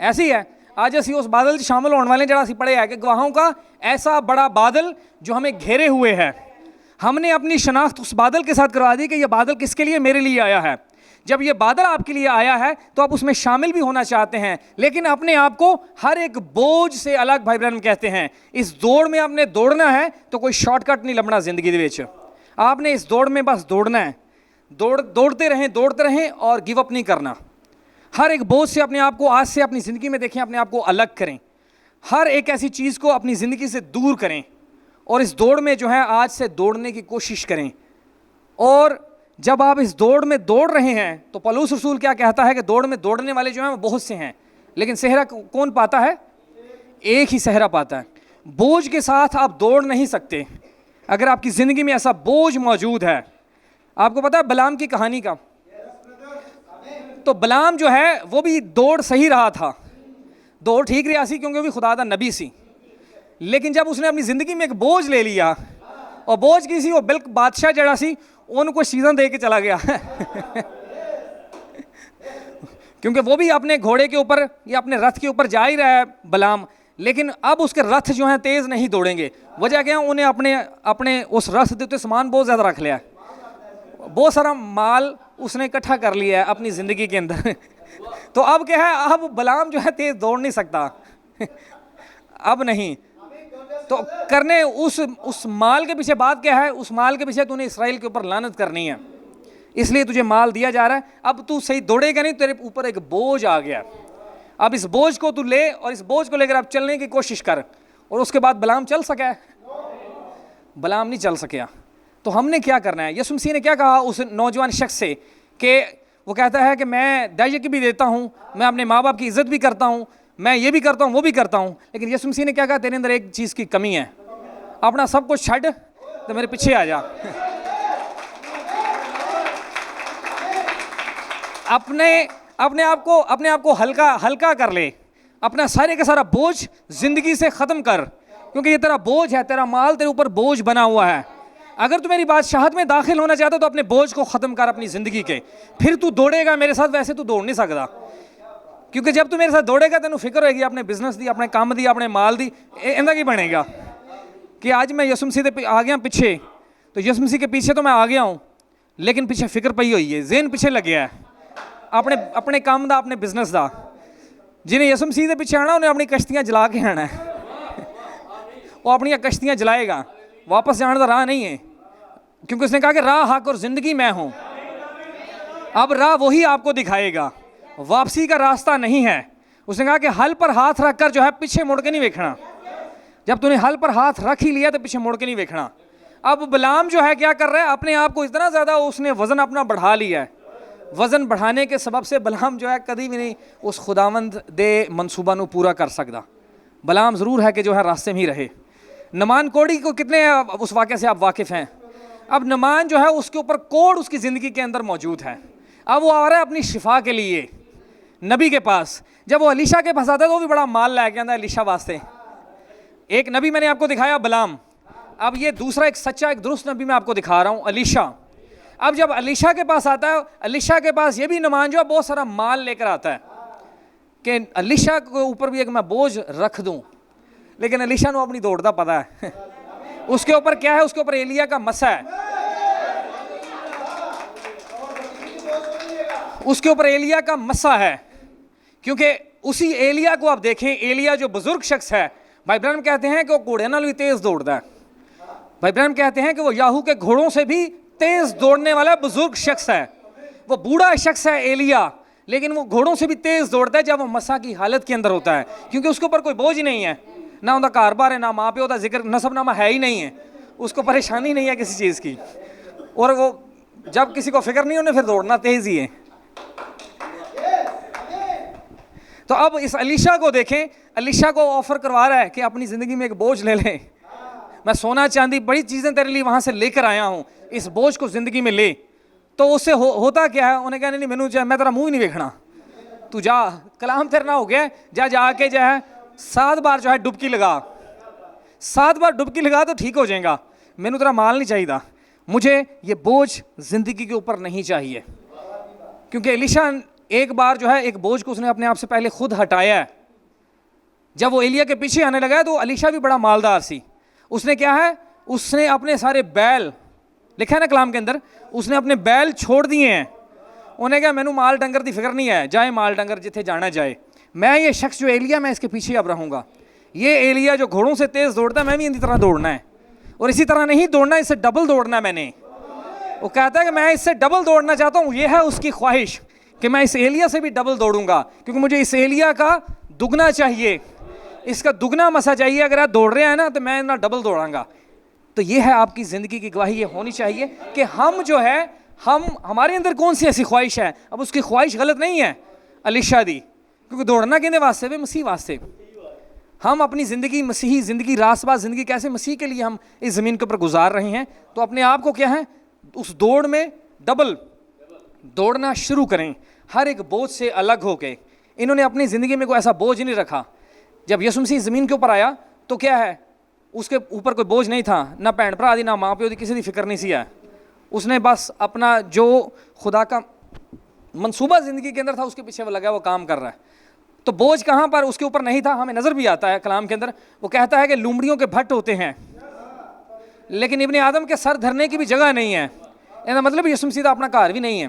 ایسی ہے آج اسی اس بادل شامل ہونے والے جڑا اسی پڑھے ہے کہ گواہوں کا ایسا بڑا بادل جو ہمیں گھیرے ہوئے ہے. ہم نے اپنی شناخت اس بادل کے ساتھ کروا دی کہ یہ بادل کس کے لیے, میرے لیے آیا ہے. جب یہ بادل آپ کے لیے آیا ہے تو آپ اس میں شامل بھی ہونا چاہتے ہیں, لیکن اپنے آپ کو ہر ایک بوجھ سے الگ, بھائی برہنم کہتے ہیں اس دوڑ میں آپ نے دوڑنا ہے تو کوئی شارٹ کٹ نہیں لبنا زندگی دے وچ. آپ نے اس دوڑ میں بس دوڑنا ہے, دوڑتے رہیں اور گیو اپ نہیں کرنا. ہر ایک بوجھ سے اپنے آپ کو آج سے اپنی زندگی میں دیکھیں, اپنے آپ کو الگ کریں, ہر ایک ایسی چیز کو اپنی زندگی سے دور کریں اور اس دوڑ میں جو ہے آج سے دوڑنے کی کوشش کریں. اور جب آپ اس دوڑ میں دوڑ رہے ہیں تو پولس رسول کیا کہتا ہے کہ دوڑ میں دوڑنے والے جو ہیں وہ بہت سے ہیں, لیکن صحرا کون پاتا ہے, ایک ہی صحرا پاتا ہے. بوجھ کے ساتھ آپ دوڑ نہیں سکتے. اگر آپ کی زندگی میں ایسا بوجھ موجود ہے, آپ کو پتا ہے بلام کی کہانی کا, تو بلام جو ہے وہ بھی دوڑ صحیح رہا تھا, دوڑ ٹھیک رہا سی کیونکہ وہ بھی خدا دا نبی سی, لیکن جب اس نے اپنی زندگی میں ایک بوجھ لے لیا, اور بوجھ کی سی وہ بلک بادشاہ جڑا سی ان کو چیزاں دے کے چلا گیا کیونکہ وہ بھی اپنے گھوڑے کے اوپر یا اپنے رتھ کے اوپر جا ہی رہا ہے بلام, لیکن اب اس کے رتھ جو ہیں تیز نہیں دوڑیں گے. وجہ کیا ہے, انہیں اپنے اس رتھ دے سامان بہت زیادہ رکھ لیا, بہت سارا مال اس نے اکٹھا کر لیا ہے اپنی زندگی کے اندر تو اب کیا ہے, اب بلام جو ہے تیز دوڑ نہیں سکتا اب نہیں تو کرنے اس مال کے پیچھے بات کیا ہے, اس مال کے پیچھے تو نے اسرائیل کے اوپر لعنت کرنی ہے, اس لیے تجھے مال دیا جا رہا ہے. اب تو صحیح دوڑے گا نہیں, تیرے اوپر ایک بوجھ آ گیا, اب اس بوجھ کو تو لے اور اس بوجھ کو لے کر آپ چلنے کی کوشش کر. اور اس کے بعد بلام چل سکا ہے, بلام نہیں چل سکیا. تو ہم نے کیا کرنا ہے, یسوع مسیح نے کیا کہا اس نوجوان شخص سے کہ وہ کہتا ہے کہ میں دہیے بھی دیتا ہوں, میں اپنے ماں باپ کی عزت بھی کرتا ہوں, میں یہ بھی کرتا ہوں وہ بھی کرتا ہوں, لیکن یسوع مسیح نے کیا کہا, تیرے اندر ایک چیز کی کمی ہے, اپنا سب کچھ چھڈ تو میرے پیچھے آ جا. اپنے آپ کو ہلکا کر لے, اپنا سارے کا سارا بوجھ زندگی سے ختم کر, کیونکہ یہ تیرا بوجھ ہے, تیرا مال تیرے اوپر بوجھ بنا ہوا ہے. اگر تو میری بادشاہت میں داخل ہونا چاہتا تو اپنے بوجھ کو ختم کر اپنی زندگی کے, پھر تو دوڑے گا میرے ساتھ. ویسے تو دوڑ نہیں سکتا, کیونکہ جب تو میرے ساتھ دوڑے گا تینوں فکر ہوئے گی اپنے بزنس دی, اپنے کام دی, اپنے مال دی, اندہ کی بنے گا کہ آج میں یسوع مسیح دے آ گیا پیچھے, تو یسوع مسیح کے پیچھے تو میں آ گیا ہوں, لیکن پیچھے فکر پئی ہوئی ہے, ذہن پیچھے لگ گیا ہے اپنے کام دا, اپنے بزنس دا. جنہیں یسوع مسیح دے پیچھے آنا انہیں اپنی کشتیاں جلا کے آنا ہے, وہ اپنی کشتیاں جلائے گا, واپس جانے کا راہ نہیں ہے, کیونکہ اس نے کہا کہ راہ, حق اور زندگی میں ہوں. اب راہ وہی آپ کو دکھائے گا, واپسی کا راستہ نہیں ہے. اس نے کہا کہ حل پر ہاتھ رکھ کر جو ہے پیچھے مڑ کے نہیں دیکھنا. جب تو نے حل پر ہاتھ رکھ ہی لیا تو پیچھے مڑ کے نہیں دیکھنا. اب بلام جو ہے کیا کر رہا ہے, اپنے آپ کو اتنا زیادہ اس نے وزن اپنا بڑھا لیا ہے. وزن بڑھانے کے سبب سے بلام جو ہے کبھی بھی نہیں اس خداوند دے منصوبہ نو پورا کر سکتا. بلام ضرور ہے کہ جو ہے راستے میں ہی رہے. نمان کوڑی کو کتنے اس واقعے سے آپ واقف ہیں. اب نمان جو ہے اس کے اوپر کوڑ اس کی زندگی کے اندر موجود ہے. اب وہ آ رہا ہے اپنی شفا کے لیے نبی کے پاس. جب وہ الیشا کے پاس آتا ہے تو وہ بھی بڑا مال لے کے آتا ہے الیشا واسطے. ایک نبی میں نے آپ کو دکھایا بلام, اب یہ دوسرا ایک سچا ایک درست نبی میں آپ کو دکھا رہا ہوں, الیشا. اب جب الیشا کے پاس آتا ہے, الیشا کے پاس یہ بھی نمان جو ہے بہت سارا مال لے کر آتا ہے کہ الیشا کے اوپر بھی ایک میں بوجھ رکھ دوں, لیکن الیشا نو اپنی دوڑ دا پتا ہے اس کے اوپر کیا ہے, اس کے اوپر ایلیا کا مسا ہے, اس کے اوپر ایلیا کا مسا ہے. کیونکہ اسی ایلیا کو آپ دیکھیں, ایلیا جو بزرگ شخص ہے, بھائی برہنم کہتے ہیں کہ وہ گھوڑے نال بھی تیز دوڑتا ہے. بھائی برہنم کہتے ہیں کہ وہ یاہو کے گھوڑوں سے بھی تیز دوڑنے والا بزرگ شخص ہے. وہ بوڑھا شخص ہے ایلیا, لیکن وہ گھوڑوں سے بھی تیز دوڑتا ہے جب وہ مسا کی حالت کے اندر ہوتا ہے, کیونکہ اس کے اوپر کوئی بوجھ نہیں ہے, نہ ان کا کاروبار ہے, نہ ماں پیو کا ذکر نسب نامہ ہے ہی نہیں ہے, اس کو پریشانی نہیں ہے کسی چیز کی, اور وہ جب کسی کو فکر نہیں انہیں پھر دوڑنا تیز ہی ہے. تو اب اس الیشا کو دیکھیں, الیشا کو آفر کروا رہا ہے کہ اپنی زندگی میں ایک بوجھ لے لیں, میں سونا چاندی بڑی چیزیں تیرے لیے وہاں سے لے کر آیا ہوں, اس بوجھ کو زندگی میں لے. تو اس سے ہوتا کیا ہے, انہیں کہا نہیں مینوں میں تیرا منہ ہی نہیں دیکھنا, تو جا, کلام تیرنا ہو گیا, جا کے جو ہے 7 بار جو ہے ڈبکی لگا, 7 بار ڈبکی لگا تو ٹھیک ہو جائے گا, مینوں تیرا مال نہیں چاہیے, مجھے یہ بوجھ زندگی کے اوپر نہیں چاہیے. کیونکہ الیشا ایک بار جو ہے ایک بوجھ کو اس نے اپنے آپ سے پہلے خود ہٹایا ہے. جب وہ ایلیا کے پیچھے آنے لگا ہے تو الیشا بھی بڑا مالدار سی, اس نے کیا ہے, اس نے اپنے سارے بیل, لکھا ہے نا کلام کے اندر, اس نے اپنے بیل چھوڑ دیے ہیں. انہیں کہا مینوں مال ڈنگر دی فکر نہیں ہے, جائے مال ڈنگر جتھے جانا جائے, میں یہ شخص جو ایلیا میں اس کے پیچھے اب رہوں گا. یہ ایلیا جو گھوڑوں سے تیز دوڑتا ہے میں بھی اسی طرح دوڑنا ہے, اور اسی طرح نہیں دوڑنا, اس سے ڈبل دوڑنا ہے میں نے. وہ کہتا ہے کہ میں اس سے ڈبل دوڑنا چاہتا ہوں, یہ ہے اس کی خواہش کہ میں اس ایلیا سے بھی ڈبل دوڑوں گا, کیونکہ مجھے اس ایلیا کا دگنا چاہیے, اس کا دگنا مسا چاہیے. اگر آپ دوڑ رہے ہیں نا تو میں نہ ڈبل دوڑاں گا. تو یہ ہے آپ کی زندگی کی گواہی, یہ ہونی چاہیے کہ ہم جو ہے, ہمارے اندر کون سی ایسی خواہش ہے. اب اس کی خواہش غلط نہیں ہے الیشا دی, کیونکہ دوڑنا کہنے واسطے بھی مسیح واسطے. ہم اپنی زندگی مسیحی زندگی, راست باز زندگی کیسے مسیح کے لیے ہم اس زمین کے اوپر گزار رہے ہیں, تو اپنے آپ کو کیا ہے اس دوڑ میں ڈبل دوڑنا شروع کریں, ہر ایک بوجھ سے الگ ہو کے. انہوں نے اپنی زندگی میں کوئی ایسا بوجھ نہیں رکھا. جب یسوع مسیح زمین کے اوپر آیا تو کیا ہے, اس کے اوپر کوئی بوجھ نہیں تھا, نہ بہن بھرا دی, نہ ماں پیو دی, کسی دی فکر نہیں سی ہے. اس نے بس اپنا جو خدا کا منصوبہ زندگی کے اندر تھا اس کے پیچھے وہ لگا, وہ کام کر رہا ہے. تو بوجھ کہاں پر اس کے اوپر نہیں تھا, ہمیں نظر بھی آتا ہے کلام کے اندر. وہ کہتا ہے کہ لومڑیوں کے بھٹ ہوتے ہیں لیکن ابن آدم کے سر دھرنے کی بھی جگہ نہیں ہے. یہ مطلب یسوع مسیح اپنا گھر بھی نہیں ہے,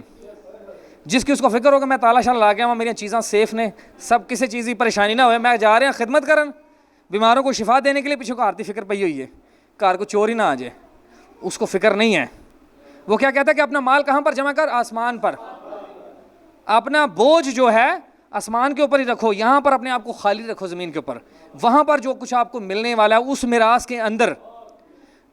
جس کی اس کو فکر ہو کہ میں تالا شالا لا کے آؤں, میری چیزاں سیف نے, سب کسی چیز کی پریشانی نہ ہوئے, میں جا رہے ہیں خدمت کرن, بیماروں کو شفا دینے کے لیے, پیچھے گھر کی فکر پئی ہوئی ہے, گھر کو چور ہی نہ آ جائے, اس کو فکر نہیں ہے. وہ کیا کہتا ہے کہ اپنا مال کہاں پر جمع کر, آسمان پر. اپنا بوجھ جو ہے آسمان کے اوپر ہی رکھو, یہاں پر اپنے آپ کو خالی رکھو زمین کے اوپر, وہاں پر جو کچھ آپ کو ملنے والا ہے اس میراث کے اندر.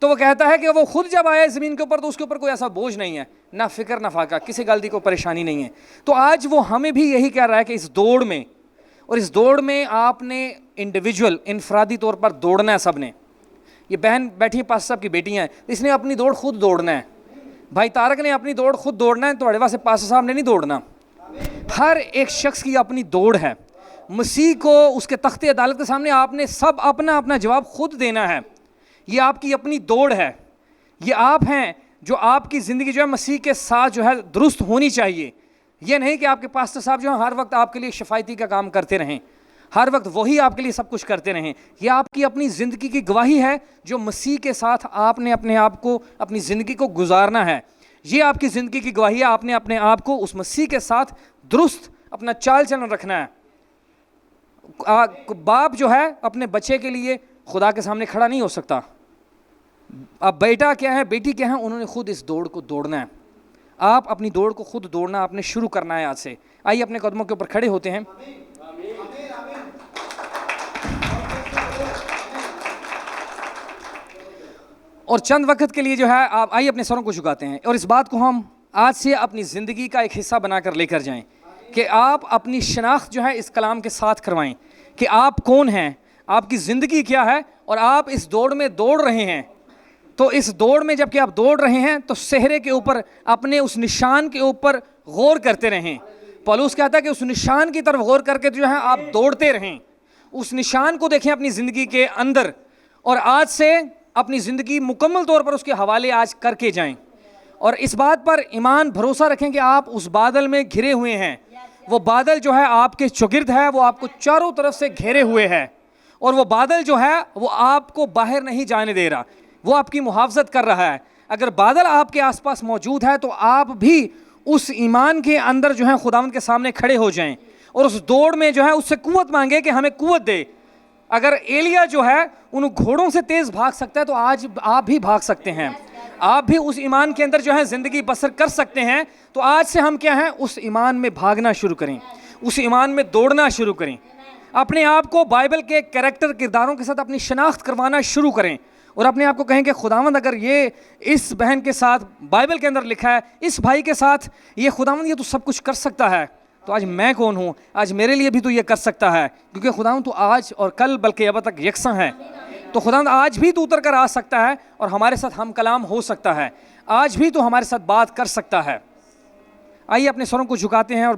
تو وہ کہتا ہے کہ وہ خود جب آیا زمین کے اوپر تو اس کے اوپر کوئی ایسا بوجھ نہیں ہے, نہ فکر نہ فاقہ, کسی غلطی کو پریشانی نہیں ہے. تو آج وہ ہمیں بھی یہی کہہ رہا ہے کہ اس دوڑ میں, اور اس دوڑ میں آپ نے انڈیویجول انفرادی طور پر دوڑنا ہے سب نے. یہ بہن بیٹھی ہیں پاس صاحب کی بیٹیاں ہیں, اس نے اپنی دوڑ خود دوڑنا ہے. بھائی طارق نے اپنی دوڑ خود دوڑنا ہے, تھوڑے واسطے پاس صاحب نے نہیں دوڑنا. ہر ایک شخص کی اپنی دوڑ ہے. مسیح کو اس کے تخت عدالت کے سامنے آپ نے سب اپنا اپنا جواب خود دینا ہے. یہ آپ کی اپنی دوڑ ہے. یہ آپ ہیں جو آپ کی زندگی جو ہے مسیح کے ساتھ جو ہے درست ہونی چاہیے. یہ نہیں کہ آپ کے پاسٹر صاحب جو ہیں ہر وقت آپ کے لیے شفایتی کا کام کرتے رہیں, ہر وقت وہی آپ کے لیے سب کچھ کرتے رہیں. یہ آپ کی اپنی زندگی کی گواہی ہے جو مسیح کے ساتھ آپ نے اپنے آپ کو, اپنی زندگی کو گزارنا ہے. یہ آپ کی زندگی کی گواہی ہے, آپ نے اپنے آپ کو اس مسیح کے ساتھ درست اپنا چال چلن رکھنا ہے. باپ جو ہے اپنے بچے کے لیے خدا کے سامنے کھڑا نہیں ہو سکتا. اب بیٹا کیا ہے, بیٹی کیا ہے, انہوں نے خود اس دوڑ کو دوڑنا ہے. آپ اپنی دوڑ کو خود دوڑنا آپ نے شروع کرنا ہے آج سے. آئیے اپنے قدموں کے اوپر کھڑے ہوتے ہیں. اور چند وقت کے لیے جو ہے آپ آئیے اپنے سروں کو جھکاتے ہیں, اور اس بات کو ہم آج سے اپنی زندگی کا ایک حصہ بنا کر لے کر جائیں کہ آپ اپنی شناخت جو ہے اس کلام کے ساتھ کروائیں کہ آپ کون ہیں, آپ کی زندگی کیا ہے, اور آپ اس دوڑ میں دوڑ رہے ہیں. تو اس دوڑ میں جب کہ آپ دوڑ رہے ہیں تو صحرے کے اوپر, اپنے اس نشان کے اوپر غور کرتے رہیں. پولس کہتا ہے کہ اس نشان کی طرف غور کر کے جو ہے آپ دوڑتے رہیں. اس نشان کو دیکھیں اپنی زندگی کے اندر, اور آج سے اپنی زندگی مکمل طور پر اس کے حوالے آج کر کے جائیں. اور اس بات پر ایمان بھروسہ رکھیں کہ آپ اس بادل میں گھرے ہوئے ہیں. وہ بادل جو ہے آپ کے چوگرد ہے, وہ آپ کو چاروں طرف سے گھیرے ہوئے ہے, اور وہ بادل جو ہے وہ آپ کو باہر نہیں جانے دے رہا, وہ آپ کی محافظت کر رہا ہے. اگر بادل آپ کے آس پاس موجود ہے تو آپ بھی اس ایمان کے اندر جو ہے خداوند کے سامنے کھڑے ہو جائیں, اور اس دوڑ میں جو ہے اس سے قوت مانگے کہ ہمیں قوت دے. اگر ایلیا جو ہے ان گھوڑوں سے تیز بھاگ سکتا ہے تو آج آپ بھی بھاگ سکتے ہیں, آپ بھی اس ایمان کے اندر جو ہے زندگی بسر کر سکتے ہیں. تو آج سے ہم کیا ہیں, اس ایمان میں بھاگنا شروع کریں, اس ایمان میں دوڑنا شروع کریں. اپنے آپ کو بائبل کے کریکٹر کرداروں کے ساتھ اپنی شناخت کروانا شروع کریں, اور اپنے آپ کو کہیں کہ خداوند اگر یہ اس بہن کے ساتھ بائبل کے اندر لکھا ہے, اس بھائی کے ساتھ یہ خداوند یہ تو سب کچھ کر سکتا ہے, تو آج میں کون ہوں؟ آج میرے لیے بھی تو یہ کر سکتا ہے، کیونکہ خداوند تو آج اور کل بلکہ اب تک یکساں ہے۔ تو خداوند آج بھی تو اتر کر آ سکتا ہے اور ہمارے ساتھ ہم کلام ہو سکتا ہے، آج بھی تو ہمارے ساتھ بات کر سکتا ہے۔ آئیے اپنے سروں کو جھکاتے ہیں اور